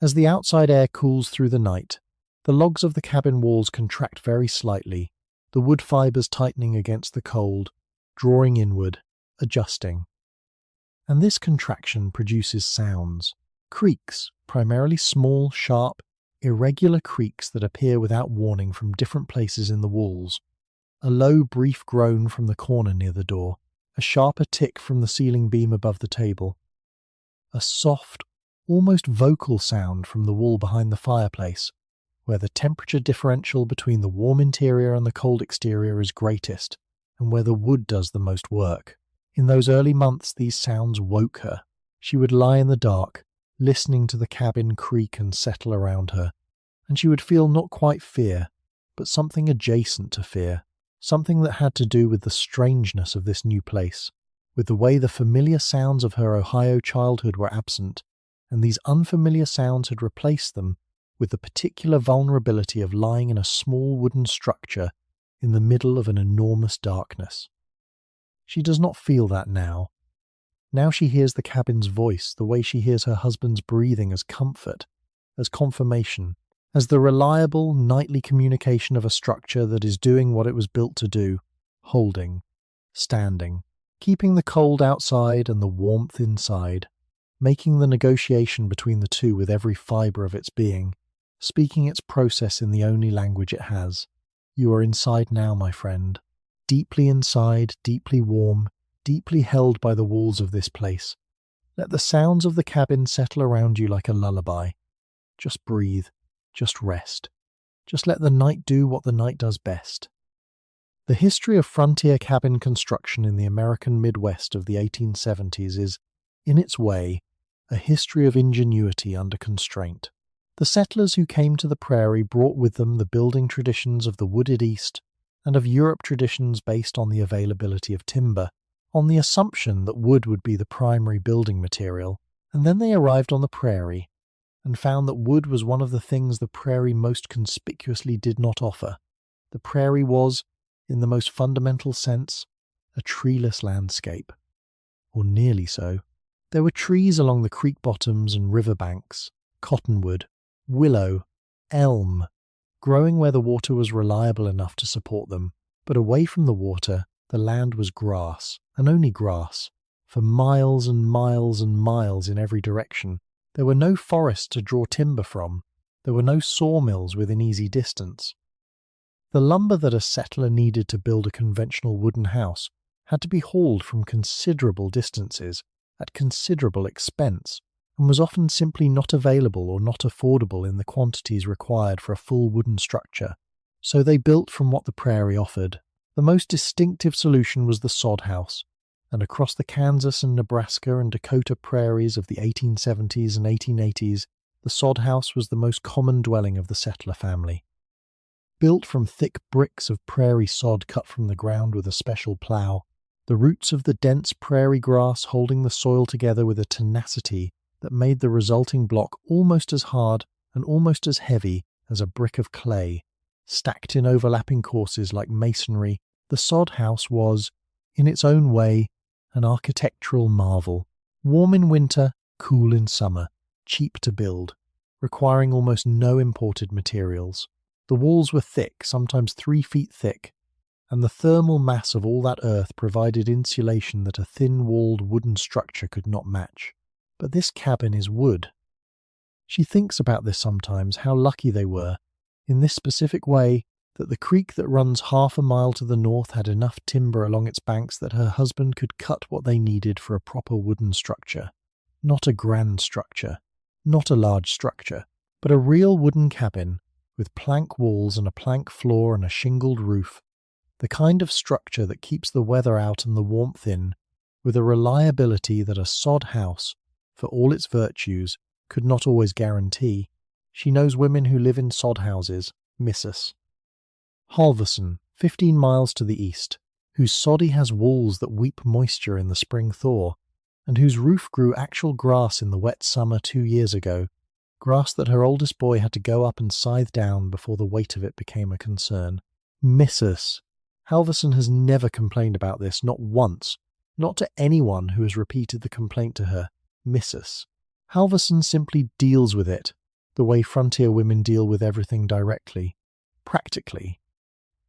As the outside air cools through the night, the logs of the cabin walls contract very slightly, the wood fibers tightening against the cold, drawing inward, adjusting. And this contraction produces sounds, creaks, primarily small, sharp, irregular creaks that appear without warning from different places in the walls. A low, brief groan from the corner near the door, a sharper tick from the ceiling beam above the table, a soft, almost vocal sound from the wall behind the fireplace, where the temperature differential between the warm interior and the cold exterior is greatest, and where the wood does the most work. In those early months, these sounds woke her. She would lie in the dark, listening to the cabin creak and settle around her, and she would feel not quite fear, but something adjacent to fear, something that had to do with the strangeness of this new place, with the way the familiar sounds of her Ohio childhood were absent, and these unfamiliar sounds had replaced them with the particular vulnerability of lying in a small wooden structure in the middle of an enormous darkness. She does not feel that now. Now she hears the cabin's voice, the way she hears her husband's breathing, as comfort, as confirmation, as the reliable nightly communication of a structure that is doing what it was built to do, holding, standing, keeping the cold outside and the warmth inside, making the negotiation between the two with every fibre of its being, speaking its process in the only language it has. You are inside now, my friend. Deeply inside, deeply warm, deeply held by the walls of this place. Let the sounds of the cabin settle around you like a lullaby. Just breathe. Just rest. Just let the night do what the night does best. The history of frontier cabin construction in the American Midwest of the 1870s is, in its way, a history of ingenuity under constraint. The settlers who came to the prairie brought with them the building traditions of the wooded East and of Europe traditions based on the availability of timber, on the assumption that wood would be the primary building material, and then they arrived on the prairie and found that wood was one of the things the prairie most conspicuously did not offer. The prairie was, in the most fundamental sense, a treeless landscape. Or nearly so. There were trees along the creek bottoms and river banks, cottonwood, willow, elm, growing where the water was reliable enough to support them, but away from the water, the land was grass, and only grass, for miles and miles and miles in every direction. There were no forests to draw timber from. There were no sawmills within easy distance. The lumber that a settler needed to build a conventional wooden house had to be hauled from considerable distances, at considerable expense, and was often simply not available or not affordable in the quantities required for a full wooden structure. So they built from what the prairie offered. The most distinctive solution was the sod house, and across the Kansas and Nebraska and Dakota prairies of the 1870s and 1880s, the sod house was the most common dwelling of the settler family. Built from thick bricks of prairie sod cut from the ground with a special plough, the roots of the dense prairie grass holding the soil together with a tenacity that made the resulting block almost as hard and almost as heavy as a brick of clay, stacked in overlapping courses like masonry, the sod house was, in its own way, an architectural marvel, warm in winter, cool in summer, cheap to build, requiring almost no imported materials. The walls were thick, sometimes 3 feet thick, and the thermal mass of all that earth provided insulation that a thin-walled wooden structure could not match. But this cabin is wood. She thinks about this sometimes, how lucky they were, in this specific way, that the creek that runs half a mile to the north had enough timber along its banks that her husband could cut what they needed for a proper wooden structure. Not a grand structure, not a large structure, but a real wooden cabin, with plank walls and a plank floor and a shingled roof, the kind of structure that keeps the weather out and the warmth in, with a reliability that a sod house, for all its virtues, could not always guarantee. She knows women who live in sod houses, miss us. Halverson, 15 miles to the east, whose soddy has walls that weep moisture in the spring thaw, and whose roof grew actual grass in the wet summer 2 years ago, grass that her oldest boy had to go up and scythe down before the weight of it became a concern. Miss us. Halverson has never complained about this, not once, not to anyone who has repeated the complaint to her. Miss us. Halverson simply deals with it, the way frontier women deal with everything directly, practically,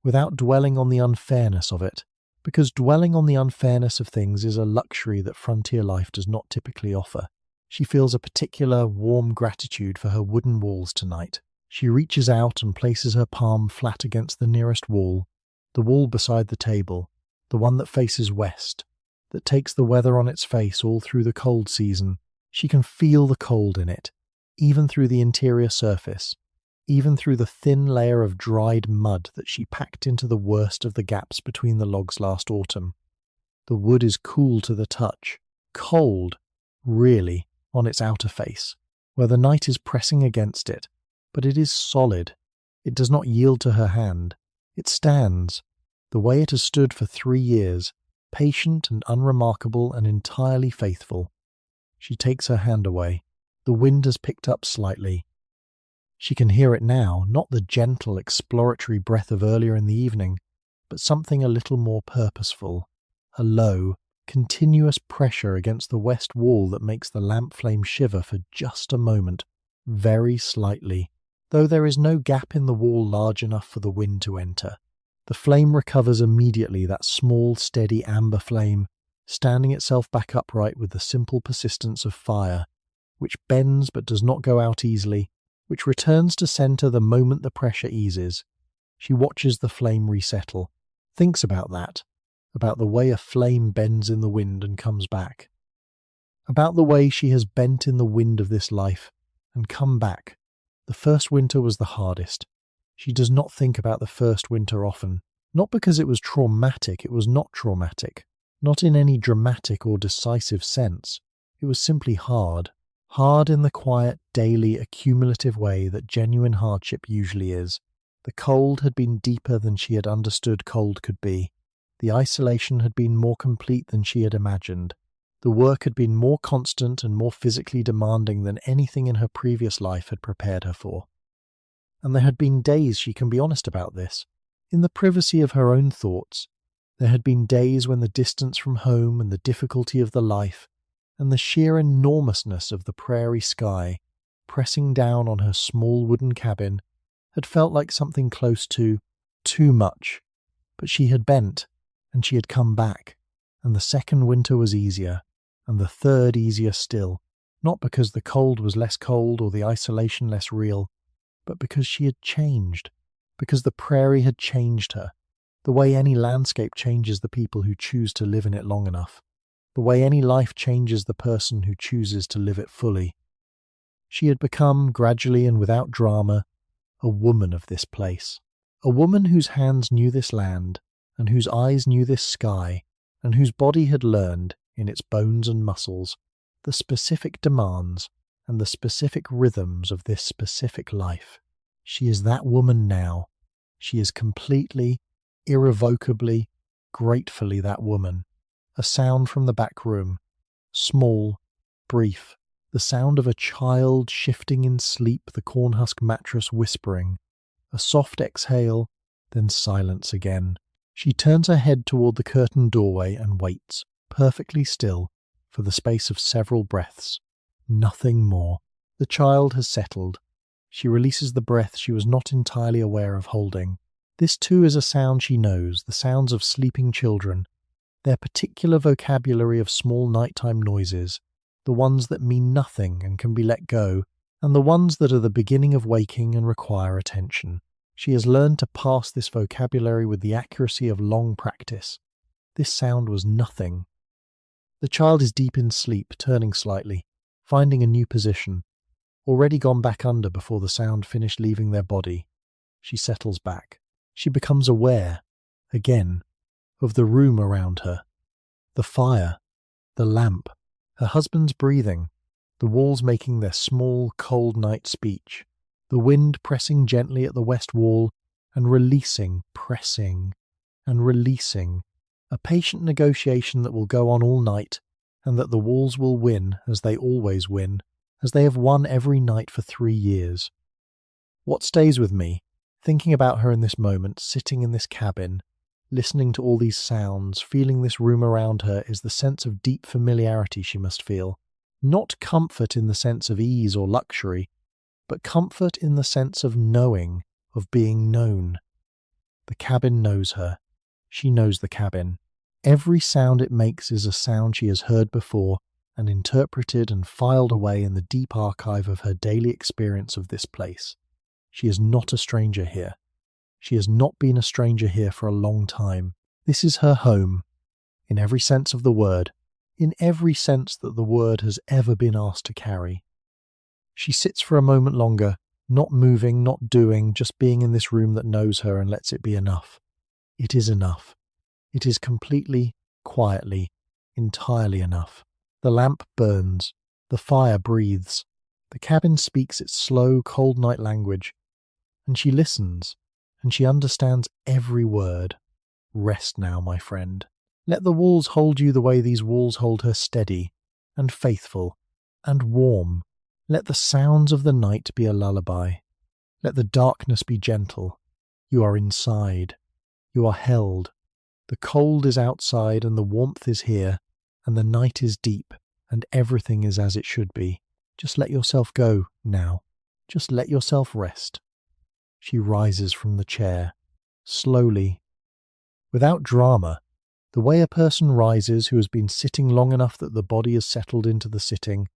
without dwelling on the unfairness of it, because dwelling on the unfairness of things is a luxury that frontier life does not typically offer. She feels a particular warm gratitude for her wooden walls tonight. She reaches out and places her palm flat against the nearest wall, the wall beside the table, the one that faces west, that takes the weather on its face all through the cold season. She can feel the cold in it, even through the interior surface, even through the thin layer of dried mud that she packed into the worst of the gaps between the logs last autumn. The wood is cool to the touch, cold, really, on its outer face, where the night is pressing against it, but it is solid. It does not yield to her hand. It stands, the way it has stood for 3 years, patient and unremarkable and entirely faithful. She takes her hand away. The wind has picked up slightly. She can hear it now, not the gentle, exploratory breath of earlier in the evening, but something a little more purposeful, a low, continuous pressure against the west wall that makes the lamp flame shiver for just a moment, very slightly, though there is no gap in the wall large enough for the wind to enter. The flame recovers immediately, that small, steady amber flame, standing itself back upright with the simple persistence of fire, which bends but does not go out easily, which returns to center the moment the pressure eases. She watches the flame resettle, thinks about that, about the way a flame bends in the wind and comes back, about the way she has bent in the wind of this life and come back. The first winter was the hardest. She does not think about the first winter often, not because it was traumatic. It was not traumatic, not in any dramatic or decisive sense. It was simply hard. Hard in the quiet, daily, accumulative way that genuine hardship usually is. The cold had been deeper than she had understood cold could be. The isolation had been more complete than she had imagined. The work had been more constant and more physically demanding than anything in her previous life had prepared her for. And there had been days, she can be honest about this, in the privacy of her own thoughts. There had been days when the distance from home and the difficulty of the life and the sheer enormousness of the prairie sky pressing down on her small wooden cabin had felt like something close to too much. But she had bent, and she had come back, and the second winter was easier, and the third easier still, not because the cold was less cold or the isolation less real, but because she had changed, because the prairie had changed her, the way any landscape changes the people who choose to live in it long enough, the way any life changes the person who chooses to live it fully. She had become, gradually and without drama, a woman of this place, a woman whose hands knew this land, and whose eyes knew this sky, and whose body had learned, in its bones and muscles, the specific demands and the specific rhythms of this specific life. She is that woman now. She is completely, irrevocably, gratefully that woman. A sound from the back room, small, brief, the sound of a child shifting in sleep, the cornhusk mattress whispering, a soft exhale, then silence again. She turns her head toward the curtained doorway and waits, perfectly still, for the space of several breaths. Nothing more. The child has settled. She releases the breath she was not entirely aware of holding. This too is a sound she knows, the sounds of sleeping children, their particular vocabulary of small nighttime noises, the ones that mean nothing and can be let go, and the ones that are the beginning of waking and require attention. She has learned to pass this vocabulary with the accuracy of long practice. This sound was nothing. The child is deep in sleep, turning slightly, finding a new position, already gone back under before the sound finished leaving their body. She settles back. She becomes aware, again, of the room around her, the fire, the lamp, her husband's breathing, the walls making their small, cold night speech, the wind pressing gently at the west wall and releasing, pressing and releasing, a patient negotiation that will go on all night and that the walls will win as they always win, as they have won every night for 3 years. What stays with me, thinking about her in this moment, sitting in this cabin, listening to all these sounds, feeling this room around her, is the sense of deep familiarity she must feel. Not comfort in the sense of ease or luxury, but comfort in the sense of knowing, of being known. The cabin knows her. She knows the cabin. Every sound it makes is a sound she has heard before and interpreted and filed away in the deep archive of her daily experience of this place. She is not a stranger here. She has not been a stranger here for a long time. This is her home, in every sense of the word, in every sense that the word has ever been asked to carry. She sits for a moment longer, not moving, not doing, just being in this room that knows her and lets it be enough. It is enough. It is completely, quietly, entirely enough. The lamp burns. The fire breathes. The cabin speaks its slow, cold night language. And she listens, and she understands every word. Rest now, my friend. Let the walls hold you the way these walls hold her, steady, and faithful, and warm. Let the sounds of the night be a lullaby. Let the darkness be gentle. You are inside. You are held. The cold is outside and the warmth is here, and the night is deep, and everything is as it should be. Just let yourself go now. Just let yourself rest. She rises from the chair, slowly, without drama, the way a person rises who has been sitting long enough that the body has settled into the sitting,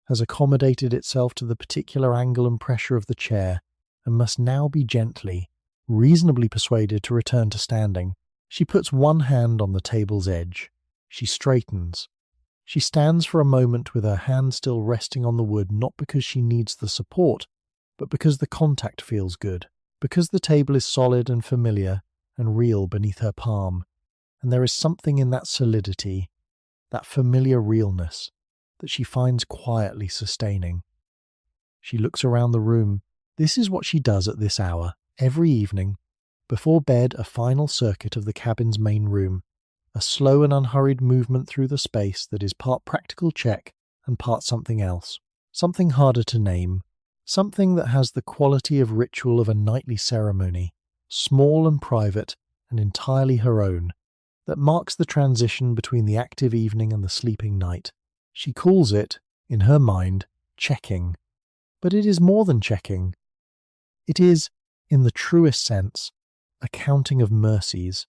has accommodated itself to the particular angle and pressure of the chair, and must now be gently, reasonably persuaded to return to standing. She puts one hand on the table's edge. She straightens. She stands for a moment with her hand still resting on the wood, not because she needs the support, but because the contact feels good, because the table is solid and familiar and real beneath her palm, and there is something in that solidity, that familiar realness, that she finds quietly sustaining. She looks around the room. This is what she does at this hour, every evening. Before bed, a final circuit of the cabin's main room, a slow and unhurried movement through the space that is part practical check and part something else, something harder to name, something that has the quality of ritual of a nightly ceremony, small and private and entirely her own, that marks the transition between the active evening and the sleeping night. She calls it, in her mind, checking. But it is more than checking. It is, in the truest sense, a counting of mercies.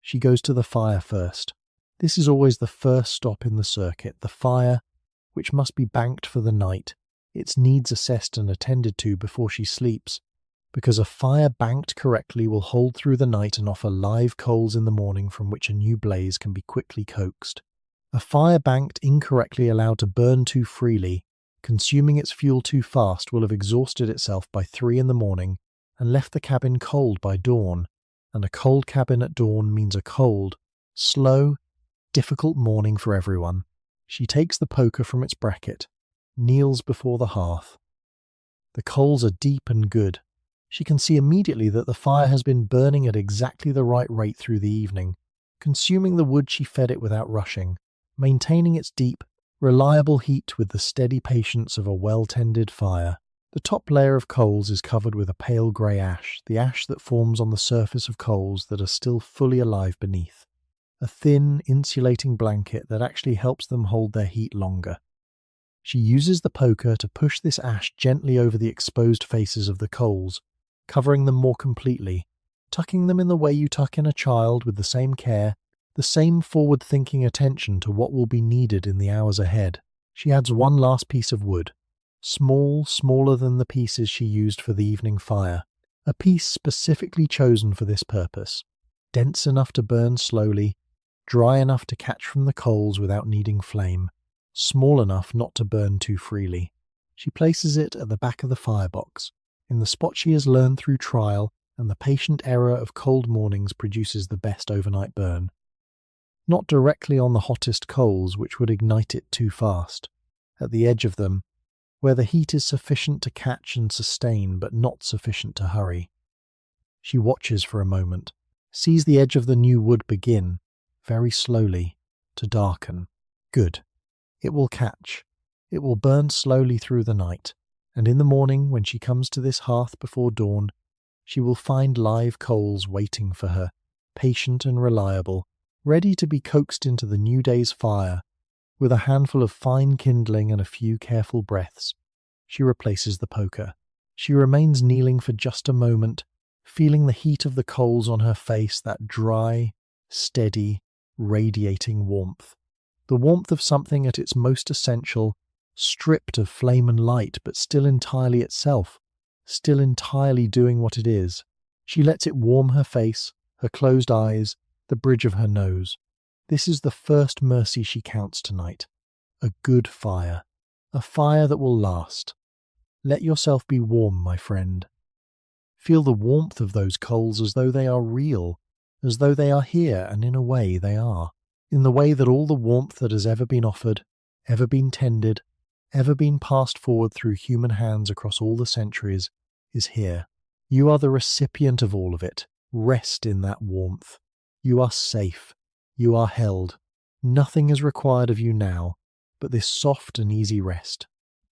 She goes to the fire first. This is always the first stop in the circuit, the fire, which must be banked for the night, its needs assessed and attended to before she sleeps, because a fire banked correctly will hold through the night and offer live coals in the morning from which a new blaze can be quickly coaxed. A fire banked incorrectly allowed to burn too freely, consuming its fuel too fast, will have exhausted itself by 3 a.m. and left the cabin cold by dawn, and a cold cabin at dawn means a cold, slow, difficult morning for everyone. She takes the poker from its bracket, kneels before the hearth. The coals are deep and good. She can see immediately that the fire has been burning at exactly the right rate through the evening, consuming the wood she fed it without rushing, maintaining its deep, reliable heat with the steady patience of a well-tended fire. The top layer of coals is covered with a pale grey ash, the ash that forms on the surface of coals that are still fully alive beneath. A thin, insulating blanket that actually helps them hold their heat longer. She uses the poker to push this ash gently over the exposed faces of the coals, covering them more completely, tucking them in the way you tuck in a child with the same care, the same forward-thinking attention to what will be needed in the hours ahead. She adds one last piece of wood, smaller than the pieces she used for the evening fire, a piece specifically chosen for this purpose, dense enough to burn slowly, dry enough to catch from the coals without needing flame, small enough not to burn too freely. She places it at the back of the firebox, in the spot she has learned through trial and the patient error of cold mornings produces the best overnight burn. Not directly on the hottest coals, which would ignite it too fast. At the edge of them, where the heat is sufficient to catch and sustain but not sufficient to hurry. She watches for a moment, sees the edge of the new wood begin, very slowly, to darken. Good. It will catch. It will burn slowly through the night, and in the morning, when she comes to this hearth before dawn, she will find live coals waiting for her, patient and reliable, ready to be coaxed into the new day's fire. With a handful of fine kindling and a few careful breaths, she replaces the poker. She remains kneeling for just a moment, feeling the heat of the coals on her face, that dry, steady, radiating warmth. The warmth of something at its most essential, stripped of flame and light, but still entirely itself, still entirely doing what it is. She lets it warm her face, her closed eyes, the bridge of her nose. This is the first mercy she counts tonight. A good fire. A fire that will last. Let yourself be warm, my friend. Feel the warmth of those coals as though they are real, as though they are here, and in a way they are. In the way that all the warmth that has ever been offered, ever been tended, ever been passed forward through human hands across all the centuries, is here. You are the recipient of all of it. Rest in that warmth. You are safe. You are held. Nothing is required of you now but this soft and easy rest.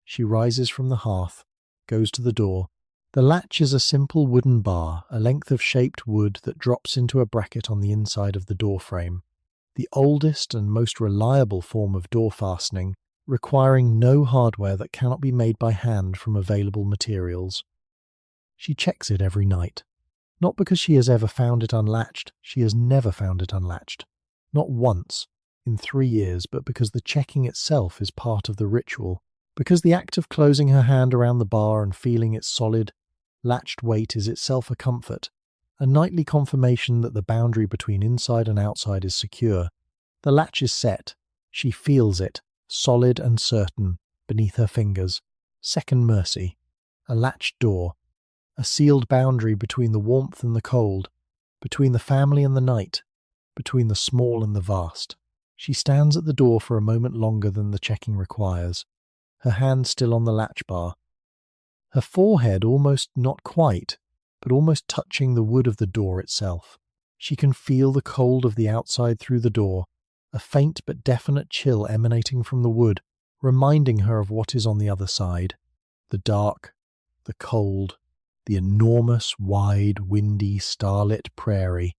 She rises from the hearth, goes to the door. The latch is a simple wooden bar, a length of shaped wood that drops into a bracket on the inside of the door frame. The oldest and most reliable form of door fastening, requiring no hardware that cannot be made by hand from available materials. She checks it every night. Not because she has ever found it unlatched, she has never found it unlatched. Not once, in 3 years, but because the checking itself is part of the ritual. Because the act of closing her hand around the bar and feeling its solid, latched weight is itself a comfort, a nightly confirmation that the boundary between inside and outside is secure. The latch is set. She feels it, solid and certain, beneath her fingers. Second mercy. A latched door. A sealed boundary between the warmth and the cold, between the family and the night, between the small and the vast. She stands at the door for a moment longer than the checking requires, her hand still on the latch bar. Her forehead almost not quite, but almost touching the wood of the door itself. She can feel the cold of the outside through the door, a faint but definite chill emanating from the wood, reminding her of what is on the other side. The dark, the cold, the enormous, wide, windy, starlit prairie,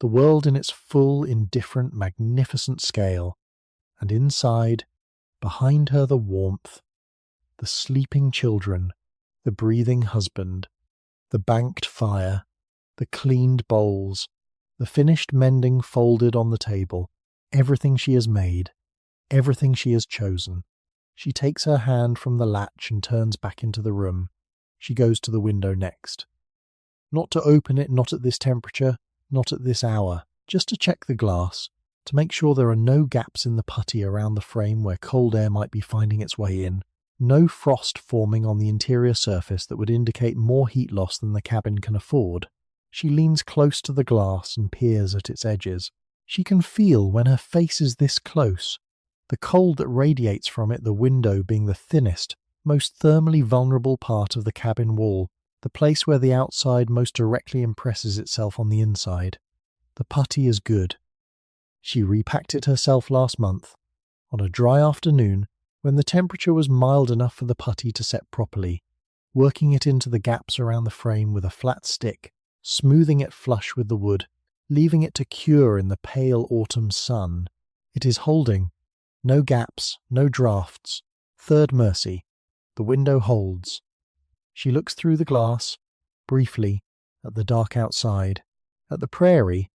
the world in its full, indifferent, magnificent scale, and inside, behind her, the warmth, the sleeping children, the breathing husband, the banked fire, the cleaned bowls, the finished mending folded on the table, everything she has made, everything she has chosen. She takes her hand from the latch and turns back into the room. She goes to the window next. Not to open it, not at this temperature, not at this hour, just to check the glass, to make sure there are no gaps in the putty around the frame where cold air might be finding its way in, no frost forming on the interior surface that would indicate more heat loss than the cabin can afford. She leans close to the glass and peers at its edges. She can feel when her face is this close, the cold that radiates from it, the window being the thinnest, most thermally vulnerable part of the cabin wall, the place where the outside most directly impresses itself on the inside. The putty is good. She repacked it herself last month, on a dry afternoon when the temperature was mild enough for the putty to set properly, working it into the gaps around the frame with a flat stick, smoothing it flush with the wood, leaving it to cure in the pale autumn sun. It is holding. No gaps, no drafts. Third mercy. The window holds. She looks through the glass, briefly, at the dark outside, at the prairie,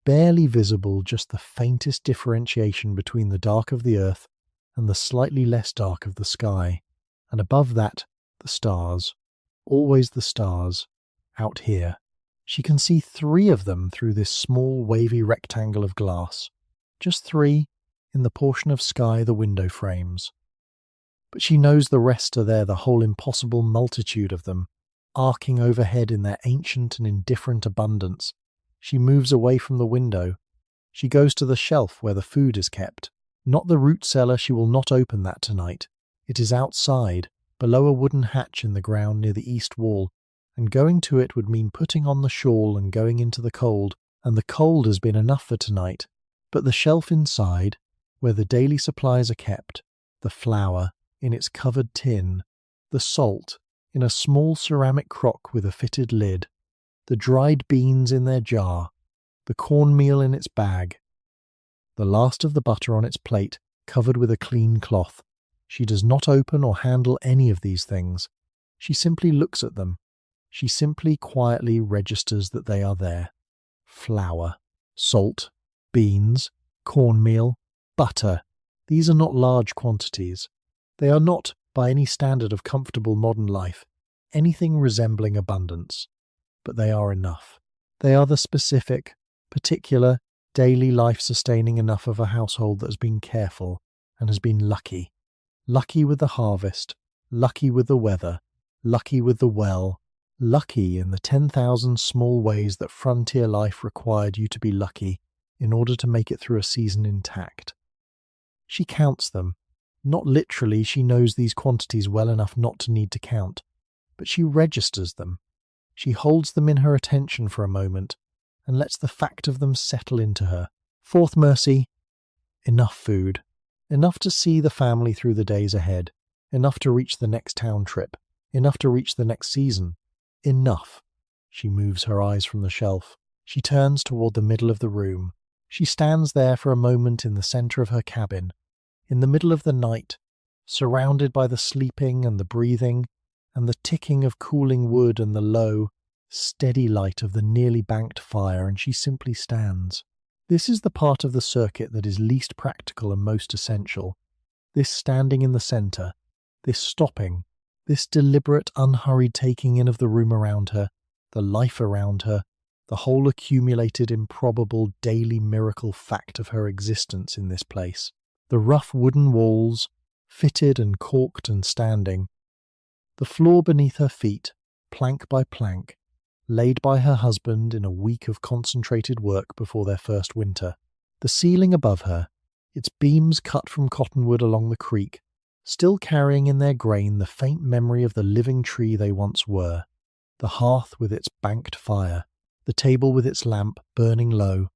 barely visible, just the faintest differentiation between the dark of the earth and the slightly less dark of the sky, and above that, the stars, always the stars, out here. She can see 3 of them through this small wavy rectangle of glass, just 3 in the portion of sky the window frames. But she knows the rest are there, the whole impossible multitude of them, arcing overhead in their ancient and indifferent abundance. She moves away from the window. She goes to the shelf where the food is kept. Not the root cellar, she will not open that tonight. It is outside, below a wooden hatch in the ground near the east wall, and going to it would mean putting on the shawl and going into the cold, and the cold has been enough for tonight. But the shelf inside, where the daily supplies are kept, the flour in its covered tin, the salt in a small ceramic crock with a fitted lid, the dried beans in their jar, the cornmeal in its bag, the last of the butter on its plate covered with a clean cloth. She does not open or handle any of these things. She simply looks at them. She simply quietly registers that they are there. Flour, salt, beans, cornmeal, butter. These are not large quantities. They are not, by any standard of comfortable modern life, anything resembling abundance. But they are enough. They are the specific, particular, daily life-sustaining enough of a household that has been careful and has been lucky. Lucky with the harvest, lucky with the weather, lucky with the well, lucky in the 10,000 small ways that frontier life required you to be lucky in order to make it through a season intact. She counts them. Not literally, she knows these quantities well enough not to need to count, but she registers them. She holds them in her attention for a moment and lets the fact of them settle into her. Fourth mercy, enough food. Enough to see the family through the days ahead. Enough to reach the next town trip. Enough to reach the next season. Enough. She moves her eyes from the shelf. She turns toward the middle of the room. She stands there for a moment in the center of her cabin, in the middle of the night, surrounded by the sleeping and the breathing, and the ticking of cooling wood and the low, steady light of the nearly banked fire, and she simply stands. This is the part of the circuit that is least practical and most essential. This standing in the center, this stopping, this deliberate, unhurried taking in of the room around her, the life around her, the whole accumulated, improbable, daily miracle fact of her existence in this place. The rough wooden walls, fitted and caulked and standing. The floor beneath her feet, plank by plank, laid by her husband in a week of concentrated work before their first winter. The ceiling above her, its beams cut from cottonwood along the creek, still carrying in their grain the faint memory of the living tree they once were. The hearth with its banked fire, the table with its lamp burning low,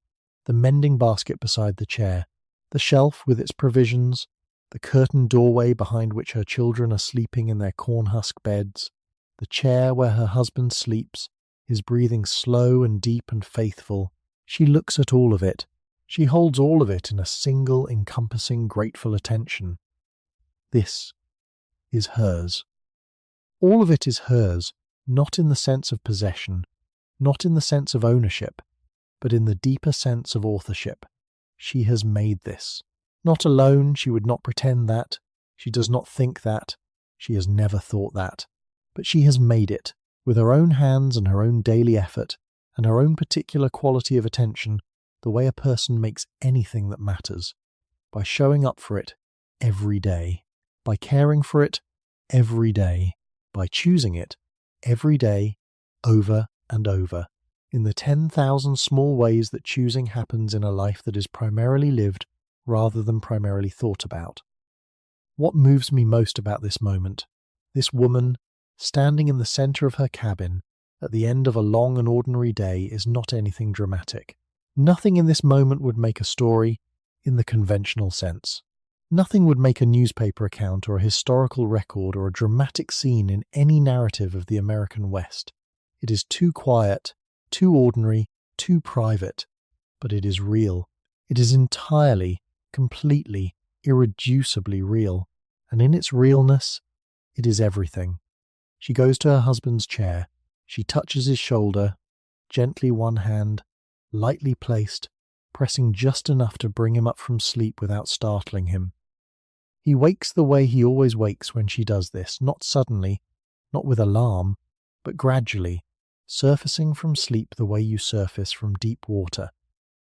the mending basket beside the chair, the shelf with its provisions, the curtained doorway behind which her children are sleeping in their corn husk beds, the chair where her husband sleeps, his breathing slow and deep and faithful. She looks at all of it. She holds all of it in a single, encompassing, grateful attention. This is hers. All of it is hers, not in the sense of possession, not in the sense of ownership, but in the deeper sense of authorship. She has made this. Not alone, she would not pretend that. She does not think that. She has never thought that. But she has made it, with her own hands and her own daily effort, and her own particular quality of attention, the way a person makes anything that matters, by showing up for it every day, by caring for it every day, by choosing it every day, over and over, in the 10,000 small ways that choosing happens in a life that is primarily lived rather than primarily thought about. What moves me most about this moment, this woman standing in the center of her cabin at the end of a long and ordinary day, is not anything dramatic. Nothing in this moment would make a story in the conventional sense. Nothing would make a newspaper account or a historical record or a dramatic scene in any narrative of the American West. It is too quiet, too ordinary, too private, but it is real. It is entirely, completely, irreducibly real, and in its realness, it is everything. She goes to her husband's chair. She touches his shoulder, gently one hand, lightly placed, pressing just enough to bring him up from sleep without startling him. He wakes the way he always wakes when she does this, not suddenly, not with alarm, but gradually, surfacing from sleep the way you surface from deep water,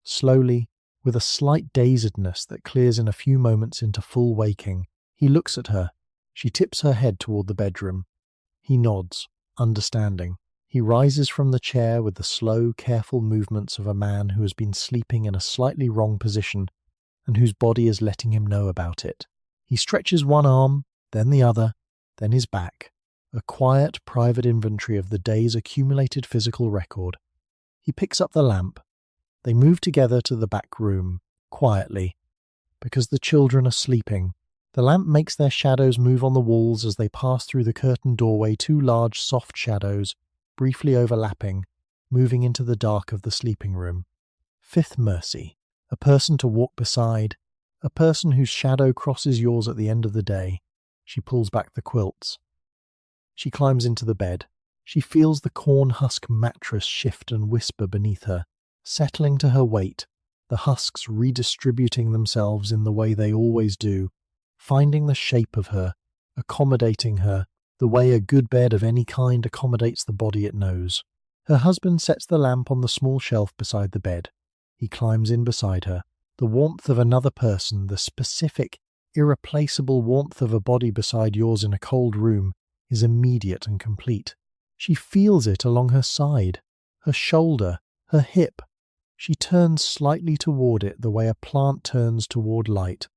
slowly, with a slight dazedness that clears in a few moments into full waking. He looks at her. She tips her head toward the bedroom. He nods, understanding. He rises from the chair with the slow, careful movements of a man who has been sleeping in a slightly wrong position and whose body is letting him know about it. He stretches one arm, then the other, then his back, a quiet, private inventory of the day's accumulated physical record. He picks up the lamp. They move together to the back room, quietly, because the children are sleeping. The lamp makes their shadows move on the walls as they pass through the curtained doorway, two large, soft shadows, briefly overlapping, moving into the dark of the sleeping room. Fifth mercy, a person to walk beside, a person whose shadow crosses yours at the end of the day. She pulls back the quilts. She climbs into the bed. She feels the corn husk mattress shift and whisper beneath her, settling to her weight, the husks redistributing themselves in the way they always do, finding the shape of her, accommodating her, the way a good bed of any kind accommodates the body it knows. Her husband sets the lamp on the small shelf beside the bed. He climbs in beside her. The warmth of another person, the specific, irreplaceable warmth of a body beside yours in a cold room, is immediate and complete. She feels it along her side, her shoulder, her hip. She turns slightly toward it the way a plant turns toward light,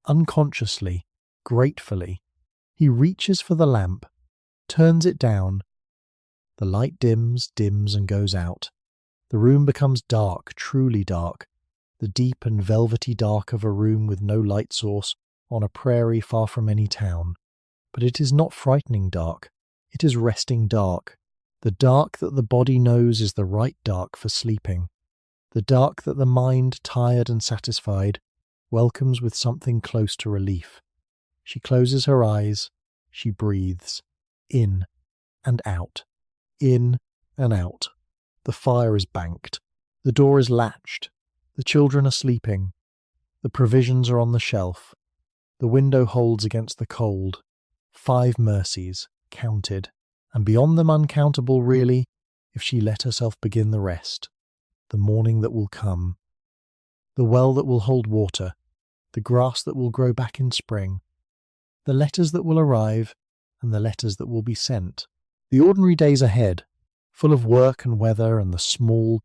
unconsciously, gratefully. He reaches for the lamp, turns it down. The light dims and goes out. The room becomes dark, truly dark, the deep and velvety dark of a room with no light source on a prairie far from any town. But it is not frightening dark. It is resting dark. The dark that the body knows is the right dark for sleeping. The dark that the mind, tired and satisfied, welcomes with something close to relief. She closes her eyes. She breathes. In and out. In and out. The fire is banked. The door is latched. The children are sleeping. The provisions are on the shelf. The window holds against the cold. 5 mercies, counted, and beyond them uncountable really, if she let herself begin the rest. The morning that will come. The well that will hold water. The grass that will grow back in spring. The letters that will arrive, and the letters that will be sent. The ordinary days ahead, full of work and weather and the small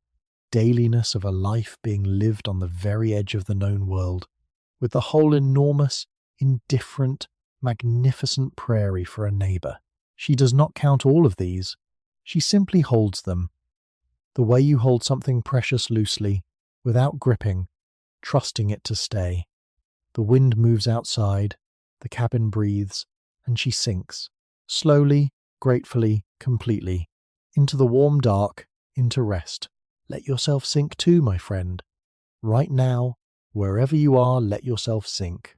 dailiness of a life being lived on the very edge of the known world, with the whole enormous, indifferent, magnificent prairie for a neighbour. She does not count all of these. She simply holds them. The way you hold something precious loosely, without gripping, trusting it to stay. The wind moves outside, the cabin breathes, and she sinks, slowly, gratefully, completely, into the warm dark, into rest. Let yourself sink too, my friend. Right now, wherever you are, let yourself sink.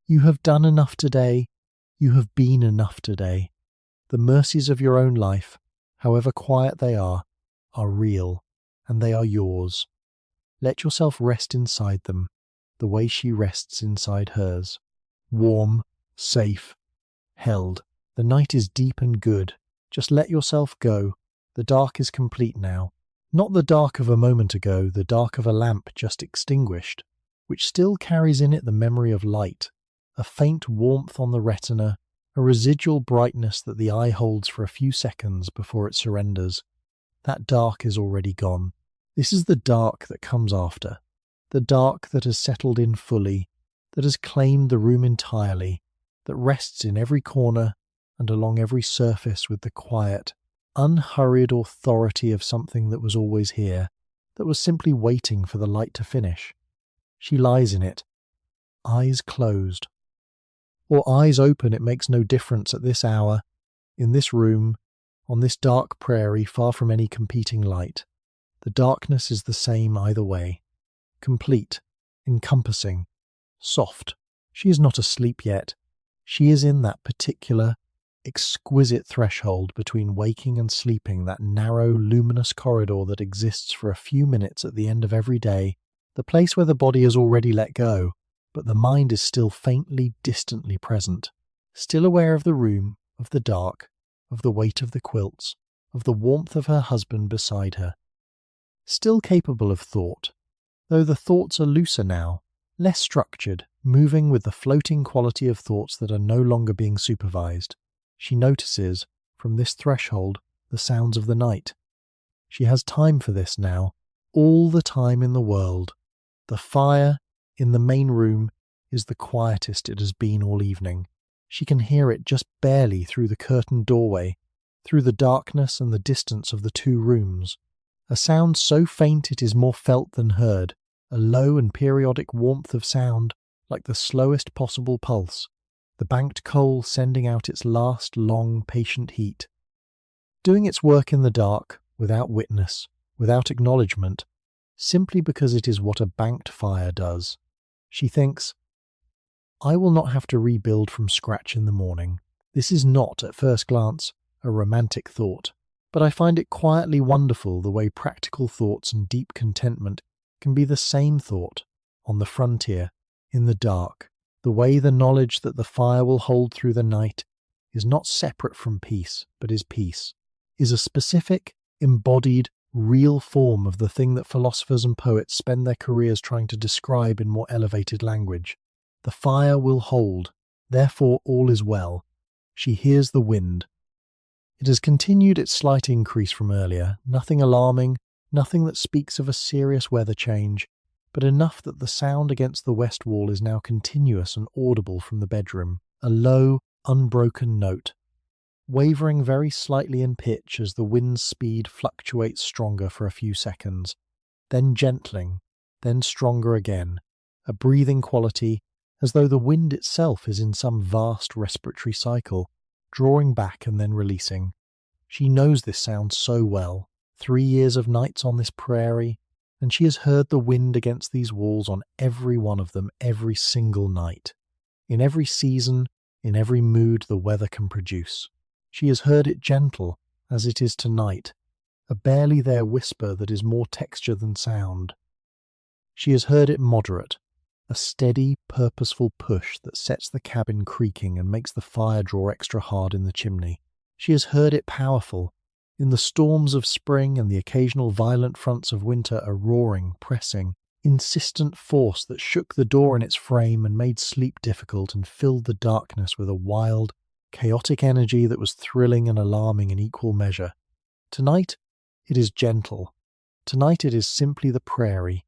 You have done enough today. You have been enough today. The mercies of your own life, however quiet they are real, and they are yours. Let yourself rest inside them, the way she rests inside hers. Warm, safe, held. The night is deep and good. Just let yourself go. The dark is complete now. Not the dark of a moment ago, the dark of a lamp just extinguished, which still carries in it the memory of light, a faint warmth on the retina, a residual brightness that the eye holds for a few seconds before it surrenders. That dark is already gone. This is the dark that comes after, the dark that has settled in fully, that has claimed the room entirely, that rests in every corner and along every surface with the quiet, unhurried authority of something that was always here, that was simply waiting for the light to finish. She lies in it, eyes closed. Or eyes open, it makes no difference at this hour, in this room, on this dark prairie far from any competing light. The darkness is the same either way. Complete, encompassing, soft. She is not asleep yet. She is in that particular, exquisite threshold between waking and sleeping, that narrow, luminous corridor that exists for a few minutes at the end of every day, the place where the body has already let go, but the mind is still faintly, distantly present, still aware of the room, of the dark, of the weight of the quilts, of the warmth of her husband beside her. Still capable of thought, though the thoughts are looser now, less structured, moving with the floating quality of thoughts that are no longer being supervised. She notices, from this threshold, the sounds of the night. She has time for this now, all the time in the world. The fire in the main room is the quietest it has been all evening. She can hear it just barely through the curtained doorway, through the darkness and the distance of the 2 rooms. A sound so faint it is more felt than heard, a low and periodic warmth of sound, like the slowest possible pulse, the banked coal sending out its last long, patient heat, doing its work in the dark, without witness, without acknowledgement, simply because it is what a banked fire does. She thinks, I will not have to rebuild from scratch in the morning. This is not, at first glance, a romantic thought, but I find it quietly wonderful the way practical thoughts and deep contentment can be the same thought, on the frontier, in the dark, the way the knowledge that the fire will hold through the night is not separate from peace, but is peace, is a specific, embodied, real form of the thing that philosophers and poets spend their careers trying to describe in more elevated language. The fire will hold, therefore all is well. She hears the wind. It has continued its slight increase from earlier, nothing alarming, nothing that speaks of a serious weather change, but enough that the sound against the west wall is now continuous and audible from the bedroom, a low, unbroken note, wavering very slightly in pitch as the wind's speed fluctuates stronger for a few seconds, then gentling, then stronger again, a breathing quality, as though the wind itself is in some vast respiratory cycle, drawing back and then releasing. She knows this sound so well, 3 years of nights on this prairie, and she has heard the wind against these walls on every one of them every single night, in every season, in every mood the weather can produce. She has heard it gentle, as it is tonight, a barely there whisper that is more texture than sound. She has heard it moderate, a steady, purposeful push that sets the cabin creaking and makes the fire draw extra hard in the chimney. She has heard it powerful, in the storms of spring and the occasional violent fronts of winter, a roaring, pressing, insistent force that shook the door in its frame and made sleep difficult and filled the darkness with a wild, chaotic energy that was thrilling and alarming in equal measure. Tonight, it is gentle. Tonight it is simply the prairie,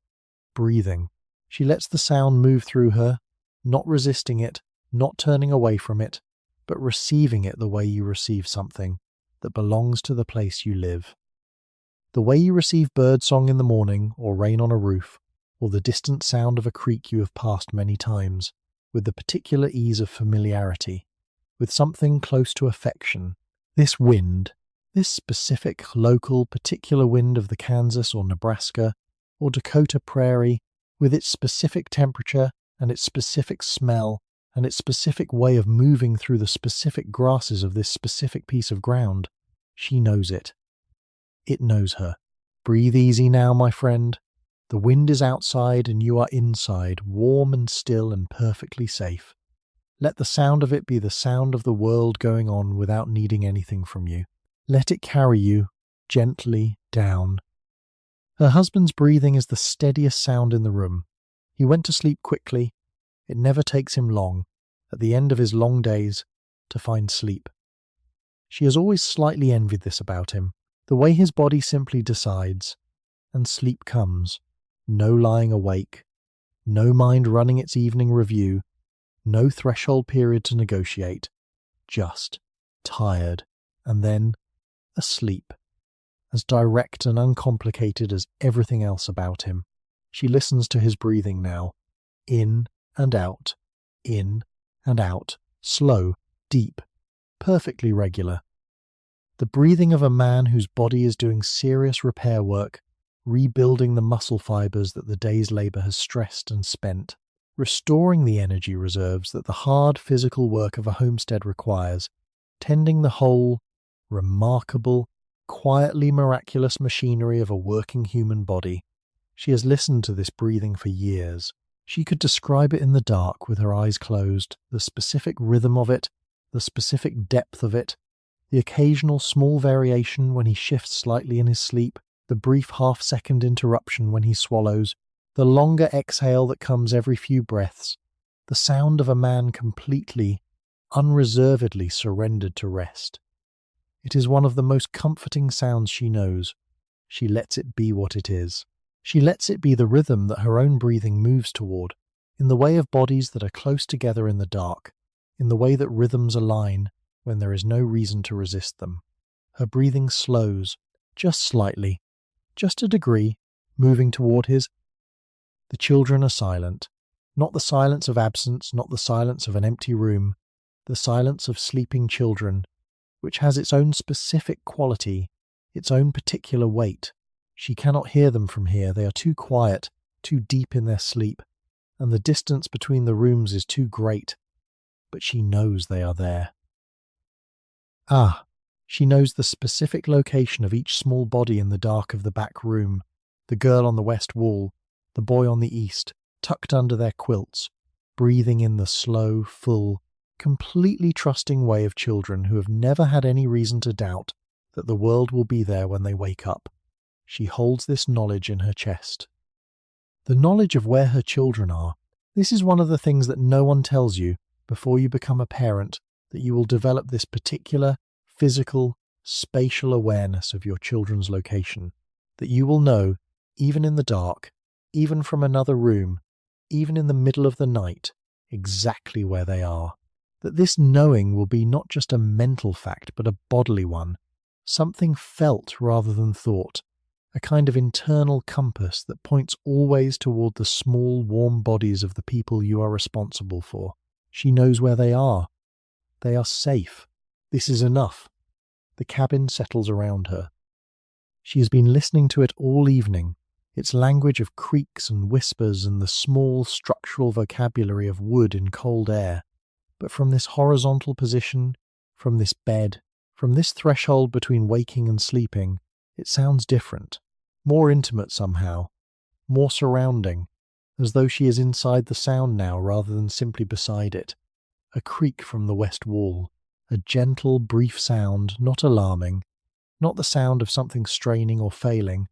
breathing. She lets the sound move through her, not resisting it, not turning away from it, but receiving it the way you receive something that belongs to the place you live. The way you receive birdsong in the morning, or rain on a roof, or the distant sound of a creek you have passed many times, with the particular ease of familiarity, with something close to affection. This wind, this specific, local, particular wind of the Kansas or Nebraska or Dakota prairie, with its specific temperature and its specific smell and its specific way of moving through the specific grasses of this specific piece of ground, she knows it. It knows her. Breathe easy now, my friend. The wind is outside and you are inside, warm and still and perfectly safe. Let the sound of it be the sound of the world going on without needing anything from you. Let it carry you gently down. Her husband's breathing is the steadiest sound in the room. He went to sleep quickly. It never takes him long, at the end of his long days, to find sleep. She has always slightly envied this about him, the way his body simply decides, and sleep comes. No lying awake, no mind running its evening review, no threshold period to negotiate, just tired, and then asleep, as direct and uncomplicated as everything else about him. She listens to his breathing now, in and out, slow, deep, perfectly regular. The breathing of a man whose body is doing serious repair work, rebuilding the muscle fibers that the day's labor has stressed and spent, restoring the energy reserves that the hard physical work of a homestead requires, tending the whole, remarkable, quietly miraculous machinery of a working human body. She has listened to this breathing for years. She could describe it in the dark with her eyes closed, the specific rhythm of it, the specific depth of it, the occasional small variation when he shifts slightly in his sleep, the brief half-second interruption when he swallows, the longer exhale that comes every few breaths, the sound of a man completely, unreservedly surrendered to rest. It is one of the most comforting sounds she knows. She lets it be what it is. She lets it be the rhythm that her own breathing moves toward, in the way of bodies that are close together in the dark, in the way that rhythms align when there is no reason to resist them. Her breathing slows, just slightly, just a degree, moving toward his. The children are silent, not the silence of absence, not the silence of an empty room, the silence of sleeping children, which has its own specific quality, its own particular weight. She cannot hear them from here. They are too quiet, too deep in their sleep, and the distance between the rooms is too great. But she knows they are there. Ah, she knows the specific location of each small body in the dark of the back room, the girl on the west wall, the boy on the east, tucked under their quilts, breathing in the slow, full, completely trusting way of children who have never had any reason to doubt that the world will be there when they wake up. She holds this knowledge in her chest. The knowledge of where her children are. This is one of the things that no one tells you before you become a parent, that you will develop this particular physical, spatial awareness of your children's location, that you will know, even in the dark, even from another room, even in the middle of the night, exactly where they are. That this knowing will be not just a mental fact, but a bodily one, something felt rather than thought, a kind of internal compass that points always toward the small, warm bodies of the people you are responsible for. She knows where they are. They are safe. This is enough. The cabin settles around her. She has been listening to it all evening, its language of creaks and whispers and the small structural vocabulary of wood in cold air. But from this horizontal position, from this bed, from this threshold between waking and sleeping, it sounds different, more intimate somehow, more surrounding, as though she is inside the sound now rather than simply beside it. A creak from the west wall, a gentle, brief sound, not alarming, not the sound of something straining or failing,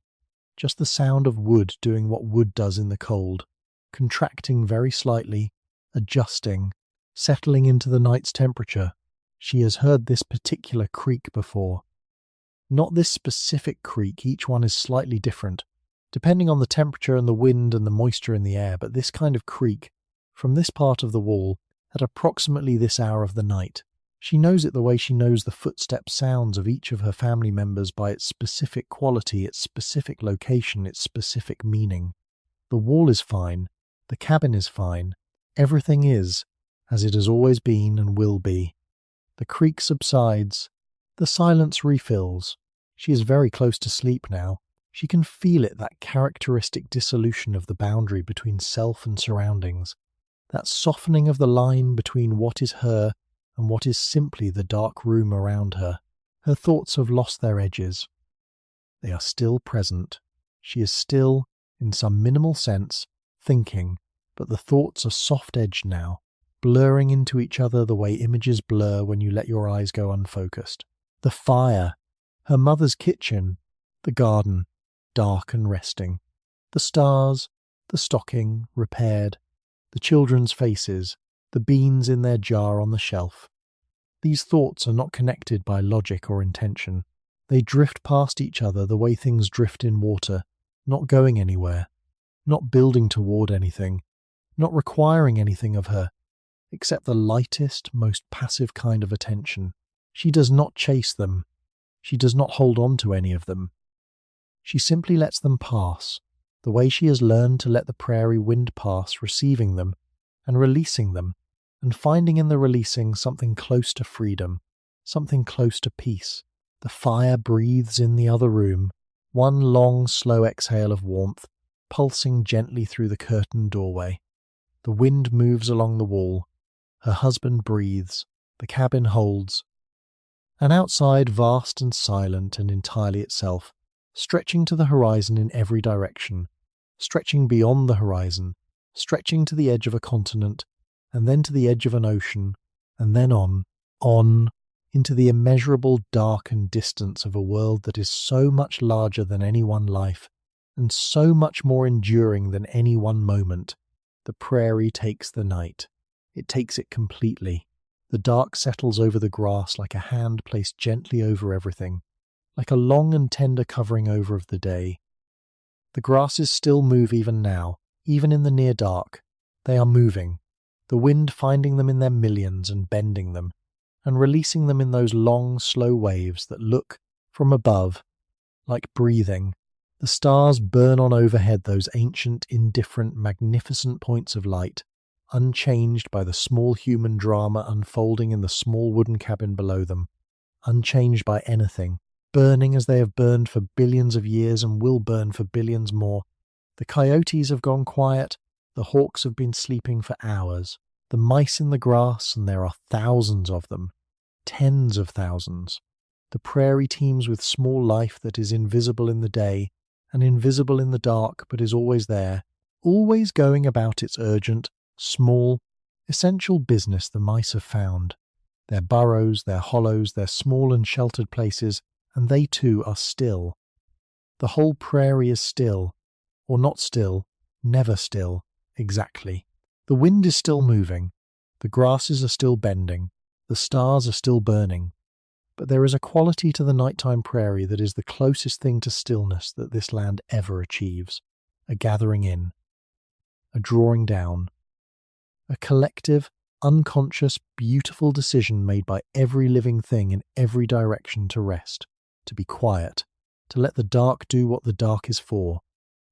just the sound of wood doing what wood does in the cold, contracting very slightly, adjusting, settling into the night's temperature. She has heard this particular creak before. Not this specific creak, each one is slightly different, depending on the temperature and the wind and the moisture in the air, but this kind of creak, from this part of the wall, at approximately this hour of the night. She knows it the way she knows the footstep sounds of each of her family members by its specific quality, its specific location, its specific meaning. The wall is fine, the cabin is fine, everything is, as it has always been and will be. The creak subsides, the silence refills. She is very close to sleep now. She can feel it, that characteristic dissolution of the boundary between self and surroundings, that softening of the line between what is her and what is simply the dark room around her. Her thoughts have lost their edges. They are still present. She is still, in some minimal sense, thinking, but the thoughts are soft-edged now, blurring into each other the way images blur when you let your eyes go unfocused. The fire, her mother's kitchen, the garden, dark and resting, the stars, the stocking, repaired, the children's faces, the beans in their jar on the shelf. These thoughts are not connected by logic or intention. They drift past each other the way things drift in water, not going anywhere, not building toward anything, not requiring anything of her, except the lightest, most passive kind of attention. She does not chase them. She does not hold on to any of them. She simply lets them pass, the way she has learned to let the prairie wind pass, receiving them and releasing them, and finding in the releasing something close to freedom, something close to peace. The fire breathes in the other room, one long, slow exhale of warmth, pulsing gently through the curtained doorway. The wind moves along the wall. Her husband breathes. The cabin holds. And outside, vast and silent and entirely itself, stretching to the horizon in every direction, stretching beyond the horizon, stretching to the edge of a continent, and then to the edge of an ocean, and then on, into the immeasurable dark and distance of a world that is so much larger than any one life, and so much more enduring than any one moment. The prairie takes the night. It takes it completely. The dark settles over the grass like a hand placed gently over everything, like a long and tender covering over of the day. The grasses still move even now, even in the near dark. They are moving, the wind finding them in their millions and bending them, and releasing them in those long, slow waves that look, from above, like breathing. The stars burn on overhead those ancient, indifferent, magnificent points of light, unchanged by the small human drama unfolding in the small wooden cabin below them, unchanged by anything, burning as they have burned for billions of years and will burn for billions more. The coyotes have gone quiet, the hawks have been sleeping for hours, the mice in the grass, and there are thousands of them, tens of thousands. The prairie teems with small life that is invisible in the day and invisible in the dark, but is always there, always going about its urgent, small, essential business the mice have found. Their burrows, their hollows, their small and sheltered places, and they too are still. The whole prairie is still, or not still, never still, exactly. The wind is still moving, the grasses are still bending, the stars are still burning. But there is a quality to the nighttime prairie that is the closest thing to stillness that this land ever achieves. A gathering in, a drawing down, a collective, unconscious, beautiful decision made by every living thing in every direction to rest, to be quiet, to let the dark do what the dark is for.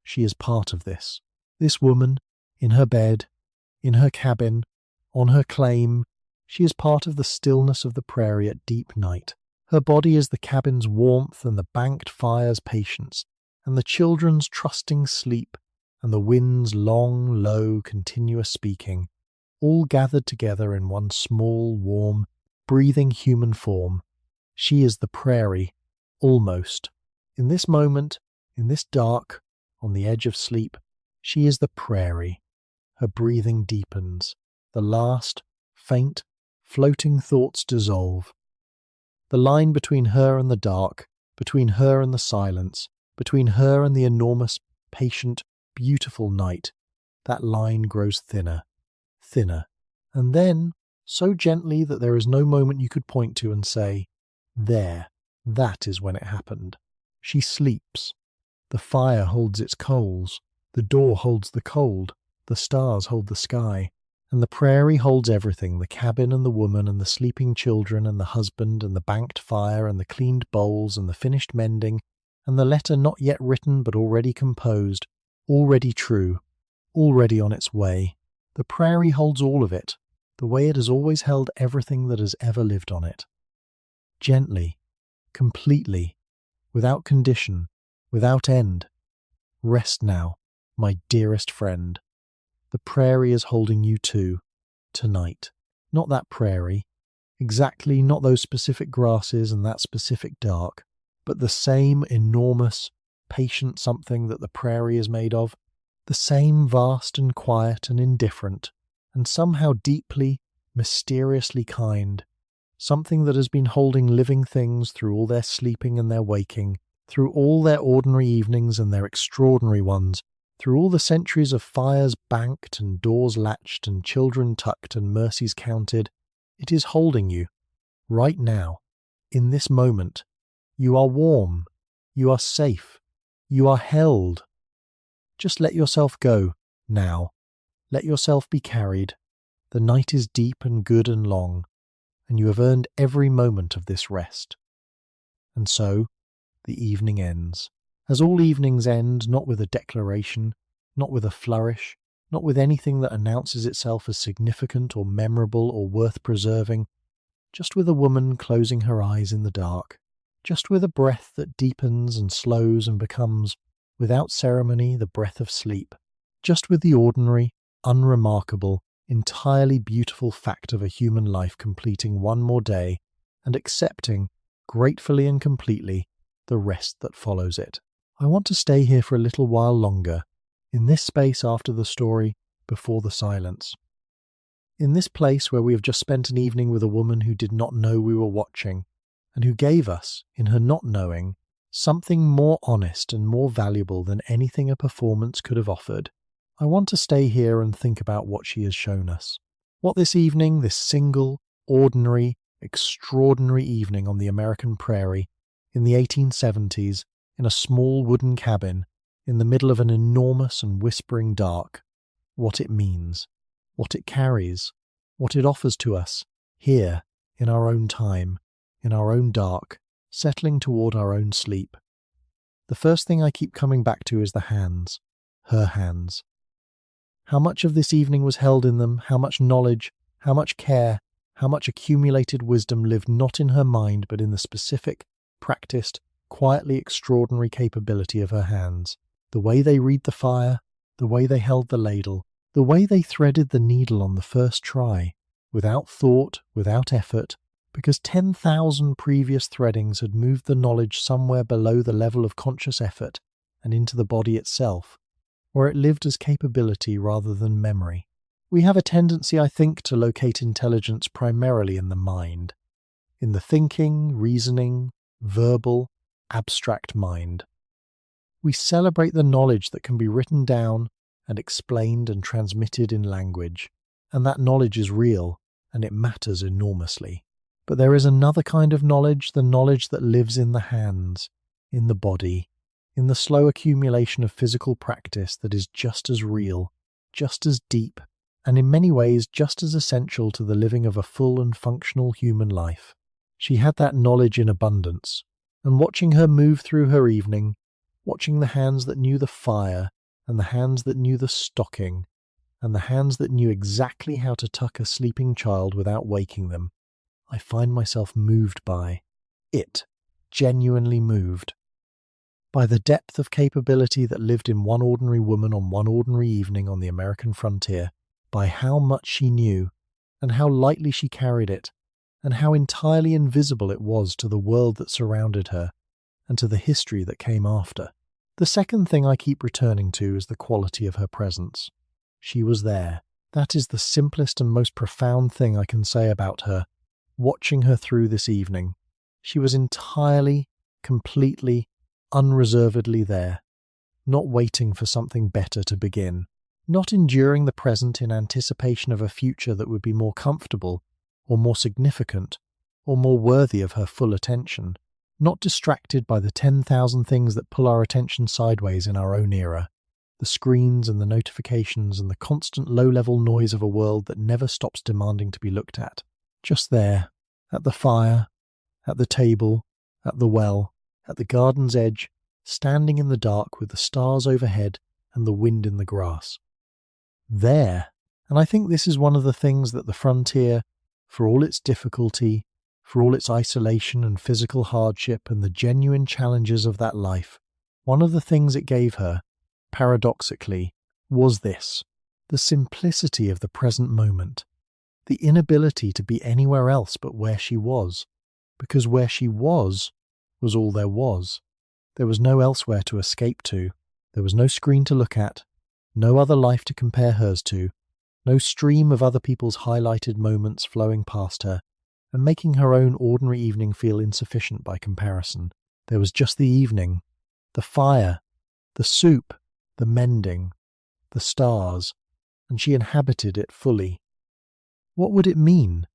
She is part of this. This woman, in her bed, in her cabin, on her claim, she is part of the stillness of the prairie at deep night. Her body is the cabin's warmth and the banked fire's patience, and the children's trusting sleep, and the wind's long, low, continuous speaking, all gathered together in one small, warm, breathing human form. She is the prairie, almost. In this moment, in this dark, on the edge of sleep, she is the prairie. Her breathing deepens. The last, faint, floating thoughts dissolve. The line between her and the dark, between her and the silence, between her and the enormous, patient, beautiful night, that line grows thinner, thinner, and then, so gently that there is no moment you could point to and say, there, that is when it happened. She sleeps. The fire holds its coals, the door holds the cold, the stars hold the sky, and the prairie holds everything, the cabin and the woman and the sleeping children and the husband and the banked fire and the cleaned bowls and the finished mending and the letter not yet written but already composed, already true, already on its way. The prairie holds all of it, the way it has always held everything that has ever lived on it. Gently, completely, without condition, without end. Rest now, my dearest friend. The prairie is holding you too, tonight. Not that prairie, exactly not those specific grasses and that specific dark, but the same enormous, patient something that the prairie is made of, the same vast and quiet and indifferent, and somehow deeply, mysteriously kind, something that has been holding living things through all their sleeping and their waking, through all their ordinary evenings and their extraordinary ones, through all the centuries of fires banked and doors latched and children tucked and mercies counted. It is holding you, right now, in this moment. You are warm, you are safe, you are held. Just let yourself go, now. Let yourself be carried. The night is deep and good and long, and you have earned every moment of this rest. And so, the evening ends. As all evenings end, not with a declaration, not with a flourish, not with anything that announces itself as significant or memorable or worth preserving, just with a woman closing her eyes in the dark, just with a breath that deepens and slows and becomes, without ceremony, the breath of sleep, just with the ordinary, unremarkable, entirely beautiful fact of a human life completing one more day and accepting, gratefully and completely, the rest that follows it. I want to stay here for a little while longer, in this space after the story, before the silence. In this place where we have just spent an evening with a woman who did not know we were watching, and who gave us, in her not knowing, something more honest and more valuable than anything a performance could have offered. I want to stay here and think about what she has shown us. What this evening, this single, ordinary, extraordinary evening on the American prairie, in the 1870s, in a small wooden cabin, in the middle of an enormous and whispering dark, what it means, what it carries, what it offers to us, here, in our own time, in our own dark, settling toward our own sleep. The first thing I keep coming back to is the hands, her hands. How much of this evening was held in them, how much knowledge, how much care, how much accumulated wisdom lived not in her mind but in the specific, practiced, quietly extraordinary capability of her hands. The way they read the fire, the way they held the ladle, the way they threaded the needle on the first try, without thought, without effort, because 10,000 previous threadings had moved the knowledge somewhere below the level of conscious effort and into the body itself, where it lived as capability rather than memory. We have a tendency, I think, to locate intelligence primarily in the mind, in the thinking, reasoning, verbal, abstract mind. We celebrate the knowledge that can be written down and explained and transmitted in language, and that knowledge is real, and it matters enormously. But there is another kind of knowledge, the knowledge that lives in the hands, in the body, in the slow accumulation of physical practice that is just as real, just as deep, and in many ways just as essential to the living of a full and functional human life. She had that knowledge in abundance, and watching her move through her evening, watching the hands that knew the fire, and the hands that knew the stocking, and the hands that knew exactly how to tuck a sleeping child without waking them, I find myself moved by it, genuinely moved, by the depth of capability that lived in one ordinary woman on one ordinary evening on the American frontier, by how much she knew, and how lightly she carried it, and how entirely invisible it was to the world that surrounded her, and to the history that came after. The second thing I keep returning to is the quality of her presence. She was there. That is the simplest and most profound thing I can say about her. Watching her through this evening, she was entirely, completely, unreservedly there, not waiting for something better to begin, not enduring the present in anticipation of a future that would be more comfortable, or more significant, or more worthy of her full attention, not distracted by the 10,000 things that pull our attention sideways in our own era, the screens and the notifications and the constant low-level noise of a world that never stops demanding to be looked at. Just there, at the fire, at the table, at the well, at the garden's edge, standing in the dark with the stars overhead and the wind in the grass. There. And I think this is one of the things that the frontier, for all its difficulty, for all its isolation and physical hardship and the genuine challenges of that life, one of the things it gave her, paradoxically, was this: the simplicity of the present moment, the inability to be anywhere else but where she was, because where she was all there was. There was no elsewhere to escape to, there was no screen to look at, no other life to compare hers to, no stream of other people's highlighted moments flowing past her, and making her own ordinary evening feel insufficient by comparison. There was just the evening, the fire, the soup, the mending, the stars, and she inhabited it fully. What would it mean?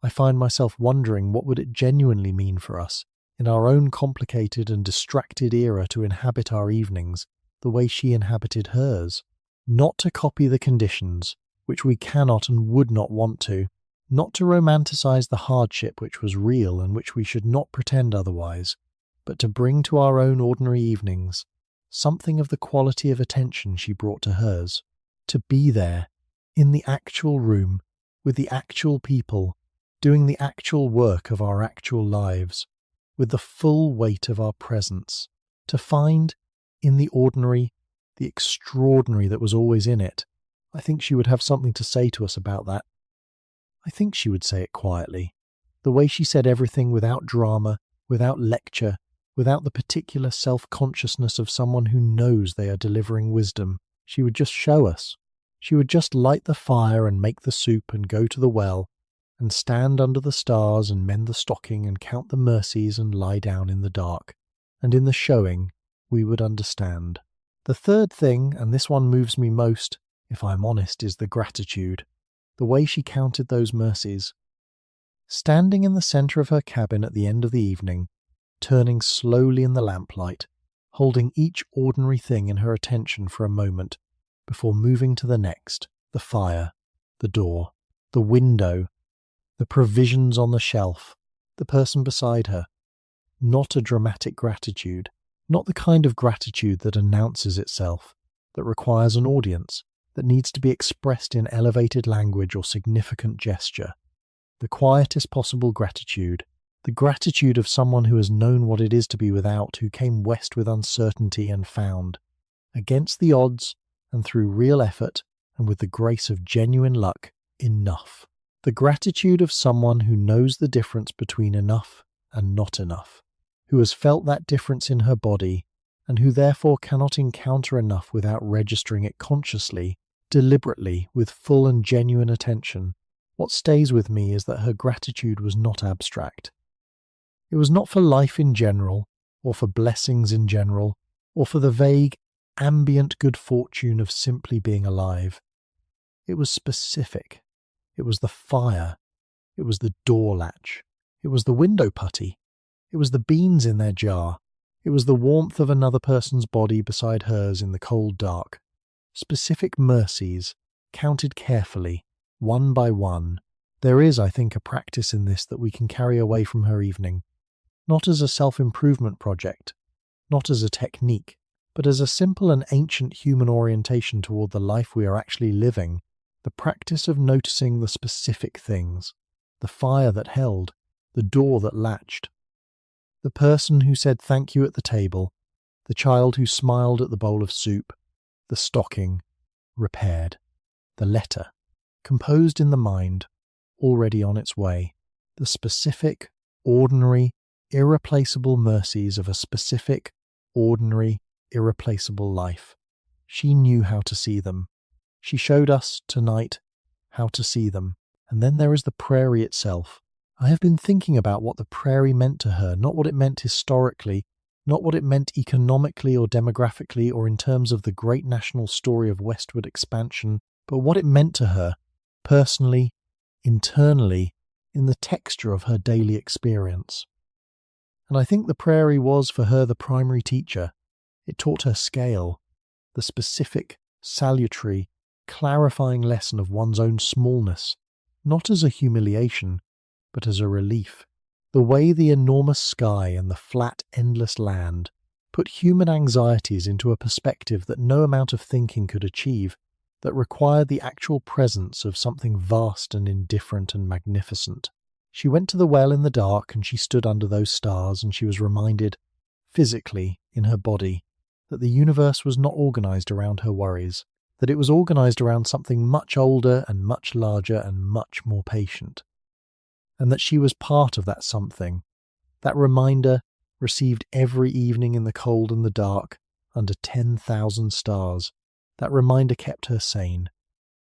I find myself wondering what would it genuinely mean for us, in our own complicated and distracted era, to inhabit our evenings the way she inhabited hers. Not to copy the conditions, which we cannot and would not want to, not to romanticize the hardship which was real and which we should not pretend otherwise, but to bring to our own ordinary evenings something of the quality of attention she brought to hers, to be there, in the actual room, with the actual people, doing the actual work of our actual lives, with the full weight of our presence, to find, in the ordinary, the extraordinary that was always in it. I think she would have something to say to us about that. I think she would say it quietly, the way she said everything without drama, without lecture, without the particular self-consciousness of someone who knows they are delivering wisdom. She would just show us. She would just light the fire and make the soup and go to the well, and stand under the stars and mend the stocking and count the mercies and lie down in the dark. And in the showing, we would understand. The third thing, and this one moves me most, if I am honest, is the gratitude. The way she counted those mercies. Standing in the centre of her cabin at the end of the evening, turning slowly in the lamplight, holding each ordinary thing in her attention for a moment, before moving to the next, the fire, the door, the window, the provisions on the shelf, the person beside her. Not a dramatic gratitude, not the kind of gratitude that announces itself, that requires an audience, that needs to be expressed in elevated language or significant gesture. The quietest possible gratitude, the gratitude of someone who has known what it is to be without, who came west with uncertainty and found, against the odds and through real effort and with the grace of genuine luck, enough. The gratitude of someone who knows the difference between enough and not enough, who has felt that difference in her body, and who therefore cannot encounter enough without registering it consciously, deliberately, with full and genuine attention. What stays with me is that her gratitude was not abstract. It was not for life in general, or for blessings in general, or for the vague, ambient good fortune of simply being alive. It was specific. It was the fire. It was the door latch. It was the window putty. It was the beans in their jar. It was the warmth of another person's body beside hers in the cold dark. Specific mercies, counted carefully, one by one. There is, I think, a practice in this that we can carry away from her evening. Not as a self-improvement project, not as a technique, but as a simple and ancient human orientation toward the life we are actually living, the practice of noticing the specific things, the fire that held, the door that latched, the person who said thank you at the table, the child who smiled at the bowl of soup, the stocking, repaired, the letter, composed in the mind, already on its way, the specific, ordinary, irreplaceable mercies of a specific, ordinary, irreplaceable life. She knew how to see them. She showed us, tonight, how to see them. And then there is the prairie itself. I have been thinking about what the prairie meant to her, not what it meant historically, not what it meant economically or demographically or in terms of the great national story of westward expansion, but what it meant to her, personally, internally, in the texture of her daily experience. And I think the prairie was for her the primary teacher. It taught her scale, the specific, salutary, clarifying lesson of one's own smallness, not as a humiliation, but as a relief. The way the enormous sky and the flat, endless land put human anxieties into a perspective that no amount of thinking could achieve, that required the actual presence of something vast and indifferent and magnificent. She went to the well in the dark and she stood under those stars and she was reminded, physically, in her body, that the universe was not organized around her worries, that it was organized around something much older and much larger and much more patient. And that she was part of that something. That reminder, received every evening in the cold and the dark, under 10,000 stars, that reminder kept her sane,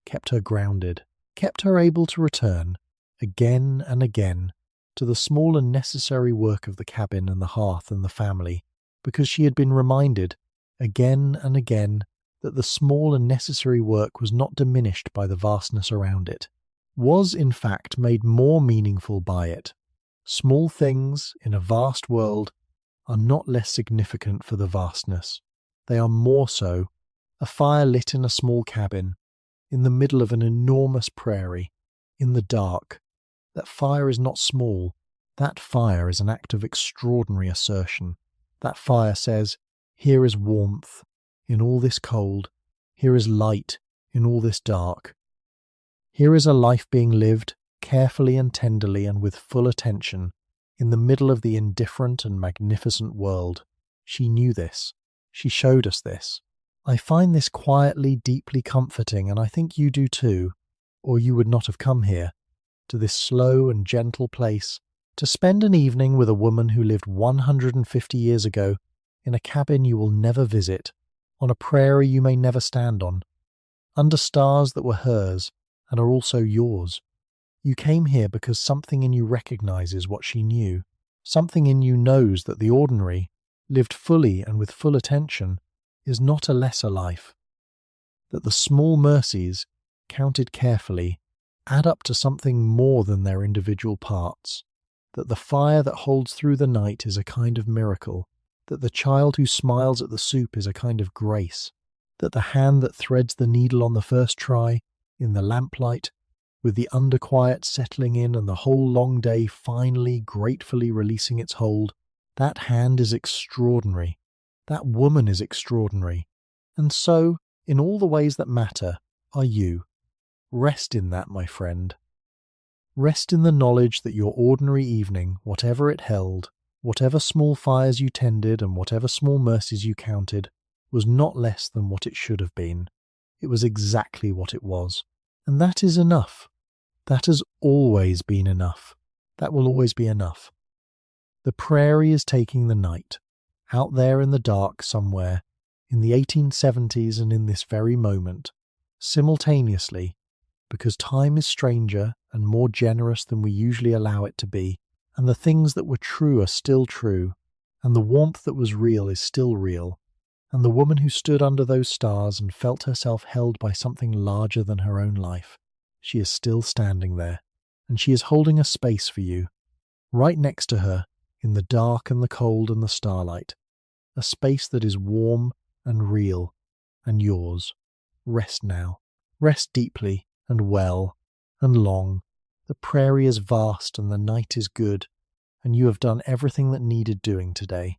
kept her grounded, kept her able to return, again and again, to the small and necessary work of the cabin and the hearth and the family, because she had been reminded, again and again, that the small and necessary work was not diminished by the vastness around it, was in fact made more meaningful by it. Small things in a vast world are not less significant for the vastness. They are more so. A fire lit in a small cabin, in the middle of an enormous prairie, in the dark. That fire is not small. That fire is an act of extraordinary assertion. That fire says, here is warmth in all this cold. Here is light in all this dark. Here is a life being lived carefully and tenderly and with full attention in the middle of the indifferent and magnificent world. She knew this. She showed us this. I find this quietly, deeply comforting, and I think you do too, or you would not have come here, to this slow and gentle place, to spend an evening with a woman who lived 150 years ago in a cabin you will never visit, on a prairie you may never stand on, under stars that were hers and are also yours. You came here because something in you recognizes what she knew. Something in you knows that the ordinary, lived fully and with full attention, is not a lesser life. That the small mercies, counted carefully, add up to something more than their individual parts. That the fire that holds through the night is a kind of miracle. That the child who smiles at the soup is a kind of grace. That the hand that threads the needle on the first try, in the lamplight, with the underquiet settling in and the whole long day finally, gratefully releasing its hold, that hand is extraordinary. That woman is extraordinary. And so, in all the ways that matter, are you. Rest in that, my friend. Rest in the knowledge that your ordinary evening, whatever it held, whatever small fires you tended and whatever small mercies you counted, was not less than what it should have been. It was exactly what it was. And that is enough. That has always been enough. That will always be enough. The prairie is taking the night, out there in the dark somewhere, in the 1870s and in this very moment, simultaneously, because time is stranger and more generous than we usually allow it to be, and the things that were true are still true, and the warmth that was real is still real, and the woman who stood under those stars and felt herself held by something larger than her own life, she is still standing there, and she is holding a space for you, right next to her, in the dark and the cold and the starlight, a space that is warm and real and yours. Rest now. Rest deeply and well and long. The prairie is vast and the night is good, and you have done everything that needed doing today.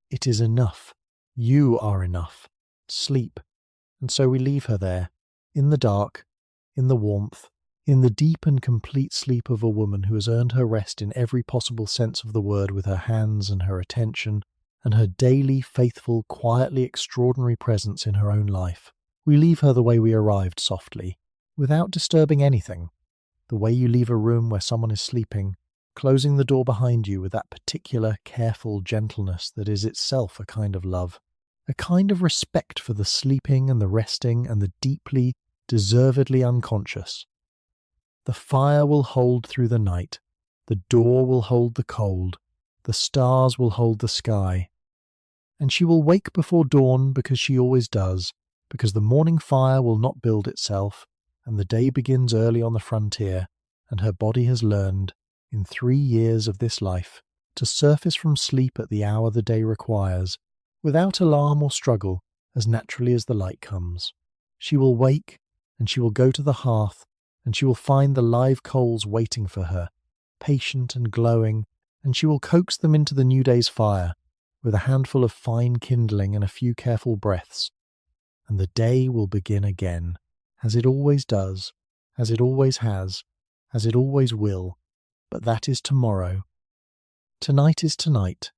It is enough. You are enough. Sleep. And so we leave her there, in the dark, in the warmth, in the deep and complete sleep of a woman who has earned her rest in every possible sense of the word with her hands and her attention, and her daily, faithful, quietly extraordinary presence in her own life. We leave her the way we arrived, softly, without disturbing anything, the way you leave a room where someone is sleeping, closing the door behind you with that particular, careful gentleness that is itself a kind of love, a kind of respect for the sleeping and the resting and the deeply, deservedly unconscious. The fire will hold through the night, the door will hold the cold, the stars will hold the sky, and she will wake before dawn because she always does, because the morning fire will not build itself, and the day begins early on the frontier, and her body has learned, in 3 years of this life, to surface from sleep at the hour the day requires, without alarm or struggle, as naturally as the light comes. She will wake, and she will go to the hearth, and she will find the live coals waiting for her, patient and glowing, and she will coax them into the new day's fire, with a handful of fine kindling and a few careful breaths, and the day will begin again, as it always does, as it always has, as it always will, but that is tomorrow. Tonight is tonight,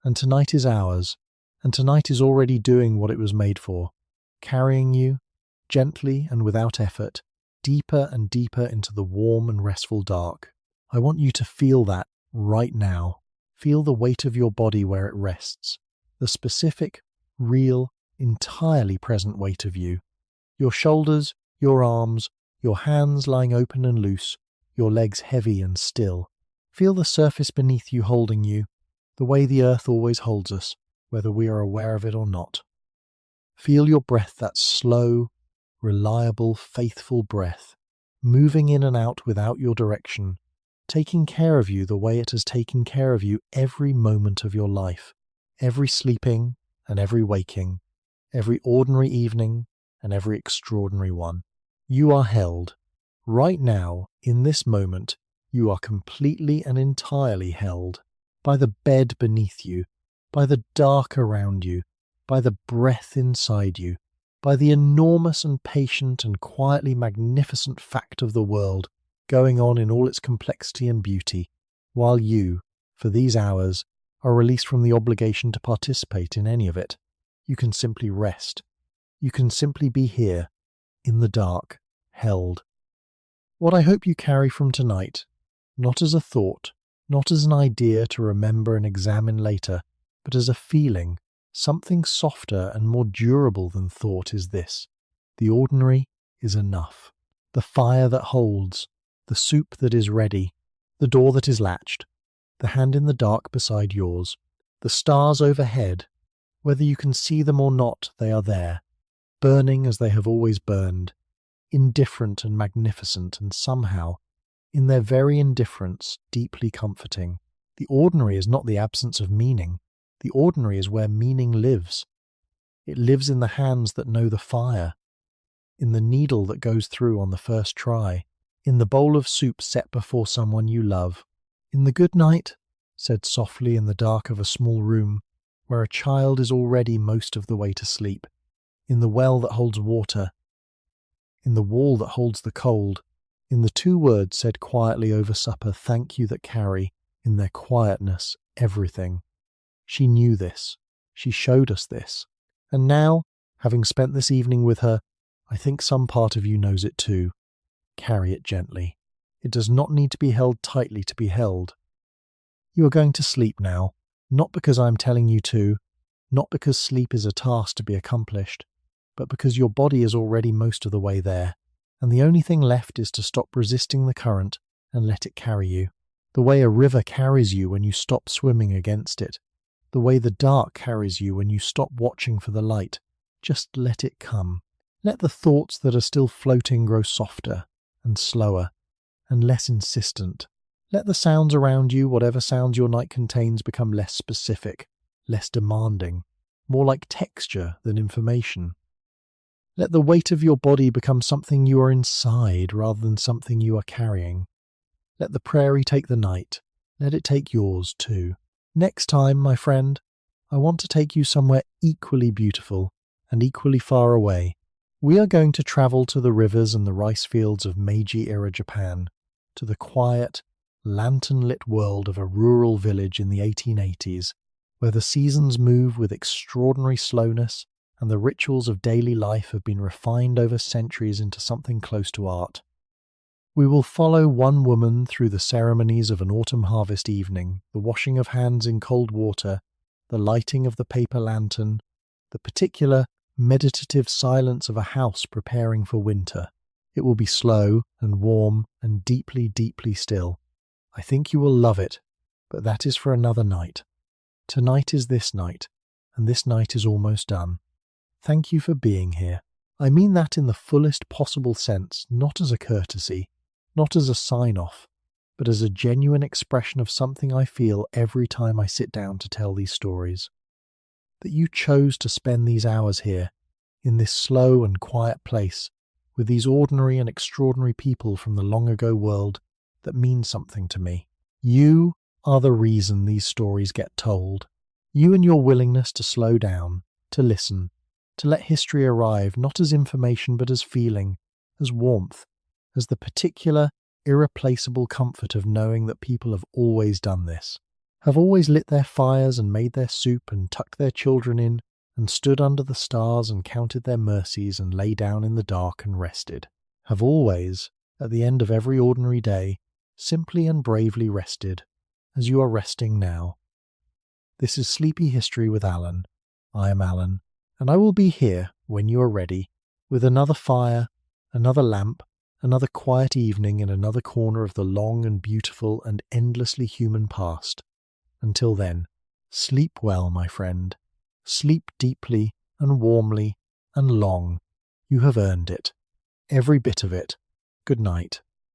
and tonight is ours, and tonight is already doing what it was made for, carrying you, gently and without effort, deeper and deeper into the warm and restful dark. I want you to feel that right now. Feel the weight of your body where it rests, the specific, real, entirely present weight of you. Your shoulders, your arms, your hands lying open and loose, your legs heavy and still. Feel the surface beneath you holding you, the way the earth always holds us, whether we are aware of it or not. Feel your breath, that slow, reliable, faithful breath, moving in and out without your direction, taking care of you the way it has taken care of you every moment of your life, every sleeping and every waking, every ordinary evening and every extraordinary one. You are held. Right now, in this moment, you are completely and entirely held by the bed beneath you, by the dark around you, by the breath inside you, by the enormous and patient and quietly magnificent fact of the world going on in all its complexity and beauty, while you, for these hours, are released from the obligation to participate in any of it. You can simply rest. You can simply be here, in the dark, held. What I hope you carry from tonight, not as a thought, not as an idea to remember and examine later, but as a feeling, something softer and more durable than thought, is this: the ordinary is enough. The fire that holds, the soup that is ready, the door that is latched, the hand in the dark beside yours, the stars overhead, whether you can see them or not, they are there, burning as they have always burned, indifferent and magnificent, and somehow, in their very indifference, deeply comforting. The ordinary is not the absence of meaning. The ordinary is where meaning lives. It lives in the hands that know the fire, in the needle that goes through on the first try, in the bowl of soup set before someone you love, in the good night, said softly in the dark of a small room, where a child is already most of the way to sleep, in the well that holds water, in the wall that holds the cold, in the 2 words said quietly over supper, thank you, that carry, in their quietness, everything. She knew this. She showed us this. And now, having spent this evening with her, I think some part of you knows it too. Carry it gently. It does not need to be held tightly to be held. You are going to sleep now, not because I am telling you to, not because sleep is a task to be accomplished, but because your body is already most of the way there, and the only thing left is to stop resisting the current and let it carry you. The way a river carries you when you stop swimming against it. The way the dark carries you when you stop watching for the light. Just let it come. Let the thoughts that are still floating grow softer and slower and less insistent. Let the sounds around you, whatever sounds your night contains, become less specific, less demanding, more like texture than information. Let the weight of your body become something you are inside rather than something you are carrying. Let the prairie take the night. Let it take yours too. Next time, my friend, I want to take you somewhere equally beautiful and equally far away. We are going to travel to the rivers and the rice fields of Meiji-era Japan, to the quiet, lantern-lit world of a rural village in the 1880s, where the seasons move with extraordinary slowness and the rituals of daily life have been refined over centuries into something close to art. We will follow one woman through the ceremonies of an autumn harvest evening, the washing of hands in cold water, the lighting of the paper lantern, the particular meditative silence of a house preparing for winter. It will be slow and warm and deeply, deeply still. I think you will love it, but that is for another night. Tonight is this night, and this night is almost done. Thank you for being here. I mean that in the fullest possible sense, not as a courtesy, not as a sign-off, but as a genuine expression of something I feel every time I sit down to tell these stories. That you chose to spend these hours here, in this slow and quiet place, with these ordinary and extraordinary people from the long-ago world that mean something to me. You are the reason these stories get told. You and your willingness to slow down, to listen, to let history arrive not as information but as feeling, as warmth, as the particular, irreplaceable comfort of knowing that people have always done this, have always lit their fires and made their soup and tucked their children in and stood under the stars and counted their mercies and lay down in the dark and rested, have always, at the end of every ordinary day, simply and bravely rested, as you are resting now. This is Sleepy History with Alan. I am Alan, and I will be here when you are ready, with another fire, another lamp, another quiet evening in another corner of the long and beautiful and endlessly human past. Until then, sleep well, my friend. Sleep deeply and warmly and long. You have earned it. Every bit of it. Good night.